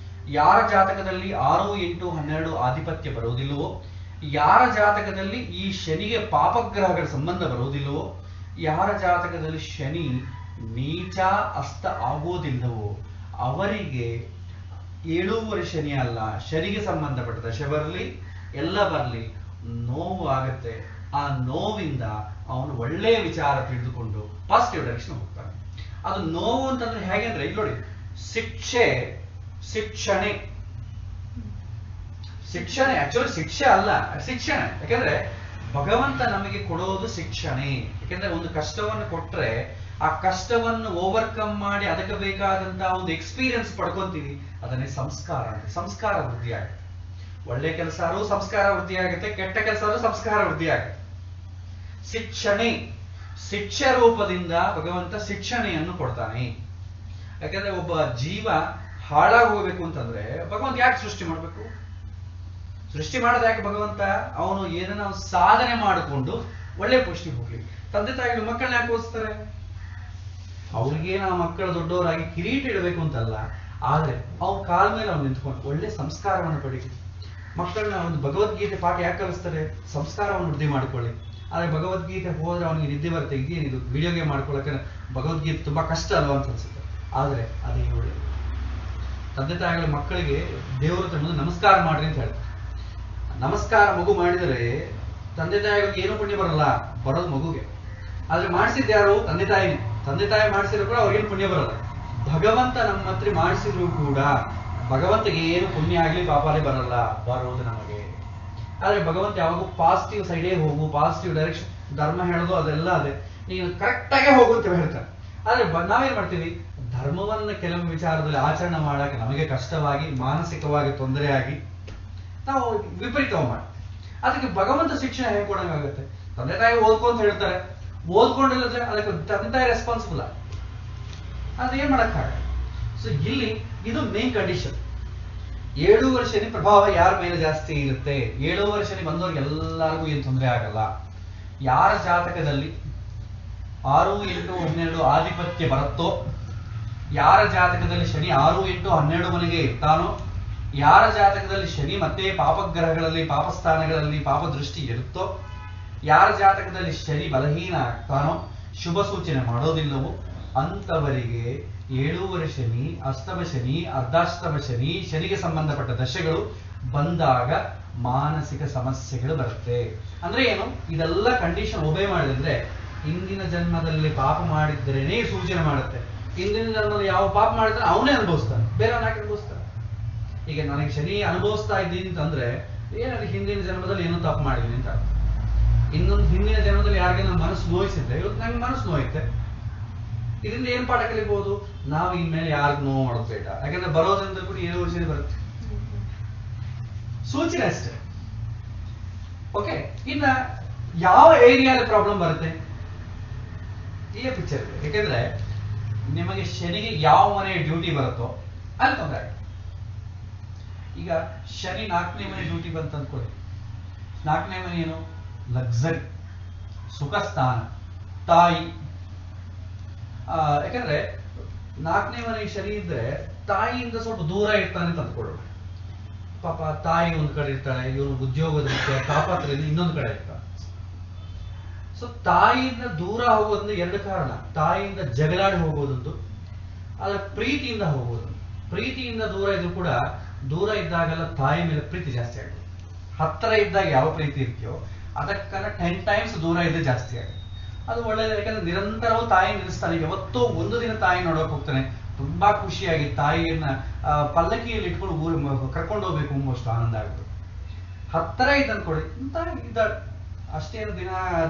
ಯಾರ ಜಾತಕದಲ್ಲಿ 6, 8, 12 ಆಧಿಪತ್ಯ ಬರೋದಿಲ್ಲವೋ, ಯಾರ ಜಾತಕದಲ್ಲಿ ಈ ಶನಿಗೆ ಪಾಪಗ್ರಹಗಳ ಸಂಬಂಧ ಬರೋದಿಲ್ಲವೋ, ಯಾರ ಜಾತಕದಲ್ಲಿ ಶನಿ ನೀಚ ಅಸ್ತ ಆಗೋದಿಲ್ಲವೋ ಅವರಿಗೆ 7 ಶನಿ ಅಲ್ಲ, ಶನಿಗೆ ಸಂಬಂಧಪಟ್ಟ ದಶೆ ಬರಲಿ ಎಲ್ಲ ಬರಲಿ ನೋವು ಆಗುತ್ತೆ. ಆ ನೋವಿಂದ ಅವನು ಒಳ್ಳೆಯ ವಿಚಾರ ತಿಳಿದುಕೊಂಡು ಪಾಸಿಟಿವ್ ಡೈರೆಕ್ಷನ್ ಹೋಗ್ತಾನೆ. ಅದು ನೋವು ಅಂತಂದ್ರೆ ಹೇಗೆ ಅಂದ್ರೆ ಇಲ್ಲಿ ನೋಡಿ, ಶಿಕ್ಷಣೆ ಆಕ್ಚುಲಿ ಶಿಕ್ಷೆ ಅಲ್ಲ, ಶಿಕ್ಷಣ. ಯಾಕಂದ್ರೆ ಭಗವಂತ ನಮಗೆ ಕೊಡೋದು ಶಿಕ್ಷಣೆ. ಯಾಕಂದ್ರೆ ಒಂದು ಕಷ್ಟವನ್ನು ಕೊಟ್ರೆ ಆ ಕಷ್ಟವನ್ನು ಓವರ್ಕಮ್ ಮಾಡಿ ಅದಕ್ಕೆ ಬೇಕಾದಂತಹ ಒಂದು ಎಕ್ಸ್ಪೀರಿಯನ್ಸ್ ಪಡ್ಕೊಂತೀವಿ, ಅದನ್ನೇ ಸಂಸ್ಕಾರ ಅಂತ. ಸಂಸ್ಕಾರ ವೃದ್ಧಿ ಆಗುತ್ತೆ. ಒಳ್ಳೆ ಕೆಲಸ ಸಂಸ್ಕಾರ ವೃದ್ಧಿ ಆಗುತ್ತೆ, ಕೆಟ್ಟ ಕೆಲಸ ಸಂಸ್ಕಾರ ವೃದ್ಧಿ ಆಗುತ್ತೆ. ಶಿಕ್ಷೆ ರೂಪದಿಂದ ಭಗವಂತ ಶಿಕ್ಷಣೆಯನ್ನು ಕೊಡ್ತಾನೆ. ಯಾಕಂದ್ರೆ ಒಬ್ಬ ಜೀವ ಹಾಳಾಗಿ ಹೋಗ್ಬೇಕು ಅಂತಂದ್ರೆ ಭಗವಂತ ಯಾಕೆ ಸೃಷ್ಟಿ ಮಾಡ್ಬೇಕು? ಸೃಷ್ಟಿ ಮಾಡೋದು ಯಾಕೆ ಭಗವಂತ? ಅವನು ಏನನ್ನ ಸಾಧನೆ ಮಾಡಿಕೊಂಡು ಒಳ್ಳೆ ಪುಷ್ಟಿ ಹೋಗ್ಲಿ. ತಂದೆ ತಾಯಿಗಳು ಮಕ್ಕಳನ್ನ ಯಾಕೆ ಓದಿಸ್ತಾರೆ? ಅವ್ರಿಗೆ ನಾವು ಮಕ್ಕಳು ದೊಡ್ಡವರಾಗಿ ಕಿರೀಟ ಇಡಬೇಕು ಅಂತಲ್ಲ, ಆದ್ರೆ ಅವ್ರ ಕಾಲ ಮೇಲೆ ಅವ್ನು ನಿಂತ್ಕೊಂಡು ಒಳ್ಳೆ ಸಂಸ್ಕಾರವನ್ನು ಪಡೀಲಿ. ಮಕ್ಕಳನ್ನ ಒಂದು ಭಗವದ್ಗೀತೆ ಪಾಠ ಯಾಕೆ ಕಲಿಸ್ತಾರೆ? ಸಂಸ್ಕಾರವನ್ನು ವೃದ್ಧಿ ಮಾಡ್ಕೊಳ್ಳಿ. ಆದ್ರೆ ಭಗವದ್ಗೀತೆ ಹೋದ್ರೆ ಅವನಿಗೆ ನಿದ್ದೆ ಬರುತ್ತೆ, ಇದೇನಿದು ವಿಡಿಯೋ ಗೇಮ್ ಮಾಡ್ಕೊಳ್ಳೋಕೆ ಭಗವದ್ಗೀತೆ ತುಂಬಾ ಕಷ್ಟ ಅಲ್ವಾ ಅಂತ ಅನ್ಸುತ್ತೆ. ಆದ್ರೆ ಅದೇ ಒಳ್ಳೆಯದು. ತಂದೆ ತಾಯಿಗಳ ಮಕ್ಕಳಿಗೆ ದೇವರ ತಂದು ನಮಸ್ಕಾರ ಮಾಡ್ರಿ ಅಂತ ಹೇಳ್ತಾರೆ. ನಮಸ್ಕಾರ ಮಗು ಮಾಡಿದರೆ ತಂದೆ ತಾಯಿಗಳಿಗೆ ಏನೂ ಪುಣ್ಯ ಬರಲ್ಲ, ಬರೋದು ಮಗುಗೆ. ಆದ್ರೆ ಮಾಡಿಸಿದ್ದು ಯಾರು? ತಂದೆ ತಾಯಿನೇ. ತಂದೆ ತಾಯಿ ಮಾಡಿಸಿದ್ರು ಕೂಡ ಅವ್ರಿಗೇನು ಪುಣ್ಯ ಬರಲ್ಲ. ಭಗವಂತ ನಮ್ಮ ಹತ್ರ ಮಾಡಿಸಿದ್ರು ಕೂಡ ಭಗವಂತಗೆ ಏನು ಪುಣ್ಯ ಆಗ್ಲಿ ಪಾಪಾಲಿ ಬರಲ್ಲ, ಬರೋದು ನಮಗೆ. ಆದ್ರೆ ಭಗವಂತ ಯಾವಾಗೂ ಪಾಸಿಟಿವ್ ಸೈಡೇ ಹೋಗು, ಪಾಸಿಟಿವ್ ಡೈರೆಕ್ಷನ್, ಧರ್ಮ ಹೇಳೋದು ಅದೆಲ್ಲ ಅದೇ, ನೀನು ಕರೆಕ್ಟ್ ಆಗೇ ಹೋಗು ಅಂತ ಹೇಳ್ತಾರೆ. ಆದ್ರೆ ನಾವೇನ್ ಮಾಡ್ತೀವಿ, ಧರ್ಮವನ್ನ ಕೆಲವು ವಿಚಾರದಲ್ಲಿ ಆಚರಣೆ ಮಾಡಕ್ಕೆ ನಮಗೆ ಕಷ್ಟವಾಗಿ, ಮಾನಸಿಕವಾಗಿ ತೊಂದರೆ ಆಗಿ ನಾವು ವಿಪರೀತ ಮಾಡ್ತೀವಿ. ಅದಕ್ಕೆ ಭಗವಂತ ಶಿಕ್ಷಣ ಹೇಗೆ ಕೊಡಂಗಾಗುತ್ತೆ? ತಂದೆ ತಾಯಿ ಓದ್ಕೊಂತ ಹೇಳ್ತಾರೆ, ಓದ್ಕೊಂಡಿಲ್ಲದ್ರೆ ಅದಕ್ಕೆ ತಂದೆ ತಾಯಿ ರೆಸ್ಪಾನ್ಸಿಬಲ್. ಅದು ಏನ್ ಮಾಡಕ್ಕಾಗ. ಸೊ ಇಲ್ಲಿ ಇದು ಮೇನ್ ಕಂಡೀಷನ್. 7 ಶನಿ ಪ್ರಭಾವ ಯಾರ ಮೇಲೆ ಜಾಸ್ತಿ ಇರುತ್ತೆ? 7 ಶನಿ ಬಂದವ್ರಿಗೆ ಎಲ್ಲರಿಗೂ ಏನು ತೊಂದರೆ ಆಗಲ್ಲ. ಯಾರ ಜಾತಕದಲ್ಲಿ 6, 8, 12 ಆಧಿಪತ್ಯ ಬರುತ್ತೋ, ಯಾರ ಜಾತಕದಲ್ಲಿ ಶನಿ 6, 8, 12 ಮನೆಗೆ ಇರ್ತಾನೋ, ಯಾರ ಜಾತಕದಲ್ಲಿ ಶನಿ ಮತ್ತೆ ಪಾಪಗ್ರಹಗಳಲ್ಲಿ, ಪಾಪಸ್ಥಾನಗಳಲ್ಲಿ ಪಾಪ ದೃಷ್ಟಿ ಇರುತ್ತೋ, ಯಾರ ಜಾತಕದಲ್ಲಿ ಶನಿ ಬಲಹೀನ ಆಗ್ತಾನೋ, ಶುಭ ಸೂಚನೆ ಮಾಡೋದಿಲ್ಲವೋ ಅಂತವರಿಗೆ 7 ಶನಿ, ಅಷ್ಟಮ ಶನಿ, ಅರ್ಧಾಷ್ಟಮ ಶನಿ, ಶನಿಗೆ ಸಂಬಂಧಪಟ್ಟ ದಶೆಗಳು ಬಂದಾಗ ಮಾನಸಿಕ ಸಮಸ್ಯೆಗಳು ಬರುತ್ತೆ. ಅಂದ್ರೆ ಏನು? ಇದೆಲ್ಲ ಕಂಡೀಷನ್ ಒಬೇ ಮಾಡಿದ್ರೆ ಹಿಂದಿನ ಜನ್ಮದಲ್ಲಿ ಪಾಪ ಮಾಡಿದ್ರೇನೆ ಸೂಚನೆ ಮಾಡುತ್ತೆ. ಹಿಂದಿನ ಜನ್ಮದಲ್ಲಿ ಯಾವ ಪಾಪ ಮಾಡಿದ್ರೆ ಅವನೇ ಅನುಭವಿಸ್ತಾನೆ, ಬೇರೆಯವನ್ನ ಯಾಕೆ ಅನುಭವಿಸ್ತಾನೆ? ಈಗ ನನಗೆ ಶನಿ ಅನುಭವಿಸ್ತಾ ಇದ್ದೀನಿ ಅಂತಂದ್ರೆ ಏನಾದ್ರೆ ಹಿಂದಿನ ಜನ್ಮದಲ್ಲಿ ಏನೋ ತಪ್ಪು ಮಾಡಿದೀನಿ ಅಂತ. ಇನ್ನೊಂದು ಹಿಂದಿನ ಜನ್ಮದಲ್ಲಿ ಯಾರಿಗೆ ನಮ್ಮ ಮನಸ್ಸು ನೋಯಿಸಿದ್ರೆ ಇವತ್ತು ನಂಗೆ ಮನಸ್ಸು ನೋಯುತ್ತೆ. ಇದರಿಂದ ಏನ್ ಪಾಠ ಕಲಿಬಹುದು? ನಾವು ಇನ್ಮೇಲೆ ಯಾರಿಗೂ ನೋವು ಮಾಡೋದು ಬೇಡ. ಯಾಕಂದ್ರೆ ಬರೋದ್ರಿಂದ ಕೂಡ 7 ವರ್ಷ ಬರುತ್ತೆ, ಸೂಚನೆ ಅಷ್ಟೇ. ಓಕೆ, ಇನ್ನ ಯಾವ ಏರಿಯಾದಲ್ಲಿ ಪ್ರಾಬ್ಲಮ್ ಬರುತ್ತೆ ಈ ಪಿಕ್ಚರ್. ಯಾಕಂದ್ರೆ ನಿಮಗೆ ಶನಿಗೆ ಯಾವ ಮನೆ ಡ್ಯೂಟಿ ಬರುತ್ತೋ ಅಲ್ಲಿ ತೊಂದರೆ. ಈಗ ಶನಿ 4ನೇ ಮನೆ ಡ್ಯೂಟಿ ಬಂತ ಅಂದ್ಕೊಳ್ಳಿ. 4ನೇ ಮನೆ ಏನು? ಲಕ್ಸರಿ, ಸುಖ ಸ್ಥಾನ, ತಾಯಿ. ಯಾಕಂದ್ರೆ 4ನೇ ಮನೆ ಶನಿ ಇದ್ರೆ ತಾಯಿಯಿಂದ ಸ್ವಲ್ಪ ದೂರ ಇರ್ತಾನೆ ಅಂತ ಅಂದ್ಕೊಳ್ಳೋಣ. ಪಾಪ ತಾಯಿ ಒಂದ್ ಕಡೆ ಇರ್ತಾಳೆ, ಇವನು ಉದ್ಯೋಗದ ತಾಪತ್ರದಿಂದ ಇನ್ನೊಂದು ಕಡೆ ಇರ್ತಾನೆ. ಸೊ ತಾಯಿಯಿಂದ ದೂರ ಹೋಗೋದ್ರಿಂದ 2 ಕಾರಣ. ತಾಯಿಯಿಂದ ಜಗಳಾಡಿ ಹೋಗೋದೊಂದು, ಅದರ ಪ್ರೀತಿಯಿಂದ ಹೋಗೋದು. ಪ್ರೀತಿಯಿಂದ ದೂರ ಇದ್ರು ಕೂಡ ದೂರ ಇದ್ದಾಗೆಲ್ಲ ತಾಯಿ ಮೇಲೆ ಪ್ರೀತಿ ಜಾಸ್ತಿ ಆಗುತ್ತೆ. ಹತ್ತಿರ ಇದ್ದಾಗ ಯಾವ ಪ್ರೀತಿ ಇರ್ತೀಯೋ ಅದಕ್ಕನ್ನ 10 ಟೈಮ್ಸ್ ದೂರ ಇದ್ರೆ ಜಾಸ್ತಿ ಆಗುತ್ತೆ. ಅದು ಒಳ್ಳೆಯದು. ಯಾಕಂದ್ರೆ ನಿರಂತರವೂ ತಾಯಿ ನಿಲ್ಲಿಸ್ತಾನೆ. ಯಾವತ್ತೋ ಒಂದು ದಿನ ತಾಯಿ ನೋಡೋಕೆ ಹೋಗ್ತಾನೆ, ತುಂಬಾ ಖುಷಿಯಾಗಿ ತಾಯಿಯನ್ನ ಪಲ್ಲಕ್ಕಿಯಲ್ಲಿ ಇಟ್ಕೊಂಡು ಕರ್ಕೊಂಡು ಹೋಗ್ಬೇಕು ಎಂಬಷ್ಟು ಆನಂದ ಆಗುತ್ತೆ. ಹತ್ತಿರ ಇದ್ದ ಅನ್ಕೊಳ್ಳಿ, ತಾಯಿ ಇದ್ದಾಳೆ ಅಷ್ಟೇನು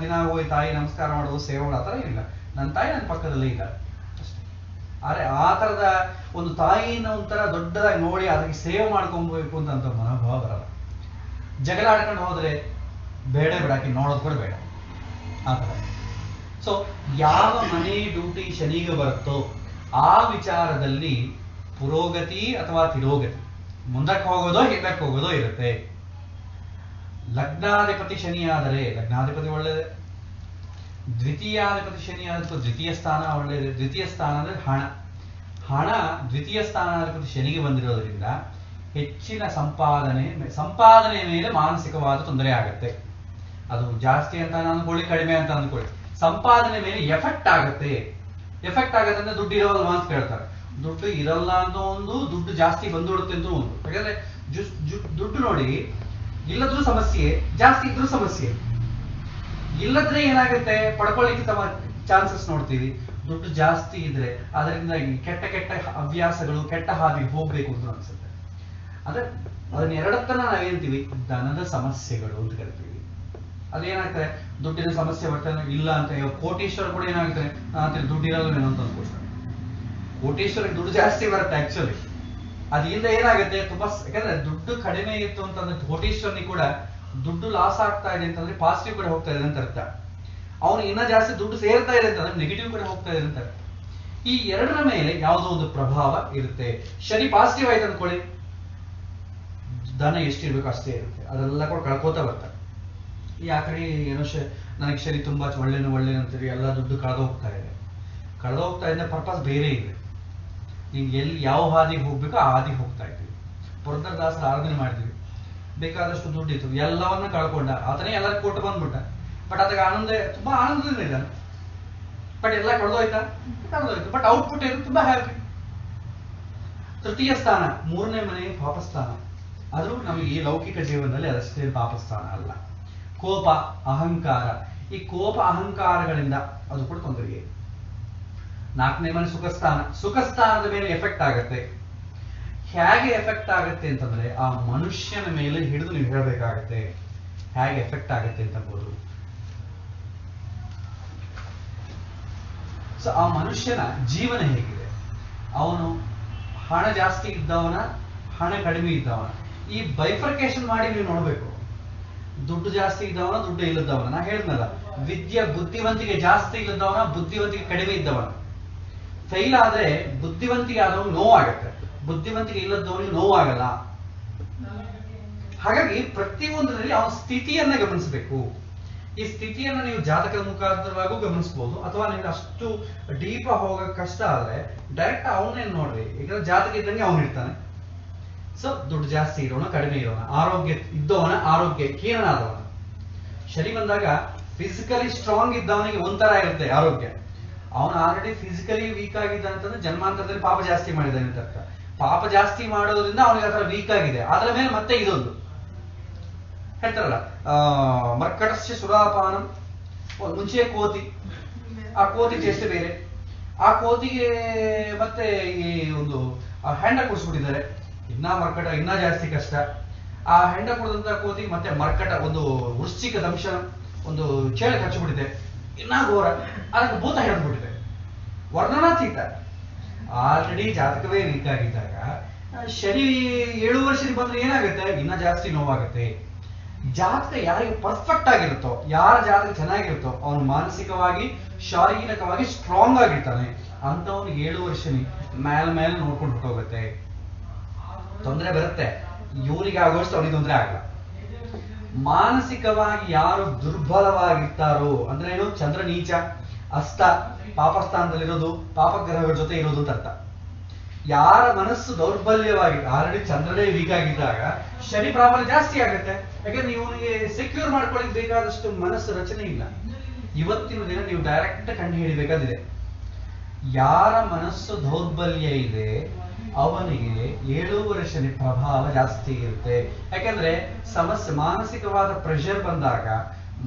ದಿನ ಹೋಗಿ ತಾಯಿ ನಮಸ್ಕಾರ ಮಾಡೋದು, ಸೇವೆ ಮಾಡೋ ಆ ಥರ ಇಲ್ಲ. ನನ್ನ ತಾಯಿ ನನ್ನ ಪಕ್ಕದಲ್ಲೇ ಇದ್ದಾಳೆ ಅಷ್ಟೇ. ಆದ್ರೆ ಆ ಥರದ ಒಂದು ತಾಯಿನ ಒಂಥರ ದೊಡ್ಡದಾಗಿ ನೋಡಿ ಅದಕ್ಕೆ ಸೇವೆ ಮಾಡ್ಕೊಬೇಕು ಅಂತ ಮನೋಭಾವ ಬರಲ್ಲ. ಜಗಳ ಆಡ್ಕೊಂಡು ಹೋದ್ರೆ ಬೇಡ ಬಿಡಾಕಿ ನೋಡೋದು ಕೂಡ ಬೇಡ ಆ ಥರ. ಸೊ ಯಾವ ಮನೆ ಡ್ಯೂಟಿ ಶನಿಗೆ ಬರುತ್ತೋ ಆ ವಿಚಾರದಲ್ಲಿ ಪುರೋಗತಿ ಅಥವಾ ತಿರೋಗತಿ, ಮುಂದಕ್ಕೆ ಹೋಗೋದೋ ಹಿಂದಕ್ಕೆ ಹೋಗೋದೋ ಇರುತ್ತೆ. ಲಗ್ನಾಧಿಪತಿ ಶನಿ ಆದರೆ ಲಗ್ನಾಧಿಪತಿ ಒಳ್ಳೆಯದೇ. ದ್ವಿತೀಯಾಧಿಪತಿ ಶನಿ ಆದ್ರೆ ದ್ವಿತೀಯ ಸ್ಥಾನ ಒಳ್ಳೆಯದು. ದ್ವಿತೀಯ ಸ್ಥಾನ ಅಂದ್ರೆ ಹಣ ದ್ವಿತೀಯ ಸ್ಥಾನಾಧಿಪತಿ ಶನಿಗೆ ಬಂದಿರೋದ್ರಿಂದ ಹೆಚ್ಚಿನ ಸಂಪಾದನೆ ಮೇಲೆ ಮಾನಸಿಕವಾದ ತೊಂದರೆ ಆಗುತ್ತೆ. ಅದು ಜಾಸ್ತಿ ಅಂತ ಅಂದ್ಕೊಳ್ಳಿ, ಕಡಿಮೆ ಅಂತ ಅಂದ್ಕೊಳ್ಳಿ, ಸಂಪಾದನೆ ಮೇಲೆ ಎಫೆಕ್ಟ್ ಆಗುತ್ತೆ. ಅಂದ್ರೆ ದುಡ್ಡು ಇರೋಲ್ಲ ಅಂತ ಕೇಳ್ತಾರೆ. ದುಡ್ಡು ಇರಲ್ಲ ಅಂತ ಒಂದು, ದುಡ್ಡು ಜಾಸ್ತಿ ಬಂದ್ಬಿಡುತ್ತೆ ಅಂತ ಒಂದು. ಯಾಕಂದ್ರೆ ದುಡ್ಡು ನೋಡಿ, ಇಲ್ಲದ್ರೂ ಸಮಸ್ಯೆ, ಜಾಸ್ತಿ ಇದ್ರೂ ಸಮಸ್ಯೆ. ಇಲ್ಲದ್ರೆ ಏನಾಗುತ್ತೆ, ಪಡ್ಕೊಳ್ಳಿಕ್ಕೆ ಚಾನ್ಸಸ್ ನೋಡ್ತೀವಿ. ದುಡ್ಡು ಜಾಸ್ತಿ ಇದ್ರೆ ಅದರಿಂದ ಕೆಟ್ಟ ಹವ್ಯಾಸಗಳು, ಕೆಟ್ಟ ಹಾದಿಗೆ ಹೋಗ್ಬೇಕು ಅಂತ ಅನ್ಸುತ್ತೆ. ಅಂದ್ರೆ ಅದನ್ನ ಎರಡತ್ತನ ನಾವೇಂತೀವಿ, ಧನದ ಸಮಸ್ಯೆಗಳು ಅಂತ ಕರಿತೀವಿ. ಅದೇನಾಗ್ತದೆ, ದುಡ್ಡಿನ ಸಮಸ್ಯೆ ಬರ್ತದೆ ಇಲ್ಲ ಅಂತ. ಕೋಟೀಶ್ವರ ಕೂಡ ಏನಾಗ್ತಾರೆ, ದುಡ್ಡು ಇರಲ್ವೇನೋ ಅಂತ ಅನ್ಕೊಳ್ತಾರೆ. ಕೋಟೀಶ್ವರಿಗೆ ದುಡ್ಡು ಜಾಸ್ತಿ ಬರುತ್ತೆ ಆಕ್ಚುಲಿ. ಅದರಿಂದ ಏನಾಗುತ್ತೆ ತುಂಬಾ, ಯಾಕಂದ್ರೆ ದುಡ್ಡು ಕಡಿಮೆ ಇತ್ತು ಅಂತಂದ್ರೆ ಕೋಟೀಶ್ವರನಿಗೆ ಕೂಡ ದುಡ್ಡು ಲಾಸ್ ಆಗ್ತಾ ಇದೆ ಅಂತಂದ್ರೆ ಪಾಸಿಟಿವ್ ಕಡೆ ಹೋಗ್ತಾ ಇದೆ ಅಂತ ಅರ್ಥ. ಅವನು ಇನ್ನ ಜಾಸ್ತಿ ದುಡ್ಡು ಸೇರ್ತಾ ಇದೆ ಅಂತಂದ್ರೆ ನೆಗೆಟಿವ್ ಕಡೆ ಹೋಗ್ತಾ ಇದೆ ಅಂತ ಅರ್ಥ. ಈ ಎರಡರ ಮೇಲೆ ಯಾವುದೋ ಒಂದು ಪ್ರಭಾವ ಇರುತ್ತೆ. ಶನಿ ಪಾಸಿಟಿವ್ ಆಯ್ತು ಅಂದ್ಕೊಳ್ಳಿ, ಧನ ಎಷ್ಟಿರ್ಬೇಕು ಅಷ್ಟೇ ಇರುತ್ತೆ, ಅದೆಲ್ಲ ಕೂಡ ಕಳ್ಕೋತಾ ಬರ್ತಾರೆ. ಯಾಕಡೆ ಏನೋ ನನಗೆ ಶನಿ ತುಂಬಾ ಒಳ್ಳೆನು ಅಂತೀವಿ, ಎಲ್ಲ ದುಡ್ಡು ಕಳೆದೋಗ್ತಾ ಇದೆ ಪರ್ಪಸ್ ಬೇರೆ ಇದೆ. ನಿಮ್ಗೆ ಎಲ್ಲಿ ಯಾವ ಹಾದಿಗೆ ಹೋಗ್ಬೇಕೋ ಆ ಹಾದಿಗೆ ಹೋಗ್ತಾ ಇದ್ದೀವಿ. ಪುರಂದರದಾಸರ ಆರಾಧನೆ ಮಾಡಿದ್ವಿ, ಬೇಕಾದಷ್ಟು ದುಡ್ಡು ಇತ್ತು, ಎಲ್ಲವನ್ನ ಕಳ್ಕೊಂಡ. ಆತನೇ ಎಲ್ಲರಿಗೂ ಕೊಟ್ಟು ಬಂದ್ಬಿಟ್ಟ. ಬಟ್ ಅದಕ್ಕೆ ತುಂಬಾ ಆನಂದದಿಂದ ಇದ್ದಾನೆ. ಬಟ್ ಎಲ್ಲ ಕಳೆದೋಯ್ತು. ಬಟ್ ಔಟ್ಪುಟ್ ಏನು, ತುಂಬಾ ಹ್ಯಾಪಿ. ತೃತೀಯ ಸ್ಥಾನ 3ನೇ ಮನೆ ಪಾಪಸ್ಥಾನ. ಆದ್ರೂ ನಮಗೆ ಈ ಲೌಕಿಕ ಜೀವನದಲ್ಲಿ ಅದಷ್ಟೇ ಪಾಪಸ್ಥಾನ ಅಲ್ಲ. ಕೋಪ, ಅಹಂಕಾರ, ಈ ಕೋಪ ಅಹಂಕಾರಗಳಿಂದ ಅದು ಕೂಡ ತೊಂದರೆಗೆ. 4ನೇ ಮನೆ ಸುಖಸ್ಥಾನದ ಮೇಲೆ ಎಫೆಕ್ಟ್ ಆಗುತ್ತೆ. ಹೇಗೆ ಎಫೆಕ್ಟ್ ಆಗುತ್ತೆ ಅಂತಂದ್ರೆ ಆ ಮನುಷ್ಯನ ಮೇಲೆ ಹಿಡಿದು ನೀವು ಹೇಳಬೇಕಾಗತ್ತೆ ಹೇಗೆ ಎಫೆಕ್ಟ್ ಆಗುತ್ತೆ ಅಂತಬಹುದು. ಸೊ ಆ ಮನುಷ್ಯನ ಜೀವನ ಹೇಗಿದೆ, ಅವನು ಹಣ ಜಾಸ್ತಿ ಇದ್ದವನ, ಹಣ ಕಡಿಮೆ ಇದ್ದವನ, ಈ ಬೈಫರ್ಕೇಶನ್ ಮಾಡಿ ನೀವು ನೋಡ್ಬೇಕು. ದುಡ್ಡು ಜಾಸ್ತಿ ಇದ್ದವನ, ದುಡ್ಡು ಇಲ್ಲದವನ. ನಾ ಹೇಳಿದ್ನಲ್ಲ, ಬುದ್ಧಿವಂತಿಗೆ ಜಾಸ್ತಿ ಇಲ್ಲದವನ, ಬುದ್ಧಿವಂತಿಗೆ ಕಡಿಮೆ ಇದ್ದವನ. ಫೈಲ್ ಆದ್ರೆ ಬುದ್ಧಿವಂತಿಕೆ ಆದವನಿಗೆ ನೋವಾಗತ್ತೆ, ಬುದ್ಧಿವಂತಿಕೆ ಇಲ್ಲದವನಿಗೆ ನೋವಾಗಲ್ಲ. ಹಾಗಾಗಿ ಪ್ರತಿಯೊಂದರಲ್ಲಿ ಅವನ ಸ್ಥಿತಿಯನ್ನ ಗಮನಿಸಬೇಕು. ಈ ಸ್ಥಿತಿಯನ್ನ ನೀವು ಜಾತಕದ ಮುಖಾಂತರವಾಗೂ ಗಮನಿಸಬಹುದು, ಅಥವಾ ನಿಮ್ಗೆ ಅಷ್ಟು ಡೀಪ್ ಹೋಗ ಕಷ್ಟ ಆದ್ರೆ ಡೈರೆಕ್ಟ್ ಅವನೇನ್ ನೋಡ್ರಿ. ಈಗ ಜಾತಕ ಇದ್ದಂಗೆ ಅವನಿರ್ತಾನೆ. ಸೊ ದುಡ್ಡು ಜಾಸ್ತಿ ಇರೋಣ, ಕಡಿಮೆ ಇರೋಣ, ಆರೋಗ್ಯ ಇದ್ದವನ ಆರೋಗ್ಯ ಹೀನನಾದವನ. ಶನಿ ಬಂದಾಗ ಫಿಸಿಕಲಿ ಸ್ಟ್ರಾಂಗ್ ಇದ್ದವನಿಗೆ ಒಂಥರ ಇರುತ್ತೆ ಆರೋಗ್ಯ. ಅವನು ಆಲ್ರೆಡಿ ಫಿಸಿಕಲಿ ವೀಕ್ ಆಗಿದ್ದ ಅಂತಂದ್ರೆ ಜನ್ಮಾಂತರದಲ್ಲಿ ಪಾಪ ಜಾಸ್ತಿ ಮಾಡಿದ್ದಾನೆ ಅಂತ ಅರ್ಥ. ಪಾಪ ಜಾಸ್ತಿ ಮಾಡೋದ್ರಿಂದ ಅವನಿಗೆ ಆ ಥರ ವೀಕ್ ಆಗಿದೆ. ಅದರ ಮೇಲೆ ಮತ್ತೆ ಇದೊಂದು ಹೇಳ್ತಾರಲ್ಲ, ಮರ್ಕಟಸ್ಯ ಸುರಾಪಾನಂ, ಮುಂಚೆ ಕೋತಿ, ಆ ಕೋತಿ ಚೇಷ್ಟೆ ಬೇರೆ, ಆ ಕೋತಿಗೆ ಮತ್ತೆ ಈ ಒಂದು ಹೆಂಡ ಕುಡಿಸ್ಬಿಟ್ಟಿದ್ದಾರೆ, ಇನ್ನ ಮರ್ಕಟ ಇನ್ನ ಜಾಸ್ತಿ ಕಷ್ಟ. ಆ ಹೆಂಡ ಕುಡಿದಂತ ಕೋತಿಗೆ ಮತ್ತೆ ಮರ್ಕಟ ಒಂದು ವೃಶ್ಚಿಕ ದಂಶನ, ಒಂದು ಚೇಳ ಹಚ್ಚಿಬಿಟ್ಟಿದೆ, ಇನ್ನ ಘೋರ, ಅದಕ್ಕೆ ಭೂತ ಹಿಡಿದ್ಬಿಟ್ಟಿದೆ. ವರ್ಣನಾತೀತ. ಆಲ್ರೆಡಿ ಜಾತಕವೇ ವೀಕ್ ಆಗಿದ್ದಾಗ ಶನಿ 7 ವರ್ಷಕ್ಕೆ ಬಂದ್ರೆ ಏನಾಗುತ್ತೆ, ಇನ್ನ ಜಾಸ್ತಿ ನೋವಾಗುತ್ತೆ. ಜಾತಕ ಯಾರಿಗೆ ಪರ್ಫೆಕ್ಟ್ ಆಗಿರುತ್ತೋ, ಯಾರ ಜಾತಕ ಚೆನ್ನಾಗಿರುತ್ತೋ ಅವನು ಮಾನಸಿಕವಾಗಿ ಶಾರೀರಿಕವಾಗಿ ಸ್ಟ್ರಾಂಗ್ ಆಗಿರ್ತಾನೆ. ಅಂತವನಿಗೆ 7 ವರ್ಷನಿ ಮೇಲೆ ನೋಡ್ಕೊಂಡು ಹೊಟ್ಟೋಗುತ್ತೆ. ತೊಂದರೆ ಬರುತ್ತೆ, ಇವರಿಗೆ ಆಗೋಷ್ಟು ಅವನಿಗೆ ತೊಂದರೆ ಆಗಲ್ಲ. ಮಾನಸಿಕವಾಗಿ ಯಾರು ದುರ್ಬಲವಾಗಿರ್ತಾರೋ ಅಂದ್ರೆ ಏನು, ಚಂದ್ರ ನೀಚ, ಅಸ್ತ, ಪಾಪಸ್ಥಾನದಲ್ಲಿರೋದು, ಪಾಪಗ್ರಹಗಳ ಜೊತೆ ಇರೋದು ಅಂತ ಅರ್ಥ. ಯಾರ ಮನಸ್ಸು ದೌರ್ಬಲ್ಯವಾಗಿ ಆಲ್ರೆಡಿ ಚಂದ್ರನೇ ವೀಕ್ ಆಗಿದ್ದಾಗ ಶನಿ ಪ್ರಾಬಲ್ಯ ಜಾಸ್ತಿ ಆಗುತ್ತೆ. ಯಾಕಂದ್ರೆ ಇವನಿಗೆ ಸೆಕ್ಯೂರ್ ಮಾಡ್ಕೊಳ್ಳಿಕ್ ಬೇಕಾದಷ್ಟು ಮನಸ್ಸು ರಚನೆ ಇಲ್ಲ. ಇವತ್ತಿನ ದಿನ ನೀವು ಡೈರೆಕ್ಟ್ ಕಂಡು ಹಿಡಿಬೇಕಾದಿದೆ. ಯಾರ ಮನಸ್ಸು ದೌರ್ಬಲ್ಯ ಇದೆ ಅವನಿಗೆ 7 ಶನಿ ಪ್ರಭಾವ ಜಾಸ್ತಿ ಇರುತ್ತೆ. ಯಾಕಂದ್ರೆ ಸಮಸ್ಯೆ ಮಾನಸಿಕವಾದ ಪ್ರೆಷರ್ ಬಂದಾಗ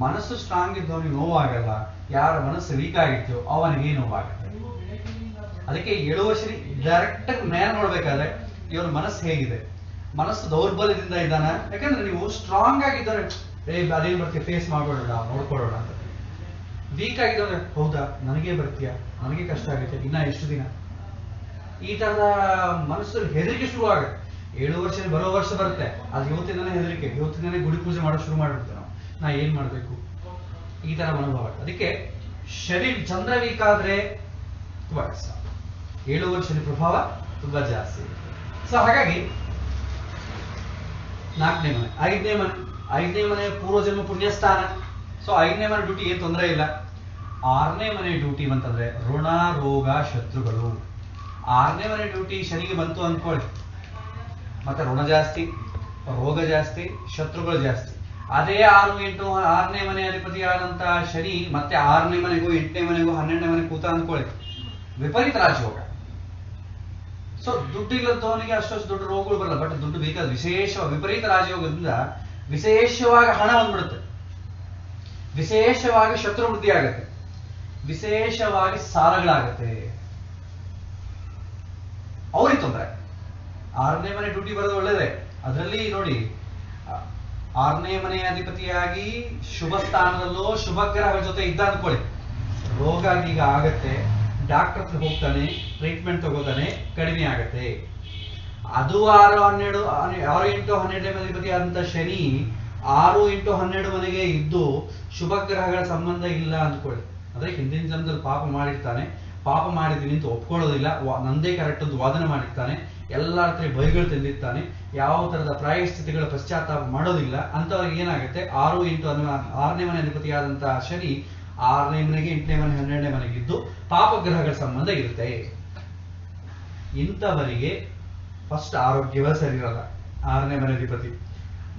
ಮನಸ್ಸು ಸ್ಟ್ರಾಂಗ್ ಇದ್ದವನಿಗೆ ನೋವಾಗಲ್ಲ, ಯಾರ ಮನಸ್ಸು ವೀಕ್ ಆಗಿರ್ತೋ ಅವನಿಗೆ ನೋವಾಗುತ್ತೆ. ಅದಕ್ಕೆ 7 ಶನಿ ಡೈರೆಕ್ಟ್ ಮೇಲೆ ನೋಡ್ಬೇಕಾದ್ರೆ ಇವನ ಮನಸ್ಸು ಹೇಗಿದೆ, ಮನಸ್ಸು ದೌರ್ಬಲ್ಯದಿಂದ ಇದ್ದಾನ. ಯಾಕಂದ್ರೆ ನೀವು ಸ್ಟ್ರಾಂಗ್ ಆಗಿದ್ದಾರೆ, ಅದೇನ್ ಬರ್ತೀಯ ಫೇಸ್ ಮಾಡ್ಕೊಳ್ಳೋಣ, ನೋಡ್ಕೊಳ್ಳೋಣ ಅಂತ. ವೀಕ್ ಆಗಿದ್ದವ್ರೆ, ಹೌದಾ ನನಗೆ ಬರ್ತೀಯ, ನನಗೆ ಕಷ್ಟ ಆಗುತ್ತೆ, ಇನ್ನ ಎಷ್ಟು ದಿನ, ಈ ತರದ ಮನಸ್ಸಲ್ಲಿ ಹೆದರಿಕೆ ಶುರು ಆಗುತ್ತೆ. 7 ವರ್ಷ ಬರೋ ವರ್ಷ ಬರುತ್ತೆ, ಅದು ಇವತ್ತಿಂದಾನೇ ಹೆದರಿಕೆ, ಇವತ್ತಿಂದಾನೇ ಗುಡಿ ಪೂಜೆ ಮಾಡೋದು ಶುರು ಮಾಡ್ಬಿಡ್ತೇವೆ ನಾವು, ನಾ ಏನ್ ಮಾಡ್ಬೇಕು, ಈ ತರ ಮನೋಭಾವ. ಅದಕ್ಕೆ ಶನಿ ಚಂದ್ರ ವೀಕ್ ಆದ್ರೆ ತುಂಬಾ ಕಷ್ಟ. 7 ವರ್ಷದ ಪ್ರಭಾವ ತುಂಬಾ ಜಾಸ್ತಿ. ಸೊ ಹಾಗಾಗಿ 4ನೇ ಮನೆ, 5ನೇ ಮನೆ ಪೂರ್ವಜನ್ಮ ಪುಣ್ಯಸ್ಥಾನ. ಸೊ 5ನೇ ಮನೆ ಡ್ಯೂಟಿ ಏನ್ ತೊಂದರೆ ಇಲ್ಲ. 6ನೇ ಮನೆ ಡ್ಯೂಟಿ ಅಂತಂದ್ರೆ ಋಣ, ರೋಗ, ಶತ್ರುಗಳು. 6ನೇ ಮನೆ ಡ್ಯೂಟಿ ಶನಿಗೆ ಬಂತು ಅನ್ಕೊಳ್ಳಿ, ಮತ್ತೆ ಋಣ ಜಾಸ್ತಿ, ರೋಗ ಜಾಸ್ತಿ, ಶತ್ರುಗಳು ಜಾಸ್ತಿ. ಅದೇ 6, 8, 6ನೇ ಮನೆ ಅಧಿಪತಿಯಾದಂತ ಶನಿ ಮತ್ತೆ 6ನೇ ಮನೆಗೂ 8ನೇ ಮನೆಗೂ 12ನೇ ಮನೆ ಕೂತ ಅನ್ಕೊಳ್ಳಿ, ವಿಪರೀತ ರಾಜಯೋಗ. ಸೊ ದುಡ್ಡು ಇಲ್ಲದವನಿಗೆ ಅಷ್ಟೊಂದು ದೊಡ್ಡ ರೋಗಗಳು ಬರಲ್ಲ, ಬಟ್ ದುಡ್ಡು ಬೇಕಾದ ವಿಶೇಷ ವಿಪರೀತ ರಾಜಯೋಗದಿಂದ ವಿಶೇಷವಾಗಿ ಹಣ ಬಂದ್ಬಿಡುತ್ತೆ, ವಿಶೇಷವಾಗಿ ಶತ್ರು ವೃದ್ಧಿ ಆಗುತ್ತೆ, ವಿಶೇಷವಾಗಿ ಸಾಲಗಳಾಗುತ್ತೆ, ಅವ್ರಿಗೆ ತೊಂದರೆ. 6ನೇ ಮನೆ ಡ್ಯೂಟಿ ಬರೋದು ಒಳ್ಳೇದೇ. ಅದರಲ್ಲಿ ನೋಡಿ, 6ನೇ ಮನೆ ಅಧಿಪತಿಯಾಗಿ ಶುಭ ಸ್ಥಾನದಲ್ಲೋ ಶುಭ ಗ್ರಹಗಳ ಜೊತೆ ಇದ್ದ ಅನ್ಕೊಳ್ಳಿ, ರೋಗ ಈಗ ಆಗತ್ತೆ, ಡಾಕ್ಟರ್ ಹತ್ರ ಹೋಗ್ತಾನೆ, ಟ್ರೀಟ್ಮೆಂಟ್ ತಗೋತಾನೆ, ಕಡಿಮೆ ಆಗತ್ತೆ. ಅದು 6, 8, 12ನೇ ಅಧಿಪತಿ ಆದಂತ ಶನಿ 6, 8, 12 ಮನೆಗೆ ಇದ್ದು ಶುಭ ಗ್ರಹಗಳ ಸಂಬಂಧ ಇಲ್ಲ ಅಂದ್ಕೊಳ್ಳಿ. ಅಂದ್ರೆ ಹಿಂದಿನ ಜನ್ಮದಲ್ಲಿ ಪಾಪ ಮಾಡಿರ್ತಾನೆ, ಪಾಪ ಮಾಡಿದ್ದೀನಿ ಅಂತ ಒಪ್ಕೊಳ್ಳೋದಿಲ್ಲ, ನಂದೇ ಕರೆಕ್ಟ್ ಅಂತ ವಾದನೆ ಮಾಡಿರ್ತಾನೆ, ಎಲ್ಲರ ಹತ್ರ ಬೈಗಳು ತಂದಿರ್ತಾನೆ, ಯಾವ ತರದ ಪ್ರಾಯಶ್ಚಿತಿಗಳ ಪಶ್ಚಾತ್ತಾಪ ಮಾಡೋದಿಲ್ಲ. ಅಂತವ್ರಿಗೆ ಏನಾಗುತ್ತೆ, 6, 8, 6ನೇ ಮನೆ ಅಧಿಪತಿಯಾದಂತ ಶನಿ 6ನೇ ಮನೆಗೆ 8ನೇ ಮನೆ 12ನೇ ಮನೆಗಿದ್ದು ಪಾಪಗ್ರಹಗಳ ಸಂಬಂಧ ಇರುತ್ತೆ. ಇಂಥವರಿಗೆ ಫಸ್ಟ್ ಆರೋಗ್ಯವೇ ಸರಿ ಇರಲ್ಲ 6ನೇ ಮನೆ ಅಧಿಪತಿ.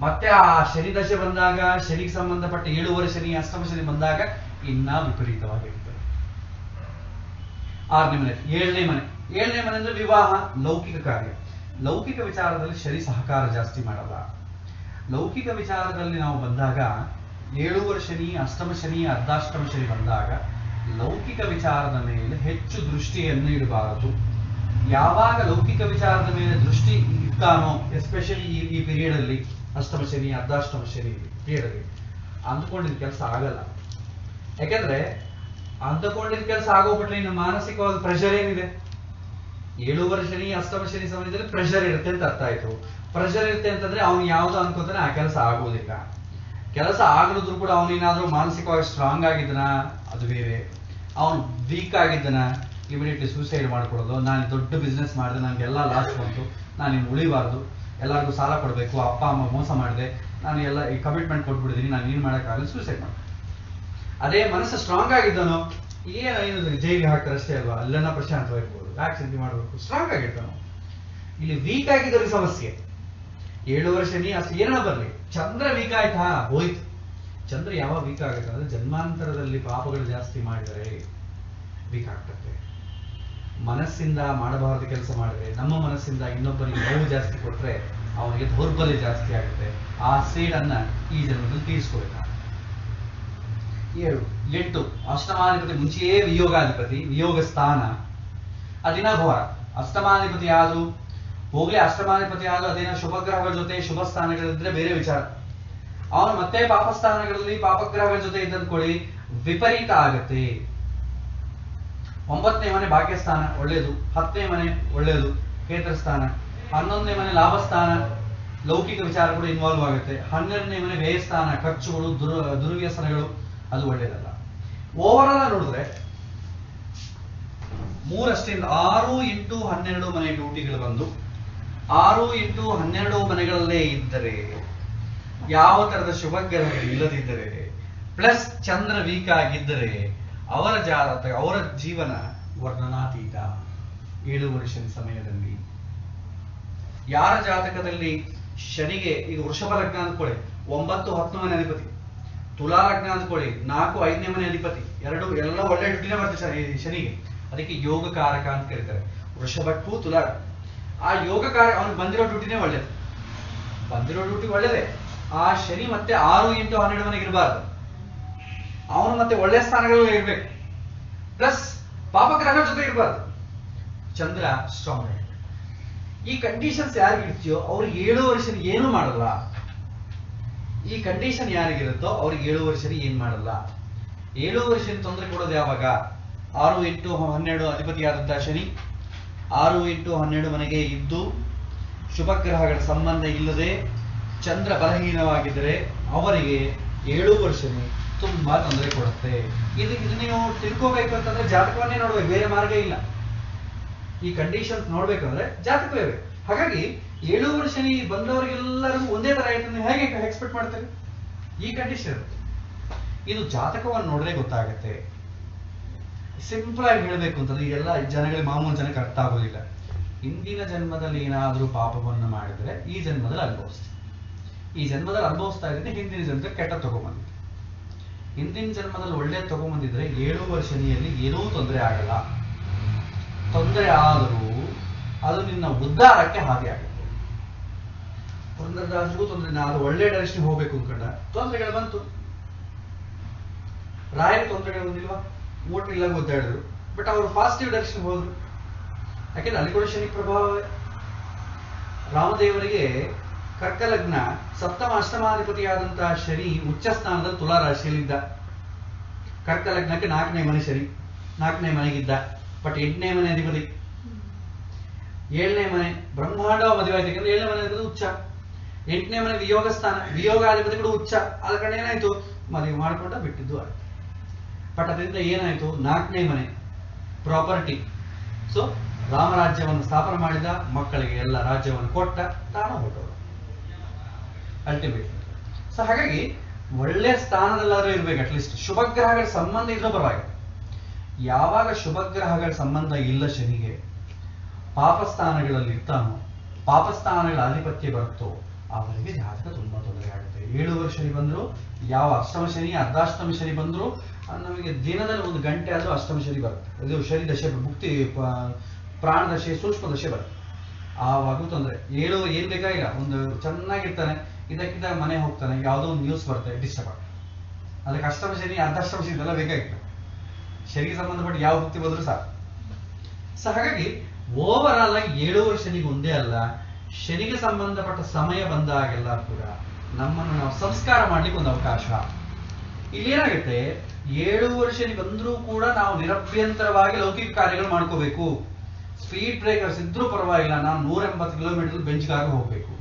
ಮತ್ತೆ ಆ ಶನಿ ದಶೆ ಬಂದಾಗ, ಶನಿಗೆ ಸಂಬಂಧಪಟ್ಟ 7 ಶನಿ, ಅಷ್ಟಮ ಶನಿ ಬಂದಾಗ ಇನ್ನ ವಿಪರೀತವಾಗಿರುತ್ತೆ. 6ನೇ ಮನೆ. 7ನೇ ಮನೆ ಅಂದ್ರೆ ವಿವಾಹ, ಲೌಕಿಕ ಕಾರ್ಯ. ಲೌಕಿಕ ವಿಚಾರದಲ್ಲಿ ಶನಿ ಸಹಕಾರ ಜಾಸ್ತಿ ಮಾಡಲ್ಲ. ಲೌಕಿಕ ವಿಚಾರದಲ್ಲಿ ನಾವು ಬಂದಾಗ 7 ಶನಿ, ಅಷ್ಟಮ ಶನಿ, ಅರ್ಧಾಷ್ಟಮ ಶನಿ ಬಂದಾಗ ಲೌಕಿಕ ವಿಚಾರದ ಮೇಲೆ ಹೆಚ್ಚು ದೃಷ್ಟಿಯನ್ನು ಇಡಬಾರದು. ಯಾವಾಗ ಲೌಕಿಕ ವಿಚಾರದ ಮೇಲೆ ದೃಷ್ಟಿ ಇರ್ತಾನೋ, ಎಸ್ಪೆಷಲಿ ಈ ಪೀರಿಯಡ್ ಅಲ್ಲಿ, ಅಷ್ಟಮ ಶನಿ, ಅರ್ಧಾಷ್ಟಮ ಶನಿ ಪೀರಿಯಡ್ ಅಲ್ಲಿ ಅಂದ್ಕೊಂಡಿದ್ದ ಕೆಲಸ ಆಗಲ್ಲ. ಯಾಕಂದ್ರೆ ಅಂದುಕೊಂಡಿದ್ದ ಕೆಲಸ ಆಗೋಗ್ಬಿಟ್ರೆ ಇನ್ನು ಮಾನಸಿಕವಾದ ಪ್ರೆಷರ್ ಏನಿದೆ. 7 ಶನಿ, ಅಷ್ಟಮ ಶನಿ ಸಮಯದಲ್ಲಿ ಪ್ರೆಷರ್ ಇರುತ್ತೆ ಅಂತ ಅರ್ಥ ಆಯ್ತು. ಪ್ರೆಷರ್ ಇರುತ್ತೆ ಅಂತಂದ್ರೆ ಅವ್ನು ಯಾವ್ದು ಅನ್ಕೋತಾನೆ ಆ ಕೆಲಸ ಆಗೋದಿಲ್ಲ. ಕೆಲಸ ಆಗಲಿದ್ರು ಕೂಡ ಅವನೇನಾದ್ರೂ ಮಾನಸಿಕವಾಗಿ ಸ್ಟ್ರಾಂಗ್ ಆಗಿದ್ದನ ಅದು ಬೇರೆ, ಅವನು ವೀಕ್ ಆಗಿದ್ದನ, ಇಮಿಡಿಯೇಟ್ಲಿ ಸೂಸೈಡ್ ಮಾಡ್ಕೊಳ್ಳೋದು, ನಾನು ದೊಡ್ಡ ಬಿಸ್ನೆಸ್ ಮಾಡಿದೆ, ನನಗೆಲ್ಲ ಲಾಸ್ ಬಂತು, ನಾನು ಇನ್ನು ಉಳಿಬಾರ್ದು, ಎಲ್ಲರಿಗೂ ಸಾಲ ಕೊಡಬೇಕು, ಅಪ್ಪ ಅಮ್ಮ ಮೋಸ ಮಾಡಿದೆ, ನಾನು ಎಲ್ಲ ಈ ಕಮಿಟ್ಮೆಂಟ್ ಕೊಟ್ಬಿಟ್ಟಿದ್ದೀನಿ, ನಾನು ಏನು ಮಾಡೋಕ್ಕಾಗಲ್ಲ, ಸೂಸೈಡ್ ಮಾಡಿ. ಅದೇ ಮನಸ್ಸು ಸ್ಟ್ರಾಂಗ್ ಆಗಿದ್ದಾನೋ ಏನು ಜೈಲಿಗೆ ಹಾಕ್ತಾರೆ ಅಷ್ಟೇ ಅಲ್ವಾ, ಅಲ್ಲೆಲ್ಲ ಪ್ರಶಾಂತವಾಗಿರ್ಬೋದು, ಯಾಕೆ ಚಿಂತೆ ಮಾಡಬೇಕು, ಸ್ಟ್ರಾಂಗ್ ಆಗಿರ್ತಾನೋ. ಇಲ್ಲಿ ವೀಕ್ ಆಗಿದ್ದವ್ರಿಗೆ ಸಮಸ್ಯೆ. 7 ವರ್ಷ ನೀ ಅಷ್ಟು ಏನ ಬರ್ಲಿ, ಚಂದ್ರ ವೀಕ್ ಆಯ್ತಾ ಹೋಯ್ತು. ಚಂದ್ರ ಯಾವಾಗ ವೀಕ್ ಆಗುತ್ತೆ ಅಂದ್ರೆ ಜನ್ಮಾಂತರದಲ್ಲಿ ಪಾಪಗಳು ಜಾಸ್ತಿ ಮಾಡಿದರೆ ವೀಕ್ ಆಗ್ತದೆ. ಮನಸ್ಸಿಂದ ಮಾಡಬಾರದು ಕೆಲಸ ಮಾಡಿದ್ರೆ, ನಮ್ಮ ಮನಸ್ಸಿಂದ ಇನ್ನೊಬ್ಬರಿಗೆ ನೋವು ಜಾಸ್ತಿ ಕೊಟ್ರೆ ಅವನಿಗೆ ದೌರ್ಬಲ್ಯ ಜಾಸ್ತಿ ಆಗುತ್ತೆ. ಆ ಸೇಡನ್ನ ಈ ಜನ್ಮದಲ್ಲಿ ತೀರಿಸ್ಕೊಳ್ಬೇಕು. 7 8 ಅಷ್ಟಮಾಧಿಪತಿ ಮುಂಚೆಯೇ ವಿಯೋಗಾಧಿಪತಿ, ವಿಯೋಗ ಸ್ಥಾನ ಅದಿನ ಘೋರ. ಅಷ್ಟಮಾಧಿಪತಿ ಆದ್ರು ಹೋಗ್ಲಿ, ಅಷ್ಟಮಾಧಿಪತಿ ಆದ್ರೂ ಅದೇನ ಶುಭ ಗ್ರಹಗಳ ಜೊತೆ ಶುಭ ಸ್ಥಾನಗಳಿದ್ರೆ ಬೇರೆ ವಿಚಾರ. ಅವನು ಮತ್ತೆ ಪಾಪ ಸ್ಥಾನಗಳಲ್ಲಿ ಪಾಪಗ್ರಹಗಳ ಜೊತೆ ಇದ್ದಂದ್ಕೊಳ್ಳಿ, ವಿಪರೀತ ಆಗತ್ತೆ. 9ನೇ ಮನೆ ಭಾಗ್ಯಸ್ಥಾನ ಒಳ್ಳೇದು, 10ನೇ ಮನೆ ಒಳ್ಳೇದು ಕೇಂದ್ರ ಸ್ಥಾನ, 11ನೇ ಮನೆ ಲಾಭಸ್ಥಾನ, ಲೌಕಿಕ ವಿಚಾರ ಕೂಡ ಇನ್ವಾಲ್ವ್ ಆಗುತ್ತೆ. 12ನೇ ಮನೆ ವ್ಯಯಸ್ಥಾನ, ಖರ್ಚುಗಳು, ದುರ್ವ್ಯಸನಗಳು, ಅದು ಒಳ್ಳೇದಲ್ಲ. ಓವರ್ ಆಲ್ ನೋಡಿದ್ರೆ 3 ಅಷ್ಟಿಂದ 6, 8, 12 ಮನೆ ಡ್ಯೂಟಿಗಳು ಬಂದು 6, 8, 12 ಮನೆಗಳಲ್ಲೇ ಇದ್ದರೆ, ಯಾವ ತರದ ಶುಭ ಗ್ರಹಗಳು ಇಲ್ಲದಿದ್ದರೆ, ಪ್ಲಸ್ ಚಂದ್ರ ವೀಕ್ ಆಗಿದ್ದರೆ ಅವರ ಜಾತಕ, ಅವರ ಜೀವನ ವರ್ಣನಾತೀತ. 7 ವರ್ಷದ ಸಮಯದಲ್ಲಿ ಯಾರ ಜಾತಕದಲ್ಲಿ ಶನಿಗೆ, ಈಗ ವೃಷಭ ಲಗ್ನ ಅಂದ್ಕೊಳ್ಳಿ 9, 10 ಮನೆ ಅಧಿಪತಿ, ತುಲಾ ಲಗ್ನ ಅಂದ್ಕೊಳ್ಳಿ 4, 5ನೇ ಮನೆ ಅಧಿಪತಿ, ಎಲ್ಲ ಒಳ್ಳೆ ಡ್ಯೂಟಿನೇ ಬರ್ತದೆ ಶನಿಗೆ. ಅದಕ್ಕೆ ಯೋಗಕಾರಕ ಅಂತ ಕರೀತಾರೆ. ವೃಷಭಕ್ಕೂ ತುಲಾ ಆ ಯೋಗಕಾರಕ, ಅವನು ಬಂದಿರೋ ಡ್ಯೂಟಿನೇ ಒಳ್ಳೇದು, ಬಂದಿರೋ ಡ್ಯೂಟಿ ಒಳ್ಳೇದೇ. ಆ ಶನಿ ಮತ್ತೆ 6, 8, 12 ಮನೆಗೆ ಇರಬಾರ್ದು, ಅವನು ಮತ್ತೆ ಒಳ್ಳೆ ಸ್ಥಾನಗಳಲ್ಲಿ ಇರ್ಬೇಕು, ಪ್ಲಸ್ ಪಾಪಗ್ರಹಗಳ ಜೊತೆ ಇರಬಾರ್ದು. ಚಂದ್ರ ಸ್ಟ್ರಾಂಗ್ ಆಗಿ ಈ ಕಂಡೀಷನ್ಸ್ ಯಾರಿಗೆ ಇರ್ತೀಯೋ ಅವ್ರಿಗೆ 7 ವರ್ಷ ಏನೂ ಮಾಡಲ್ಲ. ಈ ಕಂಡೀಷನ್ ಯಾರಿಗಿರುತ್ತೋ ಅವ್ರಿಗೆ 7 ವರ್ಷ ಏನ್ ಮಾಡಲ್ಲ. 7 ವರ್ಷ ತೊಂದರೆ ಕೊಡೋದು ಯಾವಾಗ? 6, 8, 12 ಅಧಿಪತಿಯಾದಂತಹ ಶನಿ 6, 8, 12 ಮನೆಗೆ ಇದ್ದು ಶುಭ ಗ್ರಹಗಳ ಸಂಬಂಧ ಇಲ್ಲದೆ ಚಂದ್ರ ಬಲಹೀನವಾಗಿದ್ದರೆ ಅವರಿಗೆ 7 ವರ್ಷನೇ ತುಂಬಾ ತೊಂದರೆ ಕೊಡುತ್ತೆ. ಇದು ನೀವು ತಿಳ್ಕೋಬೇಕು ಅಂತಂದ್ರೆ ಜಾತಕವನ್ನೇ ನೋಡ್ಬೇಕು, ಬೇರೆ ಮಾರ್ಗ ಇಲ್ಲ. ಈ ಕಂಡೀಷನ್ಸ್ ನೋಡ್ಬೇಕಂದ್ರೆ ಜಾತಕವೇ ಬೇಕು. ಹಾಗಾಗಿ 7 ವರ್ಷ ಬಂದವರಿಗೆಲ್ಲರಿಗೂ ಒಂದೇ ತರ ಆಯ್ತು ನೀವು ಹೇಗೆ ಎಕ್ಸ್ಪೆಕ್ಟ್ ಮಾಡ್ತೀರಿ? ಈ ಕಂಡೀಷನ್ ಇದು ಜಾತಕವನ್ನು ನೋಡಿದ್ರೆ ಗೊತ್ತಾಗತ್ತೆ. ಸಿಂಪಲ್ ಆಗಿ ಹೇಳ್ಬೇಕು ಅಂತಂದ್ರೆ ಇದೆಲ್ಲ ಜನಗಳಿಗೆ, ಮಾಮೂಲು ಜನಕ್ಕೆ ಅರ್ಥ ಆಗೋದಿಲ್ಲ. ಹಿಂದಿನ ಜನ್ಮದಲ್ಲಿ ಏನಾದ್ರೂ ಪಾಪವನ್ನು ಮಾಡಿದ್ರೆ ಈ ಜನ್ಮದಲ್ಲಿ ಅನುಭವಿಸ್ತೀವಿ. ಈ ಜನ್ಮದಲ್ಲಿ ಅನುಭವಿಸ್ತಾ ಇದ್ರೆ ಹಿಂದಿನ ಜನ್ಮದಲ್ಲಿ ಕೆಟ್ಟ ತಗೊಂಬಂದಿದೆ. ಹಿಂದಿನ ಜನ್ಮದಲ್ಲಿ ಒಳ್ಳೆ ತಗೊಂಬಂದಿದ್ರೆ 7 ವರ್ಷನಿಯಲ್ಲಿ ಏನೂ ತೊಂದರೆ ಆಗಲ್ಲ. ತೊಂದರೆ ಆದರೂ ಅದು ನಿನ್ನ ಉದ್ಧಾರಕ್ಕೆ ಹಾದಿ ಆಗುತ್ತೆ. ಪುರಂದರದಾಸರಿಗೂ ತೊಂದರೆ, ಅದು ಒಳ್ಳೆ ಡೈರೆಕ್ಷನ್ ಹೋಗ್ಬೇಕು ಅನ್ಕೊಂಡ ತೊಂದರೆಗಳು ಬಂತು. ರಾಯರಿಗೆ ತೊಂದರೆಗಳು ಬಂದಿಲ್ವಾ? ಓಟ್ ಇಲ್ಲ ಗೊತ್ತಾಡಿದ್ರು, ಬಟ್ ಅವರು ಪಾಸಿಟಿವ್ ಡೈರೆಕ್ಷನ್ ಹೋದ್ರು. ಯಾಕೆಂದ್ರೆ ಅಲ್ಲಿ ಕೂಡ ಶನಿ ಪ್ರಭಾವವೇ. ರಾಮದೇವರಿಗೆ ಕರ್ಕಲಗ್ನ ಸಪ್ತಮ ಅಷ್ಟಮಾಧಿಪತಿಯಾದಂತಹ ಶನಿ ಉಚ್ಚ ಸ್ಥಾನದಲ್ಲಿ ತುಲಾ ರಾಶಿಯಲ್ಲಿದ್ದ. ಕರ್ಕಲಗ್ನಕ್ಕೆ 4ನೇ ಮನೆ ಶನಿ, 4ನೇ ಮನೆಗಿದ್ದ. ಬಟ್ 8ನೇ ಮನೆ ಅಧಿಪತಿ, 7ನೇ ಮನೆ ಬ್ರಹ್ಮಾಂಡ ಮದುವೆ ಆಯ್ತು. ಯಾಕಂದ್ರೆ 7ನೇ ಮನೆ ಅಧಿಪತಿ ಉಚ್ಚ, 8ನೇ ಮನೆ ವಿಯೋಗ ಸ್ಥಾನ, ವಿಯೋಗಾಧಿಪತಿ ಕೂಡ ಉಚ್ಚ. ಆದ ಕಡೆ ಏನಾಯ್ತು, ಮದುವೆ ಮಾಡ್ಕೊಂಡ ಬಿಟ್ಟಿದ್ದು ಆಯ್ತು. ಬಟ್ ಅದರಿಂದ ಏನಾಯ್ತು, 4ನೇ ಮನೆ ಪ್ರಾಪರ್ಟಿ. ಸೊ ರಾಮರಾಜ್ಯವನ್ನು ಸ್ಥಾಪನೆ ಮಾಡಿದ, ಮಕ್ಕಳಿಗೆ ಎಲ್ಲ ರಾಜ್ಯವನ್ನು ಕೊಟ್ಟ, ತಾನು ಹೊರಟವರು ಅಲ್ಟಿಮೇಟ್. ಸೊ ಹಾಗಾಗಿ ಒಳ್ಳೆ ಸ್ಥಾನದಲ್ಲಾದ್ರೂ ಇರ್ಬೇಕು. ಅಟ್ಲೀಸ್ಟ್ ಶುಭ ಗ್ರಹಗಳ ಸಂಬಂಧ ಇದ್ರೂ ಪರವಾಗಿಲ್ಲ. ಯಾವಾಗ ಶುಭ ಗ್ರಹಗಳ ಸಂಬಂಧ ಇಲ್ಲ ಶನಿಗೆ, ಪಾಪಸ್ಥಾನಗಳಲ್ಲಿ ಇರ್ತಾನೋ, ಪಾಪಸ್ಥಾನಗಳ ಆಧಿಪತ್ಯ ಬರುತ್ತೋ ಅವರಿಗೆ ಜಾತಕ ತುಂಬಾ ತೊಂದರೆ ಆಗುತ್ತೆ. 7 ವರ್ಷ ಶನಿ ಬಂದ್ರು, ಯಾವ ಅಷ್ಟಮ ಶನಿ ಅರ್ಧಾಷ್ಟಮ ಶನಿ ಬಂದ್ರು ನಮಗೆ ದಿನದಲ್ಲಿ 1 ಗಂಟೆ ಆದ್ರೂ ಅಷ್ಟಮ ಶನಿ ಬರುತ್ತೆ. ಅದು ಶನಿ ದಶೆ, ಮುಕ್ತಿ ಪ್ರಾಣ ದಶೆ, ಸೂಕ್ಷ್ಮ ದಶೆ ಬರುತ್ತೆ. ಆವಾಗ ತೊಂದರೆ. ಏನ್ ಬೇಕಾಗಿಲ್ಲ, ಒಂದು ಚೆನ್ನಾಗಿರ್ತಾನೆ, ಇದಕ್ಕಿಂತ ಮನೆ ಹೋಗ್ತಾನೆ, ಯಾವುದೋ ಒಂದು ನ್ಯೂಸ್ ಬರುತ್ತೆ, ಡಿಸ್ಟರ್ಬ್ ಆಗುತ್ತೆ. ಅದಕ್ಕೆ ಅಷ್ಟಮ ಶನಿ ಅರ್ಧಾಷ್ಟಮ ಶನಿ ಇದೆಲ್ಲ ಬೇಕಾಗಿತ್ತು. ಶನಿಗೆ ಸಂಬಂಧಪಟ್ಟ ಯಾವ ಭಕ್ತಿ ಬಂದ್ರು ಸಾಕು. ಸೊ ಹಾಗಾಗಿ ಓವರ್ ಆಲ್ ಆಗಿ 7 ವರ್ಷ ಶನಿಗೆ ಒಂದೇ ಅಲ್ಲ, ಶನಿಗೆ ಸಂಬಂಧಪಟ್ಟ ಸಮಯ ಬಂದಾಗೆಲ್ಲ ಕೂಡ ನಮ್ಮನ್ನು ನಾವು ಸಂಸ್ಕಾರ ಮಾಡ್ಲಿಕ್ಕೆ ಒಂದು ಅವಕಾಶ. ಇಲ್ಲಿ ಏನಾಗುತ್ತೆ, 7 ವರ್ಷ ಶನಿ ಬಂದ್ರೂ ಕೂಡ ನಾವು ನಿರಭ್ಯಂತರವಾಗಿ ಲೌಕಿಕ ಕಾರ್ಯಗಳು ಮಾಡ್ಕೋಬೇಕು. ಸ್ಪೀಡ್ ಬ್ರೇಕರ್ಸ್ ಇದ್ರೂ ಪರವಾಗಿಲ್ಲ, ನಾನು 180 ಕಿಲೋಮೀಟರ್ ಬೆಂಚ್ ಕಾರ್ ಹೋಗ್ಬೇಕು.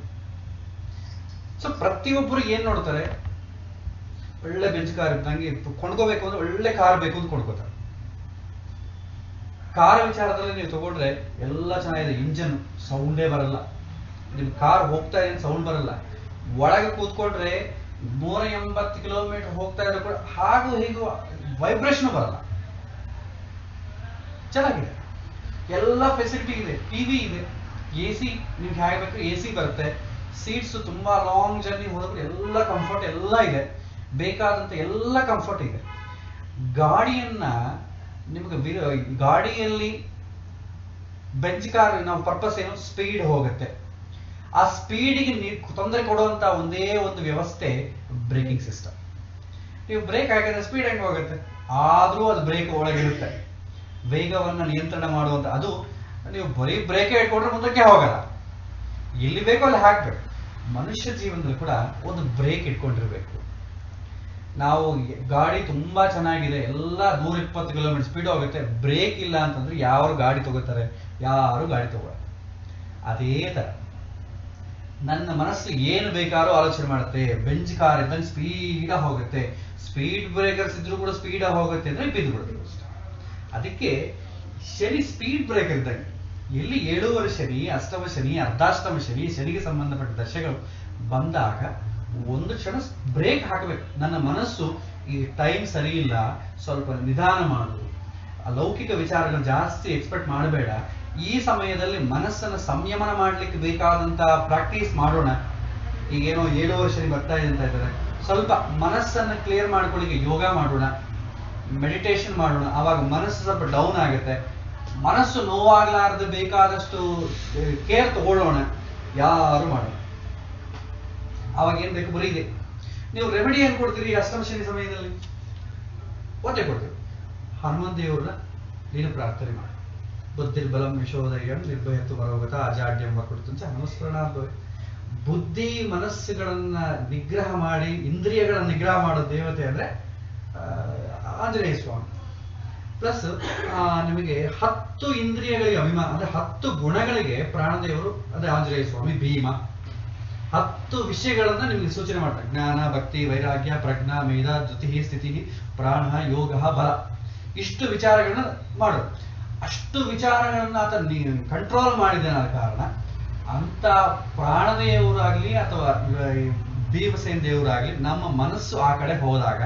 ಸೊ ಪ್ರತಿಯೊಬ್ಬರು ಏನ್ ನೋಡ್ತಾರೆ, ಒಳ್ಳೆ ಬೆಂಚ್ ಕಾರ್ ಇದ್ದಂಗೆ ಕೊಂಡ್ಕೋಬೇಕು ಅಂದ್ರೆ ಒಳ್ಳೆ ಕಾರ್ ಬೇಕು ಅಂತ ಕೊಂಡ್ಕೋತಾರೆ. ಕಾರ್ ವಿಚಾರದಲ್ಲಿ ನೀವು ತಗೊಂಡ್ರೆ ಎಲ್ಲ ಚೆನ್ನಾಗಿದೆ, ಇಂಜನ್ ಸೌಂಡೇ ಬರಲ್ಲ, ನಿಮ್ ಕಾರ್ ಹೋಗ್ತಾ ಇದೆ ಸೌಂಡ್ ಬರಲ್ಲ. ಒಳಗೆ ಕೂತ್ಕೊಂಡ್ರೆ 180 ಕಿಲೋಮೀಟರ್ ಹೋಗ್ತಾ ಇದ್ರೆ ಕೂಡ ಹಾಗೂ ಹೀಗೂ ವೈಬ್ರೇಷನ್ ಬರಲ್ಲ. ಚೆನ್ನಾಗಿದೆ, ಎಲ್ಲ ಫೆಸಿಲಿಟಿ ಇದೆ, ಟಿವಿ ಇದೆ, AC ನಿಮ್ಗೆ ಹೇಗೆ ಬೇಕು AC ಬರುತ್ತೆ, ಸೀಟ್ಸ್ ತುಂಬಾ ಲಾಂಗ್ ಜರ್ನಿ ಹೋದ್ರೆ ಎಲ್ಲ ಕಂಫರ್ಟ್ ಎಲ್ಲ ಇದೆ, ಬೇಕಾದಂತ ಎಲ್ಲ ಕಂಫರ್ಟ್ ಇದೆ. ಗಾಡಿಯನ್ನ ನಿಮ್ಗೆ ಗಾಡಿಯಲ್ಲಿ ಬೆಂಚ್ ಕಾರ್ ನಾವು ಪರ್ಪಸ್ ಏನು, ಸ್ಪೀಡ್ ಹೋಗುತ್ತೆ. ಆ ಸ್ಪೀಡಿಗೆ ತೊಂದರೆ ಕೊಡುವಂತ ಒಂದೇ ಒಂದು ವ್ಯವಸ್ಥೆ ಬ್ರೇಕಿಂಗ್ ಸಿಸ್ಟಮ್. ನೀವು ಬ್ರೇಕ್ ಹಾಕಿದ್ರೆ ಸ್ಪೀಡ್ ಹೆಂಗೆ ಹೋಗುತ್ತೆ, ಆದ್ರೂ ಅದು ಬ್ರೇಕ್ ಒಳಗಿರುತ್ತೆ. ವೇಗವನ್ನ ನಿಯಂತ್ರಣ ಮಾಡುವಂತ ಅದು ನೀವು ಬರೀ ಬ್ರೇಕ್ ಇಟ್ಕೊಂಡ್ರೆ ಮುಂದಕ್ಕೆ ಹೋಗಲ್ಲ, ಎಲ್ಲಿ ಬೇಕೋ ಅಲ್ಲಿ ಹಾಕ್ಬೇಕು. ಮನುಷ್ಯ ಜೀವನದಲ್ಲಿ ಕೂಡ ಒಂದು ಬ್ರೇಕ್ ಇಟ್ಕೊಂಡಿರ್ಬೇಕು. ನಾವು ಗಾಡಿ ತುಂಬಾ ಚೆನ್ನಾಗಿದೆ, ಎಲ್ಲ 120 ಕಿಲೋಮೀಟರ್ ಸ್ಪೀಡ್ ಹೋಗುತ್ತೆ, ಬ್ರೇಕ್ ಇಲ್ಲ ಅಂತಂದ್ರೆ ಯಾರು ಗಾಡಿ ತಗೋತಾರೆ, ಯಾರು ಗಾಡಿ ತಗೋಲ್ಲ. ಅದೇ ತರ ನನ್ನ ಮನಸ್ಸು ಏನು ಬೇಕಾದ್ರೂ ಆಲೋಚನೆ ಮಾಡುತ್ತೆ. ಬೆಂಚ್ ಕಾರ್ ಇದ್ದಂಗೆ ಸ್ಪೀಡ್ ಹೋಗುತ್ತೆ, ಸ್ಪೀಡ್ ಬ್ರೇಕರ್ಸ್ ಇದ್ರೂ ಕೂಡ ಸ್ಪೀಡ್ ಹೋಗುತ್ತೆ ಅಂದ್ರೆ ಬಿದ್ದು ಬಿಡುತ್ತೆ. ಅದಕ್ಕೆ ಶನಿ ಸ್ಪೀಡ್ ಬ್ರೇಕರ್ ಇದ್ದಂಗೆ. ಎಲ್ಲಿ 7ನೇ ಶನಿ, ಅಷ್ಟಮ ಶನಿ, ಅರ್ಧಾಷ್ಟಮ ಶನಿ, ಶನಿಗೆ ಸಂಬಂಧಪಟ್ಟ ದಶೆಗಳು ಬಂದಾಗ ಒಂದು ಕ್ಷಣ ಬ್ರೇಕ್ ಹಾಕಬೇಕು. ನನ್ನ ಮನಸ್ಸು ಈ ಟೈಮ್ ಸರಿ ಇಲ್ಲ, ಸ್ವಲ್ಪ ನಿಧಾನ ಮಾಡು, ಲೌಕಿಕ ವಿಚಾರಗಳು ಜಾಸ್ತಿ ಎಕ್ಸ್ಪೆಕ್ಟ್ ಮಾಡಬೇಡ, ಈ ಸಮಯದಲ್ಲಿ ಮನಸ್ಸನ್ನು ಸಂಯಮನ ಮಾಡ್ಲಿಕ್ಕೆ ಬೇಕಾದಂತ ಪ್ರಾಕ್ಟೀಸ್ ಮಾಡೋಣ. ಈಗೇನೋ 7ನೇ ಶನಿ ಬರ್ತಾ ಇದೆ ಅಂತ ಇದ್ದಾರೆ, ಸ್ವಲ್ಪ ಮನಸ್ಸನ್ನು ಕ್ಲಿಯರ್ ಮಾಡ್ಕೊಳ್ಳಿಕ್ಕೆ ಯೋಗ ಮಾಡೋಣ, ಮೆಡಿಟೇಷನ್ ಮಾಡೋಣ. ಆವಾಗ ಮನಸ್ಸು ಸ್ವಲ್ಪ ಡೌನ್ ಆಗುತ್ತೆ. ಮನಸ್ಸು ನೋವಾಗ್ಲಾರ್ದು ಬೇಕಾದಷ್ಟು ಕೇರ್ ತಗೊಳ್ಳೋಣ, ಯಾರು ಮಾಡೋಣ. ಅವಾಗ ಏನ್ ಬೇಕು ಬರೀ ಇದೆ. ನೀವು ರೆಮಿಡಿ ಏನ್ ಕೊಡ್ತೀರಿ ಅಷ್ಟಮ ಶನಿ ಸಮಯದಲ್ಲಿ? ಒತ್ತೆ ಕೊಡ್ತೀವಿ. ಹನುಮಂತ ದೇವ್ರನ್ನ ನೀನು ಪ್ರಾರ್ಥನೆ ಮಾಡಿ. ಬುದ್ಧಿರ್ ಬಲಂ ಯಶೋಧೈರ್ಯಂ ನಿರ್ಭಯತ್ವ ಬರೋಗತ ಅಜಾಡ್ಯಂ ಕೊಡ್ತಂಚ ನಮಸ್ಕರಣಾದ್ಭವ. ಬುದ್ಧಿ ಮನಸ್ಸುಗಳನ್ನ ನಿಗ್ರಹ ಮಾಡಿ, ಇಂದ್ರಿಯಗಳನ್ನ ನಿಗ್ರಹ ಮಾಡೋ ದೇವತೆ ಅಂದ್ರೆ ಆಂಜನೇಯ ಸ್ವಾಮಿ. ಪ್ಲಸ್ ನಿಮಗೆ 10 ಇಂದ್ರಿಯಗಳಿಗೆ ಅಭಿಮಾನ ಅಂದ್ರೆ 10 ಗುಣಗಳಿಗೆ ಪ್ರಾಣದೇವರು ಅಂದ್ರೆ ಆಂಜನೇಯ ಸ್ವಾಮಿ, ಭೀಮ. 10 ವಿಷಯಗಳನ್ನ ನಿಮಗೆ ಸೂಚನೆ ಮಾಡ್ತಾರೆ. ಜ್ಞಾನ, ಭಕ್ತಿ, ವೈರಾಗ್ಯ, ಪ್ರಜ್ಞಾ, ಮೇಧ, ಧೃತಿ, ಸ್ಥಿತಿ, ಪ್ರಾಣ, ಯೋಗ, ಬಲ. ಇಷ್ಟು ವಿಚಾರಗಳನ್ನ ಮಾಡೋದು. ಅಷ್ಟು ವಿಚಾರಗಳನ್ನ ಆತ ಕಂಟ್ರೋಲ್ ಮಾಡಿದ ಕಾರಣ ಅಂತ ಪ್ರಾಣದೇವರಾಗ್ಲಿ ಅಥವಾ ಭೀಮಸೇನ ದೇವರಾಗ್ಲಿ ನಮ್ಮ ಮನಸ್ಸು ಆ ಕಡೆ ಹೋದಾಗ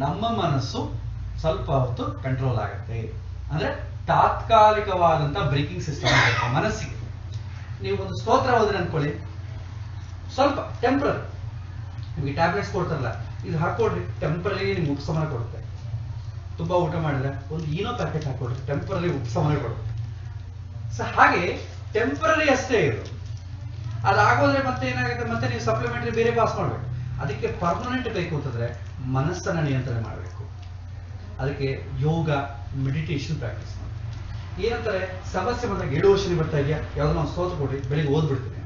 ನಮ್ಮ ಮನಸ್ಸು ಸ್ವಲ್ಪ ಹೊತ್ತು ಕಂಟ್ರೋಲ್ ಆಗುತ್ತೆ. ಅಂದ್ರೆ ತಾತ್ಕಾಲಿಕವಾದಂತ ಬ್ರೇಕಿಂಗ್ ಸಿಸ್ಟಮ್ ಆಗುತ್ತೆ ಮನಸ್ಸಿಗೆ. ನೀವು ಒಂದು ಸ್ತೋತ್ರ ಹೋದ್ರೆ ಅನ್ಕೊಳ್ಳಿ, ಸ್ವಲ್ಪ ಟೆಂಪ್ರರಿ ನಿಮಗೆ ಟ್ಯಾಬ್ಲೆಟ್ಸ್ ಕೊಡ್ತಾರಲ್ಲ, ಇದು ಹಾಕೊಡ್ರಿ, ಟೆಂಪ್ರರಿ ನಿಮ್ಗೆ ಉಪಶಮನ ಕೊಡುತ್ತೆ. ತುಂಬಾ ಊಟ ಮಾಡಿದ್ರೆ ಒಂದು ಏನೋ ಪ್ಯಾಕೆಟ್ ಹಾಕೊಡ್ರಿ, ಟೆಂಪ್ರರಿ ಉಪಶಮನ ಕೊಡುತ್ತೆ. ಸೊ ಹಾಗೆ ಟೆಂಪ್ರರಿ ಅಷ್ಟೇ ಇದು. ಅದಾಗೋದ್ರೆ ಮತ್ತೆ ಏನಾಗುತ್ತೆ, ಮತ್ತೆ ನೀವು ಸಪ್ಲಿಮೆಂಟರಿ ಬೇರೆ ಪಾಸ್ ಮಾಡ್ಬೇಕು. ಅದಕ್ಕೆ ಪರ್ಮನೆಂಟ್ ಬೇಕು ಅಂತಂದ್ರೆ ಮನಸ್ಸನ್ನ ನಿಯಂತ್ರಣ ಮಾಡಬೇಕು. ಅದಕ್ಕೆ ಯೋಗ, ಮೆಡಿಟೇಷನ್ ಪ್ರಾಕ್ಟೀಸ್ ಮಾಡಿ. ಏನಂತಾರೆ, ಸಮಸ್ಯೆ ಬಂದಾಗ 7ನೇ ಶನಿ ಬರ್ತಾ ಇದೆಯಾ, ಯಾವ್ದನ್ನ ಒಂದು ಸ್ತೋತ್ರ ಕೊಡ್ರಿ, ಬೆಳಿಗ್ಗೆ ಓದ್ಬಿಡ್ತೀನಿ.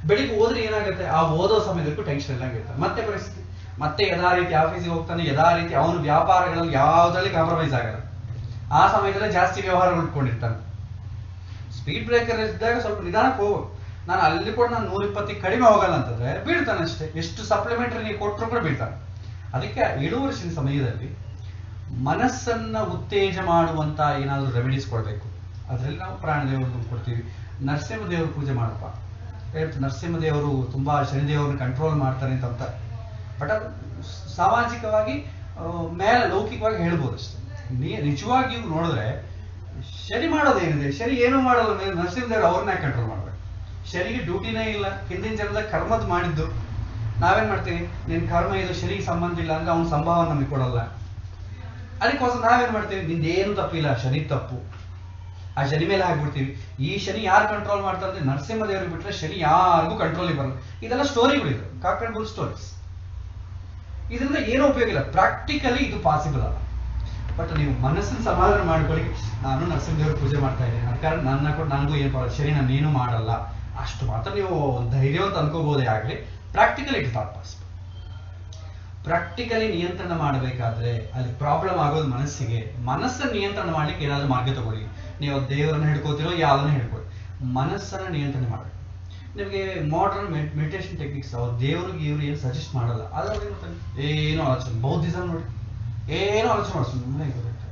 ಬೆಳಿಗ್ಗೆ ಓದ್ರೆ ಏನಾಗುತ್ತೆ, ಆ ಓದೋ ಸಮಯದಕ್ಕೂ ಟೆನ್ಷನ್ ಇಲ್ಲಂಗಿರುತ್ತೆ. ಮತ್ತೆ ಪರಿಸ್ಥಿತಿ ಮತ್ತೆ ಯಥಾ ರೀತಿ ಆಫೀಸಿಗೆ ಹೋಗ್ತಾನೆ, ಯಥಾ ರೀತಿ ಅವನು ವ್ಯಾಪಾರಗಳಲ್ಲಿ ಯಾವ್ದ್ರಲ್ಲಿ ಕಾಂಪ್ರಮೈಸ್ ಆಗಲ್ಲ. ಆ ಸಮಯದಲ್ಲೇ ಜಾಸ್ತಿ ವ್ಯವಹಾರಗಳು ಇಟ್ಕೊಂಡಿರ್ತಾನೆ. ಸ್ಪೀಡ್ ಬ್ರೇಕರ್ ಇದ್ದಾಗ ಸ್ವಲ್ಪ ನಿಧಾನಕ್ಕೆ ಹೋಗು. ನಾನು ಅಲ್ಲಿ ಕೂಡ ನಾನು 120 ಕಡಿಮೆ ಹೋಗಲ್ಲ ಅಂತಂದ್ರೆ ಬೀಳ್ತಾನೆ ಅಷ್ಟೇ. ಎಷ್ಟು ಸಪ್ಲಿಮೆಂಟರಿ ನೀವು ಕೊಟ್ಟರು ಕೂಡ ಬೀಳ್ತಾನೆ. ಅದಕ್ಕೆ 7ನೇ ಶನಿ ಸಮಯದಲ್ಲಿ ಮನಸ್ಸನ್ನ ಉತ್ತೇಜ ಮಾಡುವಂತ ಏನಾದ್ರು ರೆಮಿಡೀಸ್ ಕೊಡ್ಬೇಕು. ಅದರಲ್ಲಿ ನಾವು ಪ್ರಾಣದೇವರು ಕೊಡ್ತೀವಿ. ನರಸಿಂಹದೇವರು ಪೂಜೆ ಮಾಡಪ್ಪ ಹೇಳ್ತು. ನರಸಿಂಹದೇವರು ತುಂಬಾ ಶನಿದೇವರನ್ನ ಕಂಟ್ರೋಲ್ ಮಾಡ್ತಾರೆ ಅಂತ. ಬಟ್ ಅದು ಸಾಮಾಜಿಕವಾಗಿ ಮೇಲೆ ಲೌಕಿಕವಾಗಿ ಹೇಳ್ಬೋದು ಅಷ್ಟೇ. ನಿಜವಾಗಿಯೂ ನೋಡಿದ್ರೆ ಶನಿ ಮಾಡೋದೇನಿದೆ, ಶನಿ ಏನೂ ಮಾಡಲ್ಲ. ನರಸಿಂಹದೇವರು ಅವ್ರನ್ನ ಕಂಟ್ರೋಲ್ ಮಾಡ್ಬೇಕು. ಶನಿಗೆ ಡ್ಯೂಟಿನೇ ಇಲ್ಲ. ಹಿಂದಿನ ಜನ್ಮದಾಗ ಕರ್ಮದ್ ಮಾಡಿದ್ದು. ನಾವೇನ್ ಮಾಡ್ತೀವಿ, ನಿನ್ ಕರ್ಮ ಇದು, ಶನಿಗೆ ಸಂಬಂಧ ಇಲ್ಲ ಅಂದ್ರೆ ಅವ್ನ ಸಂಭಾವನೆ ನಮಗೆ ಕೊಡಲ್ಲ. ಅದಕ್ಕೋಸ್ಕರ ನಾವೇನ್ ಮಾಡ್ತೀವಿ, ನಿಂದೇನು ತಪ್ಪಿಲ್ಲ, ಶನಿ ತಪ್ಪು, ಆ ಶನಿ ಮೇಲೆ ಹಾಕ್ಬಿಡ್ತೀವಿ. ಈ ಶನಿ ಯಾರು ಕಂಟ್ರೋಲ್ ಮಾಡ್ತಾರೆ ಅಂದ್ರೆ ನರಸಿಂಹದೇವ್ರಿಗೆ ಬಿಟ್ರೆ ಶನಿ ಯಾರಿಗೂ ಕಂಟ್ರೋಲಿಗೆ ಬರಲ್ಲ. ಇದೆಲ್ಲ ಸ್ಟೋರಿಗಳಿದೆ, ಕಾಕ್ ಅಂಡ್ ಬುಲ್ ಸ್ಟೋರೀಸ್. ಇದರಿಂದ ಏನೂ ಉಪಯೋಗ ಇಲ್ಲ. ಪ್ರಾಕ್ಟಿಕಲಿ ಇದು ಪಾಸಿಬಲ್ ಅಲ್ಲ. ಬಟ್ ನೀವು ಮನಸ್ಸನ್ನು ಸಮಾಧಾನ ಮಾಡ್ಕೊಳ್ಳಿ, ನಾನು ನರಸಿಂಹದೇವ್ರ ಪೂಜೆ ಮಾಡ್ತಾ ಇದ್ದೀನಿ, ಅದ ಕಾರಣ ನನ್ನ ಕೂಡ ನನಗೂ ಏನು ಬರಲ್ಲ, ಶನಿ ನಾನೇನು ಮಾಡಲ್ಲ, ಅಷ್ಟು ಮಾತ್ರ ನೀವು ಧೈರ್ಯವಂತ ಅನ್ಕೋಬಹುದೇ ಆಗಲಿ. Practically it not possible. Practically ನಿಯಂತ್ರಣ ಮಾಡಬೇಕಾದ್ರೆ ಅಲ್ಲಿ ಪ್ರಾಬ್ಲಮ್ ಆಗೋದು ಮನಸ್ಸಿಗೆ. ಮನಸ್ಸನ್ನು ನಿಯಂತ್ರಣ ಮಾಡ್ಲಿಕ್ಕೆ ಏನಾದ್ರು ಮಾರ್ಗ ತಗೊಳ್ಳಿ. ನೀವು ದೇವರನ್ನ ಹಿಡ್ಕೋತಿರೋ ಯಾವ್ದನ್ನ ಹಿಡ್ಕೊಳ್ಳಿ, ಮನಸ್ಸನ್ನ ನಿಯಂತ್ರಣ ಮಾಡಬೇಕು. ನಿಮಗೆ ಮಾಡರ್ನ್ ಮೆಡಿಟೇಷನ್ ಟೆಕ್ನಿಕ್ಸ್ ಅವ್ರು ದೇವ್ರಿಗೆ ಇವ್ರು ಏನು ಸಜೆಸ್ಟ್ ಮಾಡಲ್ಲ. ಆದ್ರೆ ಏನೋ ಆಲೋಚನೆ, ಬೌದ್ಧಿಸಮ್ ನೋಡಿ, ಏನೋ ಆಲೋಚನೆ ಮಾಡಿ ಸುಮ್ಮನೆ ಇರುತ್ತೆ.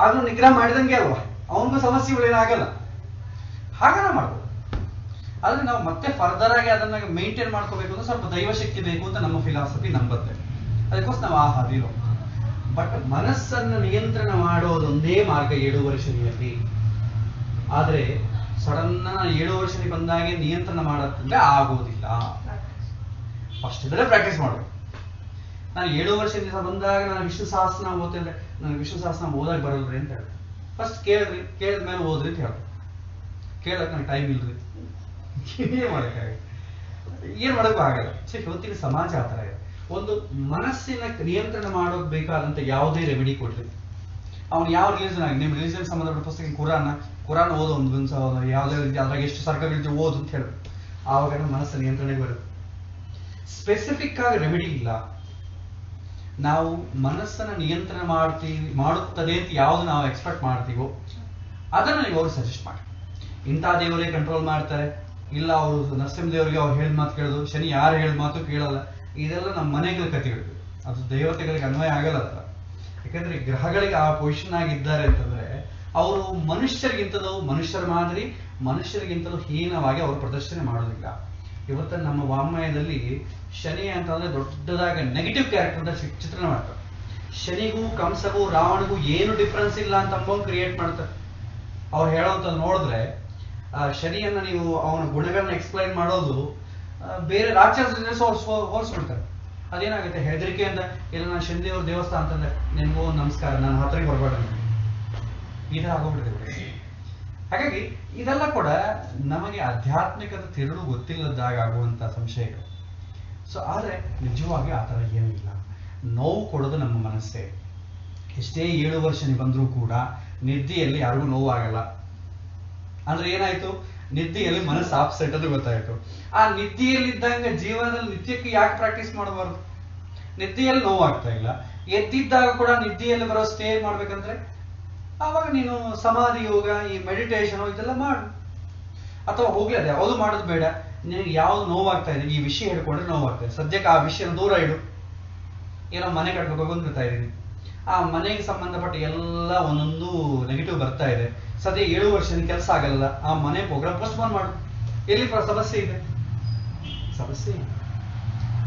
ಆಗ್ಲೂ ನಿಗ್ರಹ ಮಾಡಿದಂಗೆ ಅಲ್ವಾ, ಅವನಿಗೂ ಸಮಸ್ಯೆಗಳು ಏನಾಗಲ್ಲ. ಹಾಗಾನ ಮಾಡ್ಬೋದು. ಆದ್ರೆ ನಾವು ಮತ್ತೆ ಫರ್ದರ್ ಆಗಿ ಅದನ್ನ ಮೇಂಟೈನ್ ಮಾಡ್ಕೋಬೇಕು ಅಂದ್ರೆ ಸ್ವಲ್ಪ ದೈವಶಕ್ತಿ ಬೇಕು ಅಂತ ನಮ್ಮ ಫಿಲಾಸಫಿ ನಂಬುತ್ತೆ. ಅದಕ್ಕೋಸ್ಕರ ನಾವು ಆ ಹಾದಿರೋ. ಬಟ್ ಮನಸ್ಸನ್ನು ನಿಯಂತ್ರಣ ಮಾಡೋದೊಂದೇ ಮಾರ್ಗ 7 ಶನಿಯಲ್ಲಿ. ಆದ್ರೆ ಸಡನ್ 7 ಶನಿ ಬಂದಾಗೆ ನಿಯಂತ್ರಣ ಮಾಡತ್ತಂದ್ರೆ ಆಗೋದಿಲ್ಲ. ಫಸ್ಟ್ ಇದರೇ ಪ್ರಾಕ್ಟೀಸ್ ಮಾಡಬೇಕು. ನಾನು 7 ಶನಿ ಬಂದಾಗ ನಾನು ವಿಷ್ಣು ಸಹಸ್ರನಾಮ ಓದ್ತೇನೆ ಅಂದ್ರೆ ನನಗೆ ವಿಷ್ಣು ಸಹಸ್ರನಾಮ ಓದಕ್ಕೆ ಬರಲ್ರಿ ಅಂತ ಹೇಳಿ ಫಸ್ಟ್ ಕೇಳಿದ್ರಿ, ಕೇಳಿದ ಮೇಲೆ ಓದ್ರಿ ಅಂತ ಹೇಳಿ. ಕೇಳಕ್ ನನಗೆ ಟೈಮ್ ಇಲ್ರಿ, ಏನ್ ಮಾಡಕ್ಕಾಗಲ್ಲ, ಏನ್ ಮಾಡಕ್ಕೂ ಆಗಲ್ಲ. ಸೊ ಇವತ್ತಿನ ಸಮಾಜ ಆ ಥರ ಇದೆ. ಒಂದು ಮನಸ್ಸಿನ ನಿಯಂತ್ರಣ ಮಾಡೋಕ್ ಬೇಕಾದಂತ ಯಾವುದೇ ರೆಮಿಡಿ ಕೊಡ್ಲಿ, ಅವ್ನು ಯಾವ ರಿಲಿಜನ್ ಆಗಿ, ನಿಮ್ಮ ರಿಲಿಜನ್ ಸಂಬಂಧಪಟ್ಟ ಪುಸ್ತಕ ಕುರಾನ್ ಓದೋ ಒಂದು ಯಾವುದೇ ರೀತಿ ಅದ್ರಾಗ ಎಷ್ಟು ಸರ್ಕಗಳಿದ್ದು ಓದು ಅಂತ ಹೇಳಿ, ಆವಾಗ ನಮ್ಮ ಮನಸ್ಸಿನ ನಿಯಂತ್ರಣಕ್ಕೆ ಬರುತ್ತೆ. ಸ್ಪೆಸಿಫಿಕ್ ಆಗಿ ರೆಮಿಡಿ ಇಲ್ಲ. ನಾವು ಮನಸ್ಸನ್ನ ನಿಯಂತ್ರಣ ಮಾಡುತ್ತದೆ ಅಂತ ಯಾವ್ದು ನಾವು ಎಕ್ಸ್ಪೆಕ್ಟ್ ಮಾಡ್ತೀವೋ ಅದನ್ನ ನೀವು ಅವ್ರು ಸಜೆಸ್ಟ್ ಮಾಡಿ. ಇಂಥ ದೇವರೇ ಕಂಟ್ರೋಲ್ ಮಾಡ್ತಾರೆ, ಇಲ್ಲ ಅವರು ನರಸಿಂಹ ದೇವರಿಗೆ ಅವ್ರು ಹೇಳಿದ ಮಾತು ಕೇಳೋದು, ಶನಿ ಯಾರು ಹೇಳಿದ ಮಾತು ಕೇಳಲ್ಲ, ಇದೆಲ್ಲ ನಮ್ಮ ಮನೆಗಳ ಕಥೆಗಳು. ಅದು ದೇವತೆಗಳಿಗೆ ಅನ್ವಯ ಆಗಲ್ಲ ಅದ್ರ. ಯಾಕಂದ್ರೆ ಗ್ರಹಗಳಿಗೆ ಆ ಪೊಸಿಷನ್ ಆಗಿದ್ದಾರೆ ಅಂತಂದ್ರೆ ಅವರು ಮನುಷ್ಯರ ಮಾದರಿ ಮನುಷ್ಯರಿಗಿಂತಲೂ ಹೀನವಾಗಿ ಅವರು ಪ್ರದರ್ಶನ ಮಾಡೋದಿಲ್ಲ. ಇವತ್ತ ನಮ್ಮ ವಾಂಗ್ಮಯದಲ್ಲಿ ಶನಿ ಅಂತಂದ್ರೆ ದೊಡ್ಡದಾಗಿ ನೆಗೆಟಿವ್ ಕ್ಯಾರೆಕ್ಟರ್ ಅಂತ ಚಿತ್ರಣ ಮಾಡ್ತಾರೆ. ಶನಿಗೂ ಕಂಸಗೂ ರಾವಣಗೂ ಏನು ಡಿಫ್ರೆನ್ಸ್ ಇಲ್ಲ ಅಂತ ಕ್ರಿಯೇಟ್ ಮಾಡ್ತಾರೆ. ಅವ್ರು ಹೇಳೋಂಥದ್ದು ನೋಡಿದ್ರೆ ಶನಿಯನ್ನ ನೀವು ಅವನ ಗುಣಗಳನ್ನ ಎಕ್ಸ್ಪ್ಲೈನ್ ಮಾಡೋದು ಬೇರೆ ರಾಕ್ಷಸರಿಂದ ಹೋಲಿಸ್ಬಿಡ್ತಾರೆ. ಅದೇನಾಗುತ್ತೆ, ಹೆದರಿಕೆಯಿಂದ ಇಲ್ಲ ನಾನು ಶನಿ ದೇವ್ರ ದೇವಸ್ಥಾನ ಅಂತಂದ್ರೆ ನಿನ್ಗೂ ನಮಸ್ಕಾರ, ನಾನು ಹತ್ತಿರಕ್ಕೆ ಬರ್ಬೇಡ, ಈ ಥರ ಆಗೋಗ್ಬಿಟ್ಟಿದೆ. ಹಾಗಾಗಿ ಇದೆಲ್ಲ ಕೂಡ ನಮಗೆ ಆಧ್ಯಾತ್ಮಿಕದ ತಿರುಳು ಗೊತ್ತಿಲ್ಲದಾಗ ಆಗುವಂತ ಸಂಶಯಗಳು. ಸೊ ಆದ್ರೆ ನಿಜವಾಗಿ ಆ ಥರ ಏನೂ ಇಲ್ಲ. ನೋವು ಕೊಡೋದು ನಮ್ಮ ಮನಸ್ಸೇ. ಎಷ್ಟೇ 7 ವರ್ಷ ಬಂದರೂ ಕೂಡ ನಿದ್ದೆಯಲ್ಲಿ ಯಾರಿಗೂ ನೋವು ಆಗಲ್ಲ. ಅಂದ್ರೆ ಏನಾಯ್ತು, ನಿದ್ದೆಯಲ್ಲಿ ಮನಸ್ಸು ಆಪ್ಸೆಟ್ ಅದು ಗೊತ್ತಾಯ್ತು. ಆ ನಿದ್ದೆಯಲ್ಲಿದ್ದಂಗೆ ಜೀವನದಲ್ಲಿ ನಿತ್ಯಕ್ಕೆ ಯಾಕೆ ಪ್ರಾಕ್ಟೀಸ್ ಮಾಡಬಾರ್ದು? ನಿದ್ದೆಯಲ್ಲಿ ನೋವು ಆಗ್ತಾ ಇಲ್ಲ, ಎದ್ದಿದ್ದಾಗ ಕೂಡ ನಿದ್ದೆಯಲ್ಲಿ ಬರೋ ಸ್ಟೇ ಮಾಡ್ಬೇಕಂದ್ರೆ ಆವಾಗ ನೀನು ಸಮಾಧಿ ಯೋಗ, ಈ ಮೆಡಿಟೇಷನ್ ಇದೆಲ್ಲ ಮಾಡು. ಅಥವಾ ಹೋಗ್ಲಿ ಅದು ಯಾವುದು ಮಾಡೋದು ಬೇಡ, ನಿನಗೆ ಯಾವ್ದು ನೋವಾಗ್ತಾ ಇದೆ ಈ ವಿಷಯ ಹೇಳ್ಕೊಂಡ್ರೆ ನೋವಾಗ್ತಾ ಇದೆ, ಸದ್ಯಕ್ಕೆ ಆ ವಿಷಯನ ದೂರ ಇಡು. ಏನೋ ಮನೆ ಕಟ್ಬೇಕು ಅಂದ್ಕೊತಾ ಇದ್ದೀನಿ, ಆ ಮನೆಗೆ ಸಂಬಂಧಪಟ್ಟ ಎಲ್ಲ ಒಂದೊಂದು ನೆಗೆಟಿವ್ ಬರ್ತಾ ಇದೆ, ಸದ್ಯ 7 ವರ್ಷದ ಕೆಲಸ ಆಗಲ್ಲ, ಆ ಮನೆ ಪ್ರೋಗ್ರಾಮ್ ಪೋಸ್ಟ್ಪೋನ್ ಮಾಡು. ಎಲ್ಲಿ ಸಮಸ್ಯೆ ಇದೆ? ಸಮಸ್ಯೆ ಇದೆ.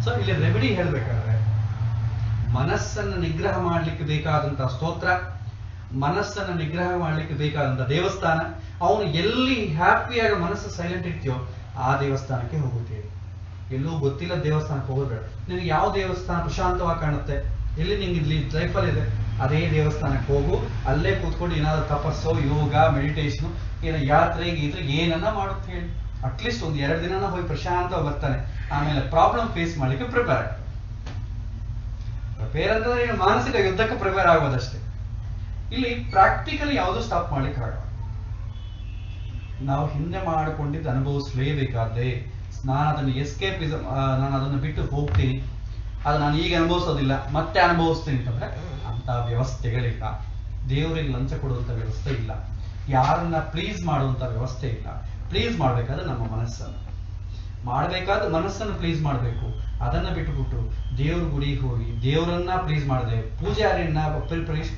ಸೊ ಇಲ್ಲಿ ರೆಮಿಡಿ ಹೇಳ್ಬೇಕಾದ್ರೆ ಮನಸ್ಸನ್ನು ನಿಗ್ರಹ ಮಾಡ್ಲಿಕ್ಕೆ ಬೇಕಾದಂತಹ ಸ್ತೋತ್ರ, ಮನಸ್ಸನ್ನು ನಿಗ್ರಹ ಮಾಡ್ಲಿಕ್ಕೆ ಬೇಕಾದಂತ ದೇವಸ್ಥಾನ, ಅವನು ಎಲ್ಲಿ ಹ್ಯಾಪಿಯಾಗಿ ಮನಸ್ಸು ಸೈಲೆಂಟ್ ಇರ್ತೀಯೋ ಆ ದೇವಸ್ಥಾನಕ್ಕೆ ಹೋಗುತ್ತೇವೆ. ಎಲ್ಲೂ ಗೊತ್ತಿಲ್ಲ ದೇವಸ್ಥಾನಕ್ಕೆ ಹೋಗೋದು. ನಿನಗೆ ಯಾವ ದೇವಸ್ಥಾನ ಪ್ರಶಾಂತವಾಗಿ ಕಾಣುತ್ತೆ, ಎಲ್ಲಿ ನಿಂಗೆ ಇಲ್ಲಿ ಲೈಫಲ್ಲಿ ಇದೆ, ಅದೇ ದೇವಸ್ಥಾನಕ್ಕೆ ಹೋಗು. ಅಲ್ಲೇ ಕೂತ್ಕೊಂಡು ಏನಾದ್ರು ತಪಸ್ಸು, ಯೋಗ, ಮೆಡಿಟೇಷನ್, ಏನೋ ಯಾತ್ರೆಗೆ ಇದ್ರಿಗೆ ಏನನ್ನ ಮಾಡುತ್ತೆ ಹೇಳಿ. ಅಟ್ಲೀಸ್ಟ್ ಒಂದು 2 ದಿನ ಹೋಗಿ ಪ್ರಶಾಂತವಾಗಿ ಬರ್ತಾನೆ. ಆಮೇಲೆ ಪ್ರಾಬ್ಲಮ್ ಫೇಸ್ ಮಾಡ್ಲಿಕ್ಕೆ ಪ್ರಿಪೇರ್ ಆಗ್ತದೆ. ಪ್ರಿಪೇರ್ ಅಂತಂದ್ರೆ ಈಗ ಮಾನಸಿಕ ಯುದ್ಧಕ್ಕೆ ಪ್ರಿಪೇರ್ ಆಗೋದಷ್ಟೇ. ಇಲ್ಲಿ ಪ್ರಾಕ್ಟಿಕಲಿ ಯಾವುದು ಸ್ಟಾಪ್ ಮಾಡ್ಲಿಕ್ಕೆ ಆಗಲ್ಲ. ನಾವು ಹಿಂದೆ ಮಾಡಿಕೊಂಡಿದ್ದು ಅನುಭವಿಸಲೇಬೇಕಾದ್ರೆ ನಾನು ಅದನ್ನು ಎಸ್ಕೇಪಿಸಮ್, ನಾನು ಅದನ್ನು ಬಿಟ್ಟು ಹೋಗ್ತೀನಿ, ಅದು ನಾನು ಈಗ ಅನುಭವಿಸೋದಿಲ್ಲ ಮತ್ತೆ ಅನುಭವಿಸ್ತೀನಿ ಅಂತಂದ್ರೆ ಅಂತ ವ್ಯವಸ್ಥೆಗಳಿಲ್ಲ. ದೇವರಿಗೆ ಲಂಚ ಕೊಡುವಂತ ವ್ಯವಸ್ಥೆ ಇಲ್ಲ, ಯಾರನ್ನ ಪ್ಲೀಸ್ ಮಾಡುವಂತ ವ್ಯವಸ್ಥೆ ಇಲ್ಲ. ಪ್ಲೀಸ್ ಮಾಡ್ಬೇಕಾದ್ರೆ ನಮ್ಮ ಮನಸ್ಸನ್ನು ಮಾಡಬೇಕಾದ್ರೆ ಮನಸ್ಸನ್ನು ಪ್ಲೀಸ್ ಮಾಡಬೇಕು. ಅದನ್ನ ಬಿಟ್ಟುಬಿಟ್ಟು ದೇವ್ರ ಗುಡಿಗೆ ಹೋಗಿ ದೇವರನ್ನ ಪ್ಲೀಸ್ ಮಾಡದೆ ಪೂಜಾರಿಯನ್ನ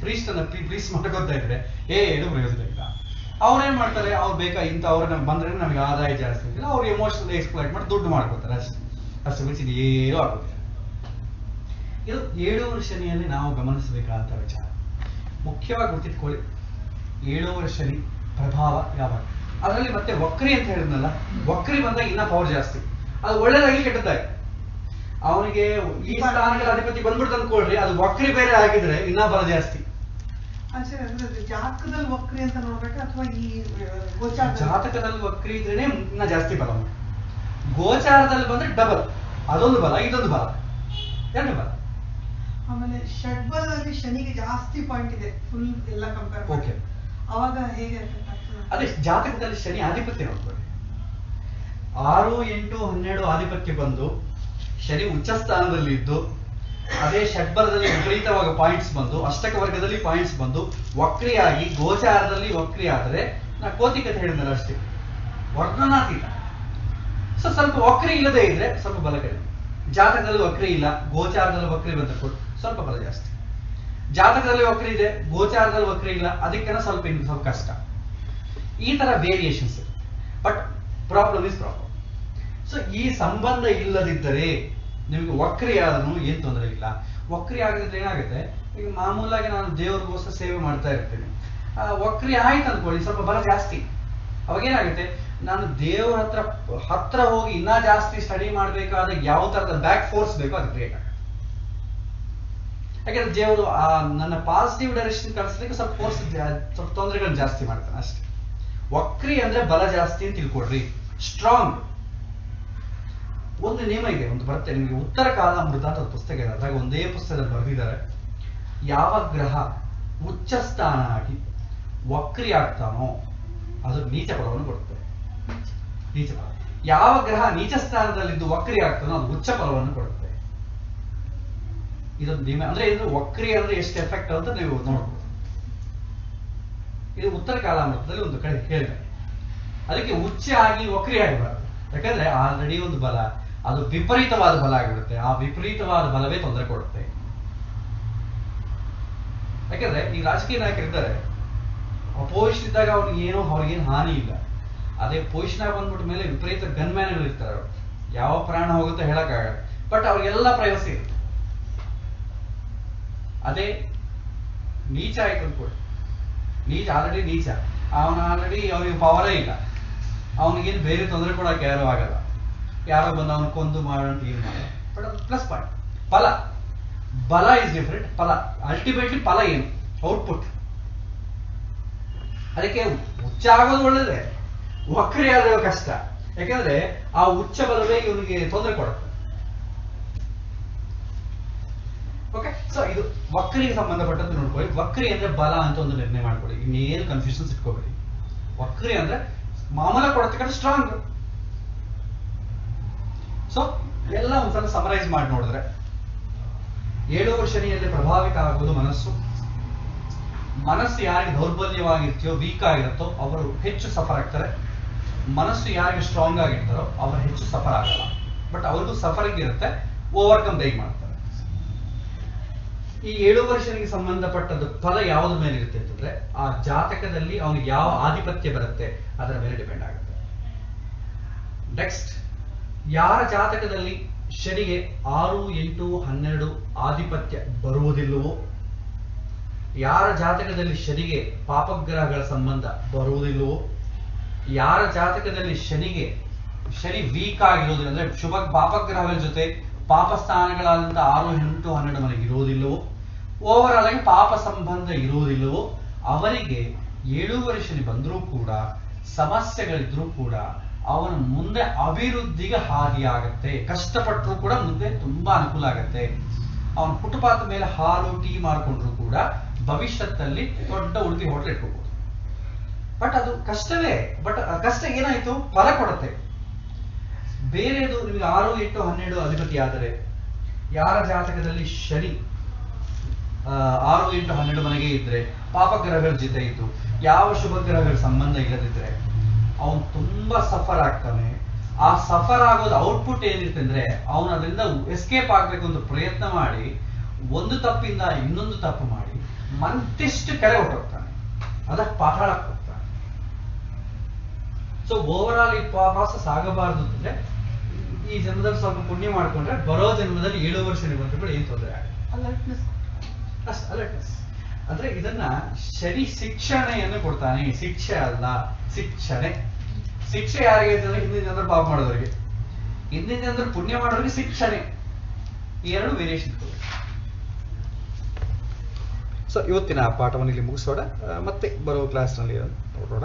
ಪ್ರೀಸ್ಟನ್ನ ಪ್ಲೀಸ್ ಮಾಡ್ಕೊತಾ ಇದ್ರೆ ಏನು ಪ್ರಯೋಜನ ಇಲ್ಲ. ಅವ್ರೇನ್ ಮಾಡ್ತಾರೆ, ಅವ್ರು ಬೇಕಾ ಇಂಥ ಅವ್ರನ್ನ ಬಂದ್ರೆ ನಮಗೆ ಆದಾಯ ಜಾಸ್ತಿ ಇಲ್ಲ, ಅವ್ರು ಎಮೋಷನಲ್ ಎಕ್ಸ್ಪ್ಲಾಯ್ಟ್ ಮಾಡಿ ದುಡ್ಡು ಮಾಡ್ಕೋತಾರೆ ಅಷ್ಟು ಮಿಂಚಿ ಏನೂ ಆಗೋದಿಲ್ಲ. ಇದು 7 ಶನಿಯಲ್ಲಿ ನಾವು ಗಮನಿಸಬೇಕಾದಂತ ವಿಚಾರ. ಮುಖ್ಯವಾಗಿ ಗೊತ್ತಿಟ್ಕೊಳ್ಳಿ, 7 ಶನಿ ಪ್ರಭಾವ ಯಾವಾಗ, ಅದರಲ್ಲಿ ಮತ್ತೆ ವಕ್ರಿ ಅಂತ ಹೇಳಿದ್ನಲ್ಲ, ವಕ್ರಿ ಬಂದಾಗ ಇನ್ನ ಪವರ್ ಜಾಸ್ತಿ. ಅದು ಒಳ್ಳೇದಾಗಿ ಕೆಟ್ಟದ್ದಾಗಿ, ಅವನಿಗೆ ಈ ಸ್ಥಾನಗಳ ಅಧಿಪತಿ ಬಂದ್ಬಿಡ್ತು ಅಂದ್ಕೊಳ್ರಿ, ಅದು ವಕ್ರಿ ಬೇರೆ ಆಗಿದ್ರೆ ಇನ್ನ ಬಲ ಜಾಸ್ತಿ. ಜಾತಕದಲ್ಲಿ ವಕ್ರಿ ಅಂತ ನೋಡ್ಬೇಕಾ ಅಥವಾ ಈ ಜಾತಕದಲ್ಲಿ ವಕ್ರಿ ಇದ್ರೇನೆ ಇನ್ನ ಜಾಸ್ತಿ ಬಲ. ಗೋಚಾರದಲ್ಲಿ ಬಂದ್ರೆ ಡಬಲ್, ಅದೊಂದು ಬಲ ಇದೊಂದು ಬಲ, 2 ಬಲ. ಆಮೇಲೆ ಷಡ್ಬಲದಲ್ಲಿ ಶನಿಗೆ ಜಾಸ್ತಿ ಪಾಯಿಂಟ್ ಇದೆ, ಫುಲ್ ಎಲ್ಲ ಕಂಪೇರ್ ಮಾಡಿ. ಅವಾಗ ಹೇಗೆ ಅದೇ ಜಾತಕದಲ್ಲಿ ಶನಿ ಆಧಿಪತ್ಯ ನೋಡ್ಕೊಳ್ಳಿ. 6, 8, 12 ಆಧಿಪತ್ಯ ಬಂದು ಶನಿ ಉಚ್ಚ ಸ್ಥಾನದಲ್ಲಿ ಇದ್ದು, ಅದೇ ಷಡ್ಬಲದಲ್ಲಿ ವಿಪರೀತವಾಗಿ ಪಾಯಿಂಟ್ಸ್ ಬಂದು, ಅಷ್ಟಕ ವರ್ಗದಲ್ಲಿ ಪಾಯಿಂಟ್ಸ್ ಬಂದು ವಕ್ರಿಯಾಗಿ ಗೋಚಾರದಲ್ಲಿ ವಕ್ರಿ ಆದರೆ, ನಾ ಕೋತಿಕತೆ ಹೇಳಿದ್ನಲ್ಲ ಅಷ್ಟೇ, ವರ್ಣನಾತೀತ. ಸೊ ಸ್ವಲ್ಪ ವಕ್ರಿ ಇಲ್ಲದೆ ಇದ್ರೆ ಸ್ವಲ್ಪ ಬಲ ಕಡಿಮೆ. ಜಾತಕದಲ್ಲಿ ವಕ್ರಿ ಇಲ್ಲ, ಗೋಚಾರದಲ್ಲಿ ವಕ್ರಿ ಬಂದ ಸ್ವಲ್ಪ ಬಲ ಜಾಸ್ತಿ. ಜಾತಕದಲ್ಲಿ ವಕ್ರ ಇದೆ, ಗೋಚಾರದಲ್ಲಿ ವಕ್ರ ಇಲ್ಲ, ಅದಕ್ಕೆನ ಸ್ವಲ್ಪ ಕಷ್ಟ. ಈ ತರ variations. But problem is problem. So ಈ ಸಂಬಂಧ ಇಲ್ಲದಿದ್ದರೆ ನಿಮಗೆ ವಕ್ರಿ ಆದನು ಏನ್ ತೊಂದರೆ ಇಲ್ಲ. ವಕ್ರಿ ಆಗದಿದ್ರೆ ಏನಾಗುತ್ತೆ, ಈಗ ಮಾಮೂಲಾಗಿ ನಾನು ದೇವ್ರಿಗೋಸ್ಕರ ಸೇವೆ ಮಾಡ್ತಾ ಇರ್ತೇನೆ, ವಕ್ರಿ ಆಯ್ತು ಅನ್ಕೊಳ್ಳಿ, ಸ್ವಲ್ಪ ಬಲ ಜಾಸ್ತಿ, ಅವಾಗ ಏನಾಗುತ್ತೆ, ನಾನು ದೇವ್ರ ಹತ್ರ ಹೋಗಿ ಇನ್ನೂ ಜಾಸ್ತಿ ಸ್ಟಡಿ ಮಾಡಬೇಕಾದ ಯಾವ ತರದ ಬ್ಯಾಕ್ ಫೋರ್ಸ್ ಬೇಕೋ ಅದು ಕ್ರಿಯೇಟ್ ಆಗುತ್ತೆ. ಯಾಕಂದ್ರೆ ದೇವರು ನನ್ನ ಪಾಸಿಟಿವ್ ಡೈರೆಕ್ಷನ್ ಕಳಿಸ್ಲಿಕ್ಕೆ ಸ್ವಲ್ಪ ಫೋರ್ಸ್, ಸ್ವಲ್ಪ ತೊಂದರೆಗಳನ್ನ ಜಾಸ್ತಿ ಮಾಡ್ತಾನೆ ಅಷ್ಟೇ. ವಕ್ರಿ ಅಂದ್ರೆ ಬಲ ಜಾಸ್ತಿ ಅಂತ ತಿಳ್ಕೊಡ್ರಿ, ಸ್ಟ್ರಾಂಗ್. ಒಂದು ನಿಯಮ ಇದೆ, ಒಂದು ಬರುತ್ತೆ ನಿಮಗೆ, ಉತ್ತರ ಕಾಲಾಮೃತ ಅಂತ ಒಂದು ಪುಸ್ತಕ ಇದೆ, ಅದ್ರಾಗ ಒಂದೇ ಪುಸ್ತಕದಲ್ಲಿ ಬರೆದಿದ್ದಾರೆ, ಯಾವ ಗ್ರಹ ಉಚ್ಚ ಸ್ಥಾನ ಆಗಿ ವಕ್ರಿ ಆಗ್ತಾನೋ ಅದು ನೀಚ ಫಲವನ್ನು ಕೊಡುತ್ತೆ. ನೀಚ ಫಲ. ಯಾವ ಗ್ರಹ ನೀಚ ಸ್ಥಾನದಲ್ಲಿದ್ದು ವಕ್ರಿ ಆಗ್ತಾನೋ ಅದು ಉಚ್ಚ ಫಲವನ್ನು ಕೊಡುತ್ತೆ. ಇದೊಂದು ನಿಯಮ. ಅಂದ್ರೆ ಇದು ವಕ್ರಿ ಅಂದ್ರೆ ಎಷ್ಟು ಎಫೆಕ್ಟ್ ಅಂತ ನೀವು ನೋಡ್ಬೋದು. ಇದು ಉತ್ತರ ಕಾಲಾಮೃತದಲ್ಲಿ ಒಂದು ಕಡೆ ಹೇಳಿದೆ. ಅದಕ್ಕೆ ಉಚ್ಚ ಆಗಿ ವಕ್ರಿ ಆಗಬಾರದು, ಯಾಕಂದ್ರೆ ಆಲ್ರೆಡಿ ಒಂದು ಬಲ, ಅದು ವಿಪರೀತವಾದ ಬಲ ಆಗಿಬಿಡುತ್ತೆ. ಆ ವಿಪರೀತವಾದ ಬಲವೇ ತೊಂದರೆ ಕೊಡುತ್ತೆ. ಯಾಕಂದ್ರೆ ಈ ರಾಜಕೀಯ ನಾಯಕರಿದ್ದಾರೆ, ಅಪೋಸಿಷನ್ ಇದ್ದಾಗ ಅವ್ರಿಗೇನು ಹಾನಿ ಇಲ್ಲ. ಅದೇ ಪೊಸಿಷನ್ ಆಗಿ ಬಂದ್ಬಿಟ್ಟ ಮೇಲೆ ವಿಪರೀತ ಗನ್ಮ್ಯಾನ್ಗಳು ಇರ್ತಾರೆ, ಅವರು ಯಾವ ಪ್ರಾಣ ಹೋಗುತ್ತೋ ಹೇಳಕ್ಕಾಗಲ್ಲ, ಬಟ್ ಅವ್ರಿಗೆಲ್ಲ ಪ್ರೈವಸಿ ಇರುತ್ತೆ. ಅದೇ ನೀಚ ಆಯ್ತು ಅನ್ಕೊಳ್ಳಿ, ನೀಚ ಆಲ್ರೆಡಿ ನೀಚ, ಅವನಿಗೆ ಪವರೇ ಇಲ್ಲ, ಅವನಿಗೇನು ಬೇರೆ ತೊಂದರೆ ಕೊಡಕ್ಕೆ ಯಾರು ಆಗಲ್ಲ, ಯಾರೋ ಬಂದು ಅವನು ಕೊಂದು ಮಾಡೋಣ ಏನು ಮಾಡಲ್ಲ. ಬಟ್ ಅದು ಪ್ಲಸ್ ಪಾಯಿಂಟ್. ಬಲ ಇಸ್ ಡಿಫರೆಂಟ್. ಅಲ್ಟಿಮೇಟ್ಲಿ ಫಲ ಏನು, ಔಟ್ಪುಟ್. ಅದಕ್ಕೆ ಉಚ್ಚ ಆಗೋದು ಒಳ್ಳೇದೇ, ವಕ್ರಿ ಆದ್ರೆ ಕಷ್ಟ. ಯಾಕಂದ್ರೆ ಆ ಉಚ್ಚ ಬಲವೇ ಇವನಿಗೆ ತೊಂದರೆ ಕೊಡುತ್ತೆ. ಓಕೆ, ಸೊ ಇದು ವಕ್ರಿಗೆ ಸಂಬಂಧಪಟ್ಟದ್ದು ನೋಡ್ಕೊಳ್ಳಿ. ವಕ್ರಿ ಅಂದ್ರೆ ಬಲ ಅಂತ ಒಂದು ನಿರ್ಣಯ ಮಾಡ್ಕೊಳ್ಳಿ, ಇನ್ನೇನು ಕನ್ಫ್ಯೂಷನ್ಸ್ ಇಟ್ಕೋಬೇಡಿ. ವಕ್ರಿ ಅಂದ್ರೆ ಮಾಮೂಲ ಕೊಡತಕ್ಕಂಥ ಸ್ಟ್ರಾಂಗ್. ಸೊ ಎಲ್ಲ ಒಂದ್ಸಲ ಸಮರೈಸ್ ಮಾಡಿ ನೋಡಿದ್ರೆ, 7 ವರ್ಷ ಶನಿಯಲ್ಲಿ ಪ್ರಭಾವಿತ ಆಗುವುದು ಮನಸ್ಸು. ಮನಸ್ಸು ಯಾರಿಗೆ ದೌರ್ಬಲ್ಯವಾಗಿರ್ತೀಯೋ, ವೀಕ್ ಆಗಿರುತ್ತೋ ಅವರು ಹೆಚ್ಚು ಸಫರ್ ಆಗ್ತಾರೆ. ಮನಸ್ಸು ಯಾರಿಗೆ ಸ್ಟ್ರಾಂಗ್ ಆಗಿರ್ತಾರೋ ಅವರು ಹೆಚ್ಚು ಸಫರ್ ಆಗಲ್ಲ, ಬಟ್ ಅವ್ರಿಗೂ ಸಫರಿಂಗ್ ಇರುತ್ತೆ, ಓವರ್ಕಮ್ ಬೇಗ ಮಾಡ್ತಾರೆ. ಈ 7 ವರ್ಷನಿಗೆ ಸಂಬಂಧಪಟ್ಟದ್ದು ಫಲ ಯಾವುದ್ರ ಮೇಲೆ ಇರುತ್ತೆ ಅಂತಂದ್ರೆ, ಆ ಜಾತಕದಲ್ಲಿ ಅವನಿಗೆ ಯಾವ ಆಧಿಪತ್ಯ ಬರುತ್ತೆ ಅದರ ಮೇಲೆ ಡಿಪೆಂಡ್ ಆಗುತ್ತೆ. ನೆಕ್ಸ್ಟ್, ಯಾರ ಜಾತಕದಲ್ಲಿ ಶನಿಗೆ 6, 8, 12 ಆಧಿಪತ್ಯ ಬರುವುದಿಲ್ಲವೋ, ಯಾರ ಜಾತಕದಲ್ಲಿ ಶನಿಗೆ ಪಾಪಗ್ರಹಗಳ ಸಂಬಂಧ ಬರುವುದಿಲ್ಲವೋ, ಯಾರ ಜಾತಕದಲ್ಲಿ ಶನಿ ವೀಕ್ ಆಗಿರೋದಿಲ್ಲ, ಅಂದ್ರೆ ಶುಭ ಪಾಪಗ್ರಹಗಳ ಜೊತೆ ಪಾಪ ಸ್ಥಾನಗಳಾದಂತ 6, 8, 12 ಮನೆಗೆ ಇರುವುದಿಲ್ಲವೋ, ಓವರ್ ಆಲ್ ಆಗಿ ಪಾಪ ಸಂಬಂಧ ಇರುವುದಿಲ್ಲವೋ, ಅವರಿಗೆ 7 ವರ್ಷ ಶನಿ ಬಂದರೂ ಕೂಡ, ಸಮಸ್ಯೆಗಳಿದ್ರೂ ಕೂಡ ಅವನ ಮುಂದೆ ಅಭಿವೃದ್ಧಿಗೆ ಹಾದಿಯಾಗತ್ತೆ. ಕಷ್ಟಪಟ್ಟರು ಕೂಡ ಮುಂದೆ ತುಂಬಾ ಅನುಕೂಲ ಆಗತ್ತೆ. ಅವನ ಫುಟ್ಪಾತ್ ಮೇಲೆ ಹಾಲು ಟೀ ಮಾಡ್ಕೊಂಡ್ರು ಕೂಡ ಭವಿಷ್ಯದಲ್ಲಿ ದೊಡ್ಡ ಉಡುಪಿ ಹೋಟೆಲ್ ಇಟ್ಕೋಬಹುದು. ಬಟ್ ಅದು ಕಷ್ಟವೇ. ಬಟ್ ಕಷ್ಟ ಏನಾಯ್ತು, ಫಲ ಕೊಡುತ್ತೆ. ಬೇರೆದು ನಿಮಗೆ 6, 8, 12 ಅಧಿಪತಿ ಆದರೆ, ಯಾರ ಜಾತಕದಲ್ಲಿ ಶನಿ 6, 8, 12 ಮನೆಗೆ ಇದ್ರೆ, ಪಾಪಗ್ರಹಗಳ ಜೊತೆ ಇದ್ದು ಯಾವ ಶುಭ ಗ್ರಹಗಳ ಸಂಬಂಧ ಇಲ್ಲದಿದ್ರೆ ಅವನು ತುಂಬಾ ಸಫರ್ ಆಗ್ತಾನೆ. ಆ ಸಫರ್ ಆಗೋದು ಔಟ್ಪುಟ್ ಏನಿರುತ್ತೆ ಅಂದ್ರೆ, ಅವನು ಅದರಿಂದ ಎಸ್ಕೇಪ್ ಆಗ್ಬೇಕು ಅಂತ ಪ್ರಯತ್ನ ಮಾಡಿ ಒಂದು ತಪ್ಪಿಂದ ಇನ್ನೊಂದು ತಪ್ಪು ಮಾಡಿ ಮಂತಿಷ್ಟು ಕೆರೆ ಹೊರಟೋಗ್ತಾನೆ, ಅದಕ್ಕೆ ಪಾತಾಳಕ್ಕೆ ಹೋಗ್ತಾನೆ. ಸೊ ಓವರ್ ಆಲ್ ಈ ಪ್ರಾಸೆಸ್ ಆಗಬಾರದು ಅಂದ್ರೆ, ಈ ಜನ್ಮದಲ್ಲಿ ಸ್ವಲ್ಪ ಪುಣ್ಯ ಮಾಡ್ಕೊಂಡ್ರೆ ಬರೋ ಜನ್ಮದಲ್ಲಿ 7 ವರ್ಷ ಬಂದ್ರು ಕೂಡ ಏನ್ ತೊಂದರೆ ಆಗಲ್ಲ. ಅಲರ್ಟ್ನೆಸ್ ಅಂದ್ರೆ ಇದನ್ನ ಶನಿ ಶಿಕ್ಷಣೆಯನ್ನು ಕೊಡ್ತಾನೆ, ಶಿಕ್ಷೆ ಅಲ್ಲ, ಶಿಕ್ಷಣೆ. ಶಿಕ್ಷೆ ಯಾರಿಗೆ ಅಂತಂದ್ರೆ ಹಿಂದಿನ ಜನರು ಪಾಪ ಮಾಡೋದವರಿಗೆ, ಹಿಂದಿನ ಜನರು ಪುಣ್ಯ ಮಾಡೋರಿಗೆ ಶಿಕ್ಷಣೆ. ಈ 2 ವೇರಿಯೇಷನ್. ಸೊ ಇವತ್ತಿನ ಪಾಠವನ್ನು ಇಲ್ಲಿ ಮುಗಿಸೋಣ, ಮತ್ತೆ ಬರೋ ಕ್ಲಾಸ್ನಲ್ಲಿ ನೋಡೋಣ.